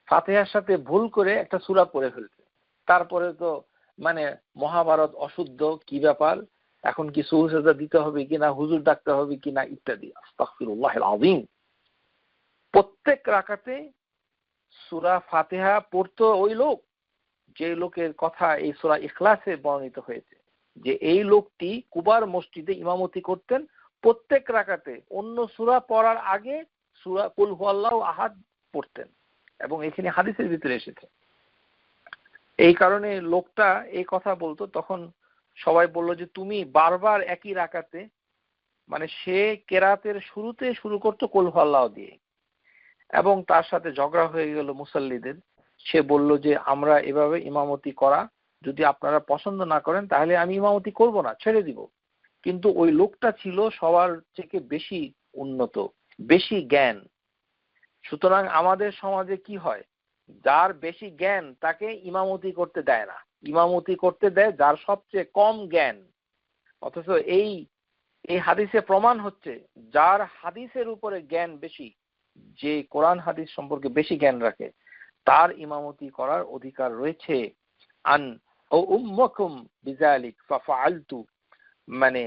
ফাতিহার সাথে ভুল করে একটা সূরা পড়ে ফেলছে। তারপরে তো মানে মহাভারত অশুদ্ধ, কি ব্যাপার, এখন কি সূরা সেজদা দিতে হবে কিনা, হুজুর ডাকতে হবে কিনা, ইত্যাদি। আস্তাগফিরুল্লাহিল আযীম। প্রত্যেক রাকাতে সূরা ফাতিহা পড়তো ওই লোক, যে লোকের কথা এই সূরা ইখলাসে বর্ণিত হয়েছে, যে এই লোকটি কুবার মসজিদে ইমামতি করতেন। প্রত্যেক রাকাতে অন্য সূরা পড়ার আগে সূরা কুল হুয়াল্লাহু আহাদ পড়তেন, এবং এখানে হাদিসের ভিতরে এসেছে। এই কারণে লোকটা এই কথা বলতো। তখন সবাই বলল যে তুমি বারবার একই রাকাতে, মানে সে কেরাতের শুরুতে শুরু করতো কুল হুয়াল্লাহু দিয়ে, এবং তার সাথে ঝগড়া হয়ে গেল মুসাল্লিদের। সে বলল যে আমরা এভাবে ইমামতি করা যদি আপনারা পছন্দ না করেন তাহলে আমি ইমামতি করব না, ছেড়ে দিব। কিন্তু ওই লোকটা ছিল সবার থেকে বেশি উন্নত, বেশি জ্ঞান। সুতরাং আমাদের সমাজে কি হয়, যার বেশি জ্ঞান তাকে ইমামতি করতে দেয় না, ইমামতি করতে দেয় যার সবচেয়ে কম জ্ঞান। অথচ এই এই হাদিসে প্রমাণ হচ্ছে যার হাদিসের উপরে জ্ঞান বেশি, যে কোরআন হাদিস সম্পর্কে বেশি জ্ঞান রাখে, তার ইমামতি করার অধিকার রয়েছে। আন ও উম্মকুম বিযালিক ফাফআলতু, মানে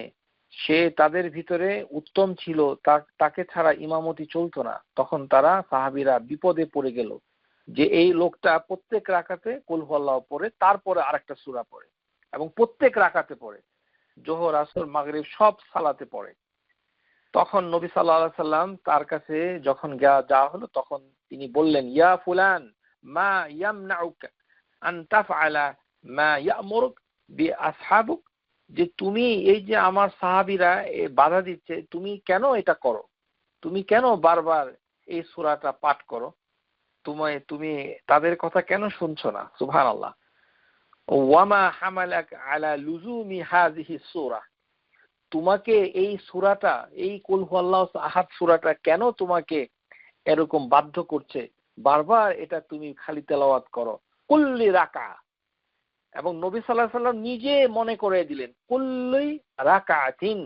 সে তাদের ভিতরে উত্তম ছিল, তাকে ছাড়া ইমামতি চলতো না। তখন তারা সাহাবীরা বিপদে পড়ে গেল যে এই লোকটা প্রত্যেক রাকাতে কুল হুয়াল্লাহ পড়ে, তারপরে আরেকটা সূরা পড়ে, এবং প্রত্যেক রাকাতে পড়ে, জোহর আসর মাগরিব সব সালাতে পড়ে। তখন নবী সাল্লাল্লাহু আলাইহি সাল্লাম তার কাছে যখন যাওয়া হলো, তখন তিনি বললেন, ইয়া ফুলান মা ইয়ামনাউকা আন তাফআলা মা ইয়ামুরুক বিআসহাবুক, যে তুমি এই যে আমার সাহাবীরা বাধা দিচ্ছে, তুমি কেন এটা করো, তুমি কেন বারবার এই সূরাটা পাঠ করো, তুমি তাদের কথা কেন শুনছো না? সুবহানাল্লাহ। ওয়ামা হামালাক আলা লুজুমি হাযিহি সূরা, তোমাকে এই সূরাটা, এই কুল হুয়াল্লাহু আহাদ সূরাটা কেন তোমাকে এরকম বাধ্য করছে বারবার এটা তুমি খালি তেলাওয়াত করো কুল্লি রাকা। এবং নবী সাল্লাল্লাহু আলাইহি সাল্লাম নিজে মনে করে দিলেন কুল্লি রাকাতিন,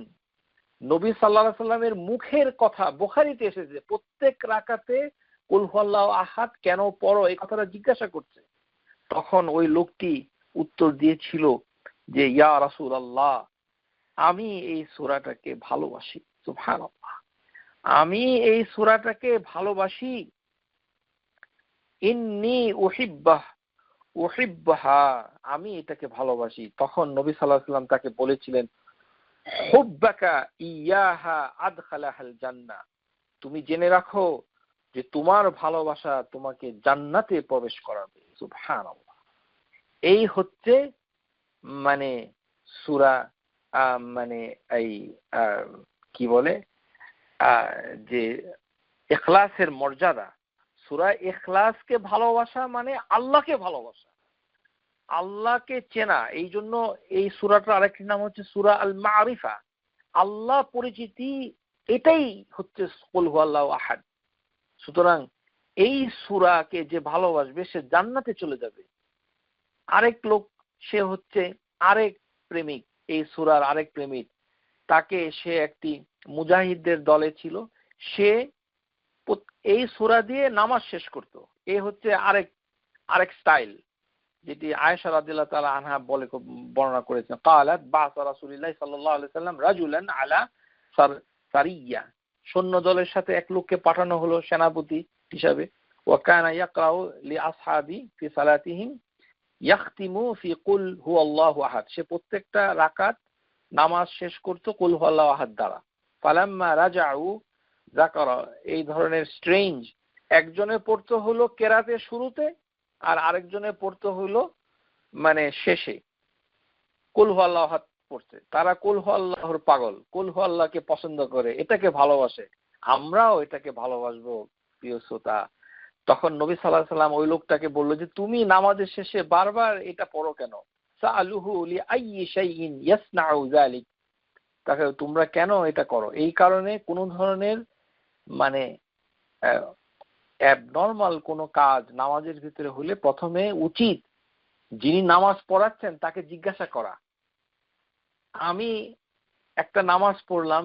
নবী সাল্লাল্লাহু আলাইহি সাল্লামের মুখের কথা বুখারীতে এসেছে, প্রত্যেক রাকাতে কুল হুয়াল্লাহু আহাদ কেন পড়ো এই কথাটা জিজ্ঞাসা করছে। তখন ওই লোকটি উত্তর দিয়েছিল যে ইয়া রাসূলুল্লাহ, আমি এই সূরাটাকে ভালোবাসি। সুবহানাল্লাহ, আমি এই সূরাটাকে ভালোবাসি। ইন্নী উহিব্বাহা, আমি এটাকে ভালোবাসি। তখন নবী সাল্লাল্লাহু আলাইহি সাল্লাম তাকে বলেছিলেন, হুব্বাকা ইয়াহা আদখালাহাল জান্নাহ, তুমি জেনে রাখো যে তোমার ভালোবাসা তোমাকে জান্নাতে প্রবেশ করাবে। সুবহানাল্লাহ। এই হচ্ছে মানে সূরা, মানে এই কি বলে যে ইখলাসের মর্যাদা। সূরা ইখলাসকে ভালোবাসা মানে আল্লাহকে ভালোবাসা, আল্লাহকে চেনা। এই জন্য এই সূরাটার আরেকটি নাম হচ্ছে সূরা আল মারিফা, আল্লাহ পরিচিতি, এটাই হচ্ছে কুল হুয়াল্লাহু আহাদ। সুতরাং এই সূরাকে যে ভালোবাসবে সে জান্নাতে চলে যাবে। আরেক লোক, সে হচ্ছে আরেক প্রেমিক, এই সূরার আরেক প্রেমিক, তাকে, সে একটি মুজাহিদদের দলে ছিল, সে এই সূরা দিয়ে নামাজ শেষ করত। এই হচ্ছে আরেক স্টাইল, যেটি আয়েশা রাদিয়াল্লাহু তাআলা আনহা বর্ণনা করেছেন, قالت بعث رسول الله صلى الله عليه وسلم رجلا على সারিয়া, সৈন্য দলের সাথে এক লোককে পাঠানো হলো সেনাপতি হিসাবে। وكان يقرأ لأصحابه في صلاتهم يختم في قل هو الله احد, সে প্রত্যেকটা রাকাত নামাজ শেষ করত কুল হুয়াল্লাহু আহাদ দ্বারা। ফালাম্মা রাজাউ যাকারা, এই ধরনের স্ট্রেঞ্জ, একজনে পড়তে হলো কেরাতের শুরুতে আর আরেকজনে পড়তে হলো মানে শেষে কুল হুয়াল্লাহু আহাদ পড়তে। তারা কুল হুয়াল্লাহর পাগল, কুল হুয়াল্লাহকে পছন্দ করে, এটাকে ভালোবাসে, আমরাও এটাকে ভালোবাসবো প্রিয় শ্রোতা। তখন নবী সাল্লাল্লাহু আলাইহি সাল্লাম ওই লোকটাকে বলল যে তুমি নামাজের শেষে বারবার এটা পড়ো কেন? সাআলুহু লিআইয়ি শাইইন ইয়াসনাউ যালিক, তাকে তোমরা কেন এটা করো? এই কারণে কোনো ধরনের মানে অ্যাবনর্মাল কোনো কাজ নামাজের ভিতরে হলে প্রথমে উচিত যিনি নামাজ পড়াচ্ছেন তাকে জিজ্ঞাসা করা। আমি একটা নামাজ পড়লাম,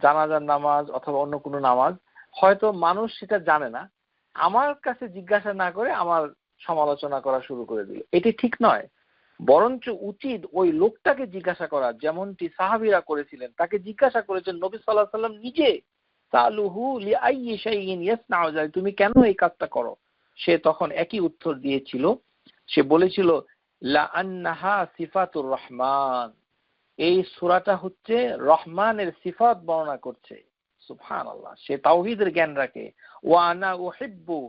জানাজার নামাজ অথবা অন্য কোনো নামাজ, হয়তো মানুষ সেটা জানে না, আমার কাছে জিজ্ঞাসা না করে আমার সমালোচনা করা শুরু করে দিল, এটি ঠিক নয়। বরঞ্চ উচিত ওই লোকটাকে জিজ্ঞাসা করা, যেমনটি সাহাবীরা করেছিলেন, তাকে জিজ্ঞাসা করেছেন নবী সাল্লাল্লাহু আলাইহি ওয়াসাল্লাম নিজে, সালুহু লিআইয়ি শাইইন ইয়াসনাউ যালিক, তুমি কেন এই কাজটা করো? সে তখন একই উত্তর দিয়েছিল, সে বলেছিল লা আন্নাহা সিফাতুর রহমান, এই সূরাটা হচ্ছে রহমানের সিফাত বর্ণনা করছে। সুবহানাল্লাহ, সে তাওহীদের জ্ঞান রাখে। ওয়া আনা উহিব্বু,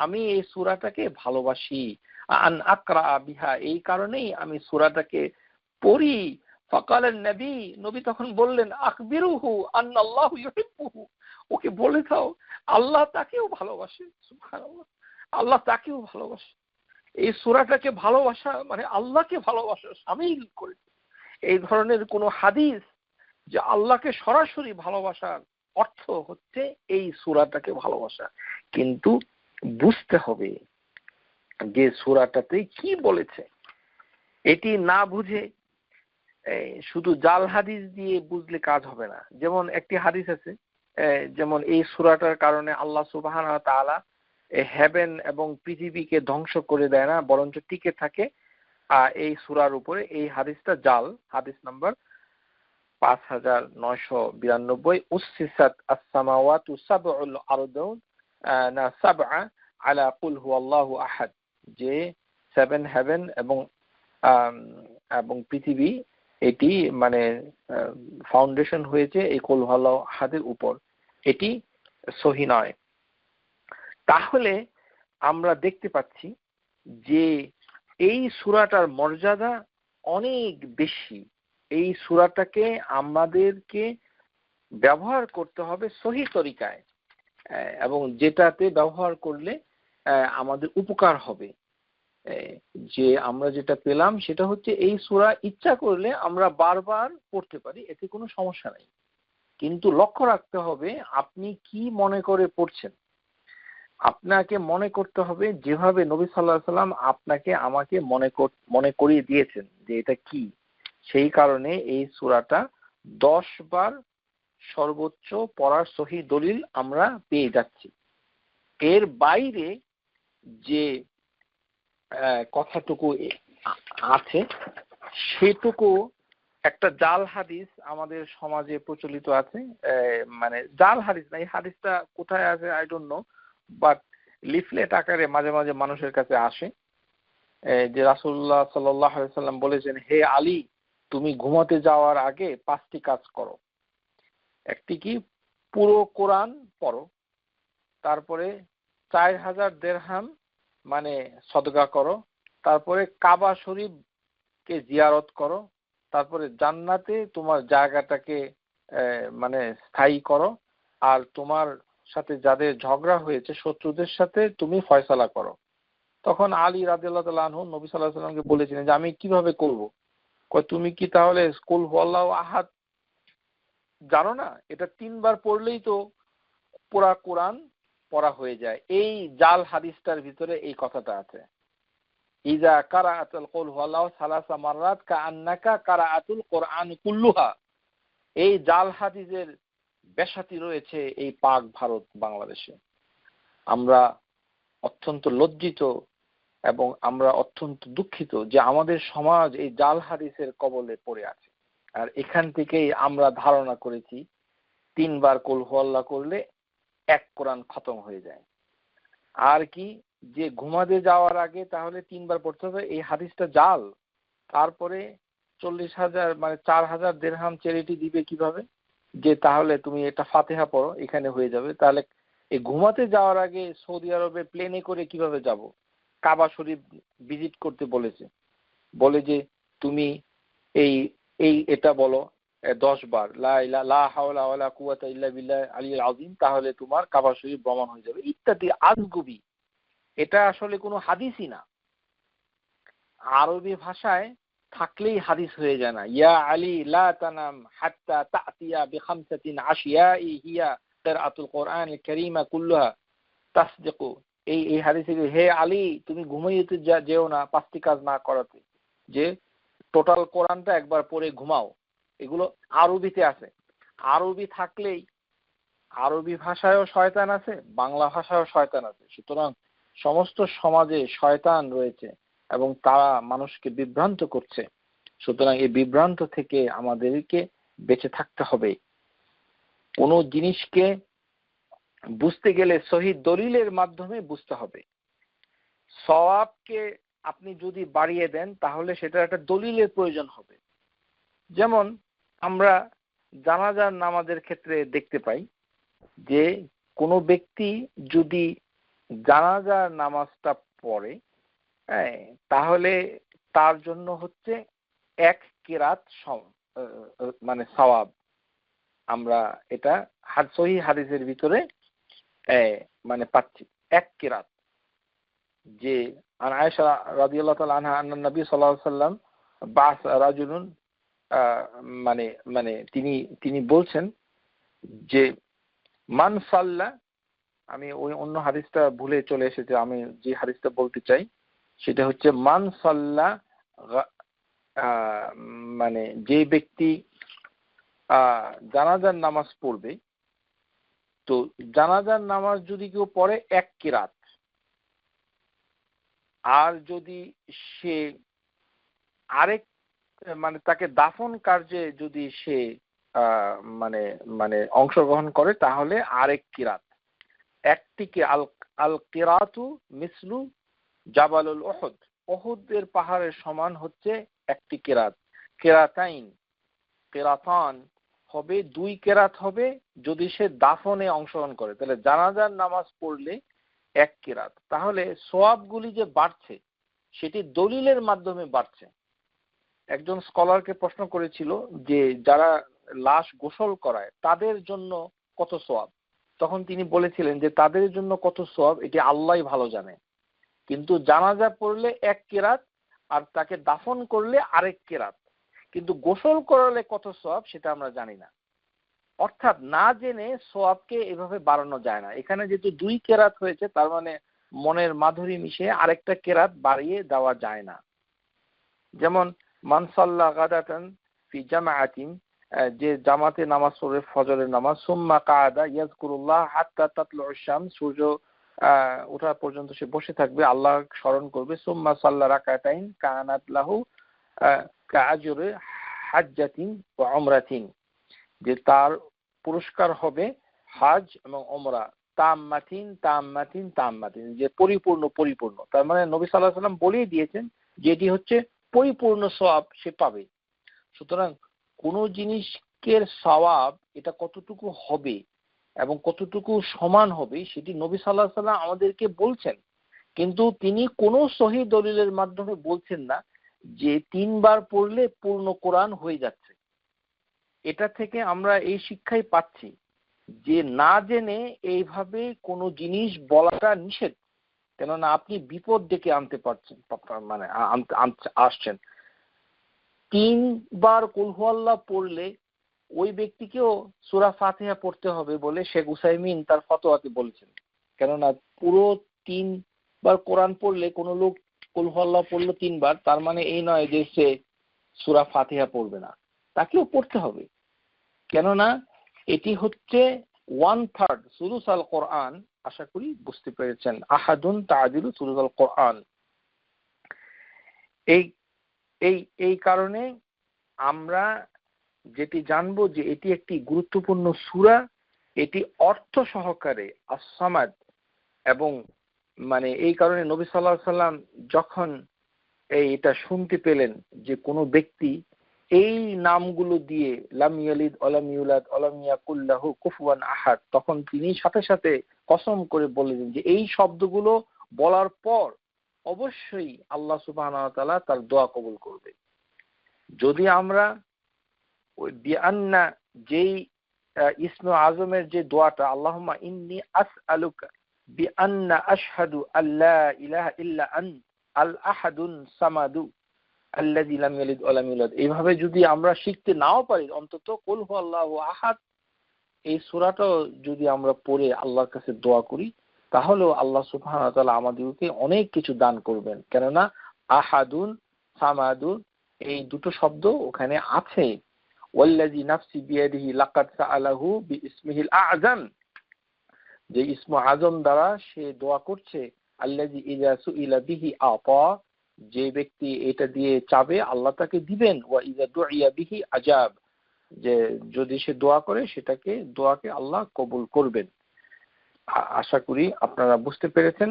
আমি এই সূরাটাকে ভালোবাসি। আন আকরা বিহা, এই কারণেই আমি সূরাটাকে পড়ি। ফাকালেন নবী, নবী তখন বললেন আখবিরুহু আন্নাল্লাহু ইউহিব্বুহু, ওকে বলে দাও আল্লাহ তাকেও ভালোবাসে। সুবহানাল্লাহ, আল্লাহ তাকেও ভালোবাসে। এই সূরাটাকে ভালোবাসা মানে আল্লাহকে ভালোবাসা শামিল করেছে। এই ধরনের কোনো হাদিস যে আল্লাহকে সরাসরি ভালোবাসার অর্থ হচ্ছে এই সূরাটাকে ভালোবাসা, কিন্তু বুঝতে হবে যে সূরাটাতে কি বলেছে। এটি না বুঝে শুধু জাল হাদিস দিয়ে বুঝলে কাজ হবে না। যেমন একটি হাদিস আছে, যেমন এই সূরাটার কারণে আল্লাহ সুবহানাহু ওয়া তাআলা হেভেন এবং পৃথিবীকে ধ্বংস করে দেয় না, বরঞ্চ টিকে থাকে এই সূরার উপরে। এই হাদিসটা জাল, হাদিস নাম্বার 5992। উসসিসাত আস-সামাওয়াতু সাবউল আরদুন না সাবআ আলা কুল হুয়াল্লাহু আহাদ, যে 7 হেভেন এবং পৃথিবী এটি মানে ফাউন্ডেশন হয়েছে এই কুল হুয়াল্লাহু আহাদের উপর। এটি সহিহ নয়। তাহলে আমরা দেখতে পাচ্ছি যে এই সূরাটার মর্যাদা অনেক বেশি। এই সূরাটাকে আমাদেরকে ব্যবহার করতে হবে সহিহ তরিকায়, এবং যেটাতে ব্যবহার করলে আমাদের উপকার হবে। যে আমরা যেটা পেলাম সেটা হচ্ছে এই সূরা ইচ্ছা করলে আমরা বারবার পড়তে পারি, এতে কোনো সমস্যা নাই। কিন্তু লক্ষ্য রাখতে হবে আপনি কি মনে করে পড়ছেন। আপনাকে মনে করতে হবে যেভাবে নবী সাল্লাল্লাহু আলাইহি সাল্লাম আপনাকে আমাকে মনে করিয়ে দিয়েছেন যে এটা কি। সেই কারণে এই সূরাটা 10 বার সর্বোচ্চ পড়ার সহিহ দলিল আমরা পেয়ে যাচ্ছি। এর বাইরে যে কথাটুকু আছে সেটুকু একটা জাল হাদিস আমাদের সমাজে প্রচলিত আছে। মানে জাল হাদিস না, এই হাদিসটা কোথায় আছে I don't know, but leaflet আকারে মাঝে মাঝে মানুষের কাছে আসে যে রাসূলুল্লাহ সাল্লাল্লাহু আলাইহি ওয়াসাল্লাম বলেছেন, হে আলী, তুমি ঘুমাতে যাওয়ার আগে 5টি কাজ করো। একটি কি, পুরো কোরআন পড়ো, তারপরে 4000 দিরহাম মানে সদকা করো, তারপরে কাবা শরীফকে জিয়ারত করো, তারপরে জান্নাতে তোমার জায়গাটাকে মানে স্থায়ী করো, আর তোমার সাথে যাদের ঝগড়া হয়েছে শত্রুদের সাথে তুমি ফয়সালা করো। তখন আলী রাদিয়াল্লাহু তাআলা আনহু নবী সাল্লাল্লাহু আলাইহি ওয়াসাল্লামকে বলেছিলেন যে আমি কিভাবে করব? তুমি কি তাহলে কুল হুয়াল্লাহু আহাদ জানো না? এটা 3 বার পড়লেই তো পুরা কোরআন পড়া হয়ে যায়। এই জাল হাদিসটার ভিতরে এই কথাটা আছে, ইজা কারাআতুল কুল হুয়াল্লাহু সালাসা মাররাত কাআন্নাকা কারাআতুল কোরআন কুল্লুহা। এই জাল হাদিসের বেশাতি রয়েছে এই পাক ভারত বাংলাদেশে। আমরা অত্যন্ত লজ্জিত এবং আমরা অত্যন্ত দুঃখিত যে আমাদের সমাজ এই জাল হাদিসের কবলে পড়ে আছে। আর এখান থেকেই আমরা ধারণা করেছি 3 বার কুল হুয়াল্লাহ করলে এক কোরআন খতম হয়ে যায়। আর কি, যে ঘুমাতে যাওয়ার আগে তাহলে 3 বার পড়তে হবে, এই হাদিসটা জাল। তারপরে 40,000 মানে 4,000 দিরহাম চ্যারিটি দিবে কিভাবে? যে তাহলে তুমি এটা ফাতিহা পড়ো, এখানে হয়ে যাবে। তাহলে এই ঘুমাতে যাওয়ার আগে সৌদি আরবে প্লেনে করে কিভাবে যাব? কাবা শরীফ ভিজিট করতে বলেছে, বলে যে তুমি এই এই এটা বলো 10 বার লা হাওলা ওয়ালা কুওয়াতা ইল্লা বিল্লাহ আলিয়্যিল আযীম, তাহলে তোমার কাবা শরীফ ভ্রমণ হয়ে যাবে ইত্যাদি আজগুবি। এটা আসলে কোনো হাদিসই না। আরবি ভাষায় থাকলেই হাদিস হয়ে যায় না। ইয়া আলী লা তানাম হাত্তা তাতিয়া বিখামসাতিন আশিয়াই হিয়া কিরাআতুল কোরআনিল কারীমা কুল্লুহা তাসদিকু। এই হাদিসে হে আলী তুমি ঘুমাইতে যেও না 5টি কাজ না করাতে, যে টোটাল কোরআনটা একবার পড়ে ঘুমাও। এগুলো আরবিতে আছে। আরবি থাকলেই আরবি ভাষায়ও শয়তান আছে, বাংলা ভাষায়ও শয়তান আছে। সুতরাং সমস্ত সমাজে শয়তান রয়েছে এবং তারা মানুষকে বিভ্রান্ত করছে। সুতরাং এই বিভ্রান্ত থেকে আমাদেরকে বেঁচে থাকতে হবে। কোনো জিনিসকে বুঝতে গেলে সহিহ দলিলের মাধ্যমে বুঝতে হবে। সওয়াবকে আপনি যদি বাড়িয়ে দেন তাহলে সেটা একটা দলিলের প্রয়োজন হবে। যেমন আমরা জানাজার নামাজের ক্ষেত্রে দেখতে পাই যে কোনো ব্যক্তি যদি জানাজার নামাজটা পড়ে, তাহলে তার জন্য হচ্ছে 1 কিরাত মানে সওয়াব। আমরা এটা সহিহ হাদিসের ভিতরে মানে পাচ্ছি 1 কিরাত। যে আয়েশা রাদিয়াল্লাহু তাআলা আনহা আন্না নবী সাল্লাল্লাহু আলাইহি ওয়াসাল্লাম বাস রাজুলুন, মানে তিনি বলছেন যে মান সাল্লা, আমি ওই অন্য হাদিসটা ভুলে চলে এসেছি, আমি যে হাদিসটা বলতে চাই সেটা হচ্ছে মান সাল্লা মানে যে ব্যক্তি জানাজার নামাজ পড়বে, তো জানাজার নামাজ যদি কেউ পড়ে 1 কিরাত, আর যদি সে আরেক মানে তাকে দাফন কার্যে যদি সে মানে মানে অংশগ্রহণ করে তাহলে আরেক কিরাত। একটিকে আল কিরাতু মিসলু জাবালুল উহুদ, উহুদের পাহাড়ের সমান হচ্ছে একটি কিরাত। কিরাতাইন, কিরাতান হবে 2 কিরাত হবে যদি সে দাফনে অংশগ্রহণ করে। তাহলে জানাজার নামাজ পড়লে 1 কিরাত। তাহলে সওয়াবগুলি যে বাড়ছে সেটি দলিলের মাধ্যমে বাড়ছে। একজন স্কলারকে প্রশ্ন করেছিল যে যারা লাশ গোসল করায় তাদের জন্য কত সওয়াব, তখন তিনি বলেছিলেন যে তাদের জন্য কত সওয়াব এটি আল্লাহই ভালো জানে, কিন্তু জানাজা পড়লে 1 কিরাত আর তাকে দাফন করলে আরেক কিরাত, কিন্তু গোসল করালে কত সওয়াব সেটা আমরা জানি না। অর্থাৎ না জেনে সওয়াবকে এভাবে বাড়ানো যায় না। এখানে যেহেতু 2 কিরাত হয়েছে তার মানে মনের মাধুরী মিশিয়ে আরেকটা কিরাত বাড়িয়ে দেওয়া যায় না। যেমন মান সাল্লা গাদাতান ফি জামাআতিন, যে জামাতে নামাজ পড়ে ফজরের নামাজ, সুম্মা কাআদা ইয়াযকুরুল্লাহ হাত্তা তাতলু'আশ শামস, সূর্য ওঠা পর্যন্ত সে বসে থাকবে, আল্লাহ স্মরণ করবে। সুম্মা সাল্লা রাকাতাইন কানাত লাহু কাআজরি হাজ্জাতিন ওয়া উমরাতিন, যে তার পুরস্কার হবে হজ এবং ওমরা তাম্মাতিন তাম্মাতিন তাম্মাতিন, যে পরিপূর্ণ পরিপূর্ণ। তার মানে নবী সাল্লাল্লাহু আলাইহি ওয়াসাল্লাম বলেই দিয়েছেন যে এটি হচ্ছে পরিপূর্ণ সওয়াব সে পাবে। সুতরাং কোন জিনিসের সওয়াব এটা কতটুকু হবে এবং কতটুকু সমান হবে সেটি নবী সাল্লাল্লাহু আলাইহি ওয়াসাল্লাম আমাদেরকে বলছেন, কিন্তু তিনি কোনো সহিহ দলিলের মাধ্যমে বলছেন না যে 3 বার পড়লে পূর্ণ কোরআন হয়ে যাচ্ছে। এটা থেকে আমরা এই শিক্ষাই পাচ্ছি যে না জেনে এইভাবে কোনো জিনিস বলাটা নিষেধ, কেননা আপনি বিপদ ডেকে আনতে পারছেন, মানে আসছেন। 3 বার কুল হুয়াল্লাহ পড়লে ওই ব্যক্তিকেও সূরা ফাতিহা পড়তে হবে বলে শেখ উসাইমিন তার ফতোয়াতে বলেছেন। কেননা পুরো 3 বার কোরআন পড়লে কোনো লোক কুল হুয়াল্লাহ পড়লো 3 বার, তার মানে এই নয় যে সে সূরা ফাতিহা পড়বে না, তাকেও পড়তে হবে। কেননা এটি হচ্ছে 1/3 সুলুস আল কোরআন। আশা করি বুঝতে পেরেছেন। আহাদুন তাআদিলু সুলুস আল কোরআন। এই কারণে আমরা যেটি জানবো যে এটি একটি গুরুত্বপূর্ণ সূরা, এটি অর্থ সহকারে আস-সামাদ, এবং মানে এই কারণে নবী সাল্লাল্লাহু আলাইহি ওয়াসাল্লাম যখন এটা শুনতে পেলেন যে কোনো ব্যক্তি এই নামগুলো দিয়ে লাম ইয়ালিদ ওয়ালাম ইউলাদ ওয়ালাম ইয়াকুল লাহু কুফুয়ান আহাদ, তখন তিনি সাথে সাথে কসম করে বললেন যে এই শব্দগুলো বলার পর অবশ্যই আল্লাহ সুবহানাহু ওয়া তাআলা তার দোয়া কবুল করবে। যদি আমরা ওই বিআন্না যেই ইসমে আজমের যে দোয়াটা, আল্লাহুম্মা ইন্নী আসআলুকা বিআন্না আশহাদু আল্লা ইলাহা ইল্লা আনত আল আহাদুন সামাদু আল্লাযী লাম ইয়ালিদ ওয়া লাম ইউলাদ, এইভাবে যদি আমরা শিখতে নাও পারি অন্তত কুল হুয়াল্লাহু আহাদ এই সূরাটাও যদি আমরা পড়ে আল্লাহর কাছে দোয়া করি তাহলেও আল্লাহ সুবহানাহু ওয়া তাআলা আমাদেরকে অনেক কিছু দান করবেন। কেননা আহাদুন সামাদুন এই দুটো শব্দ ওখানে আছে। ওয়াল্লাযী নাফসি বিয়াদিহি লাকাদ সাআলাহু বিইসমিহিল আ'যাম, যে ইসমে আজম দ্বারা সে দোয়া করছে, আল্লাযী ইযা সুইলা বিহি আতা, যে ব্যক্তি এটা দিয়ে চাবে আল্লাহ তাকে দিবেন, ওয়া ইযা দুইয়া বিহি আজাব, যে যদি সে দোয়া করে সেটাকে দোয়াকে আল্লাহ কবুল করবেন। আশা করি আপনারা বুঝতে পেরেছেন।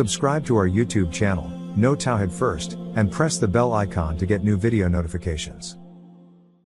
Subscribe to our YouTube channel, Know Tawhid First, and press the bell icon to get new video notifications.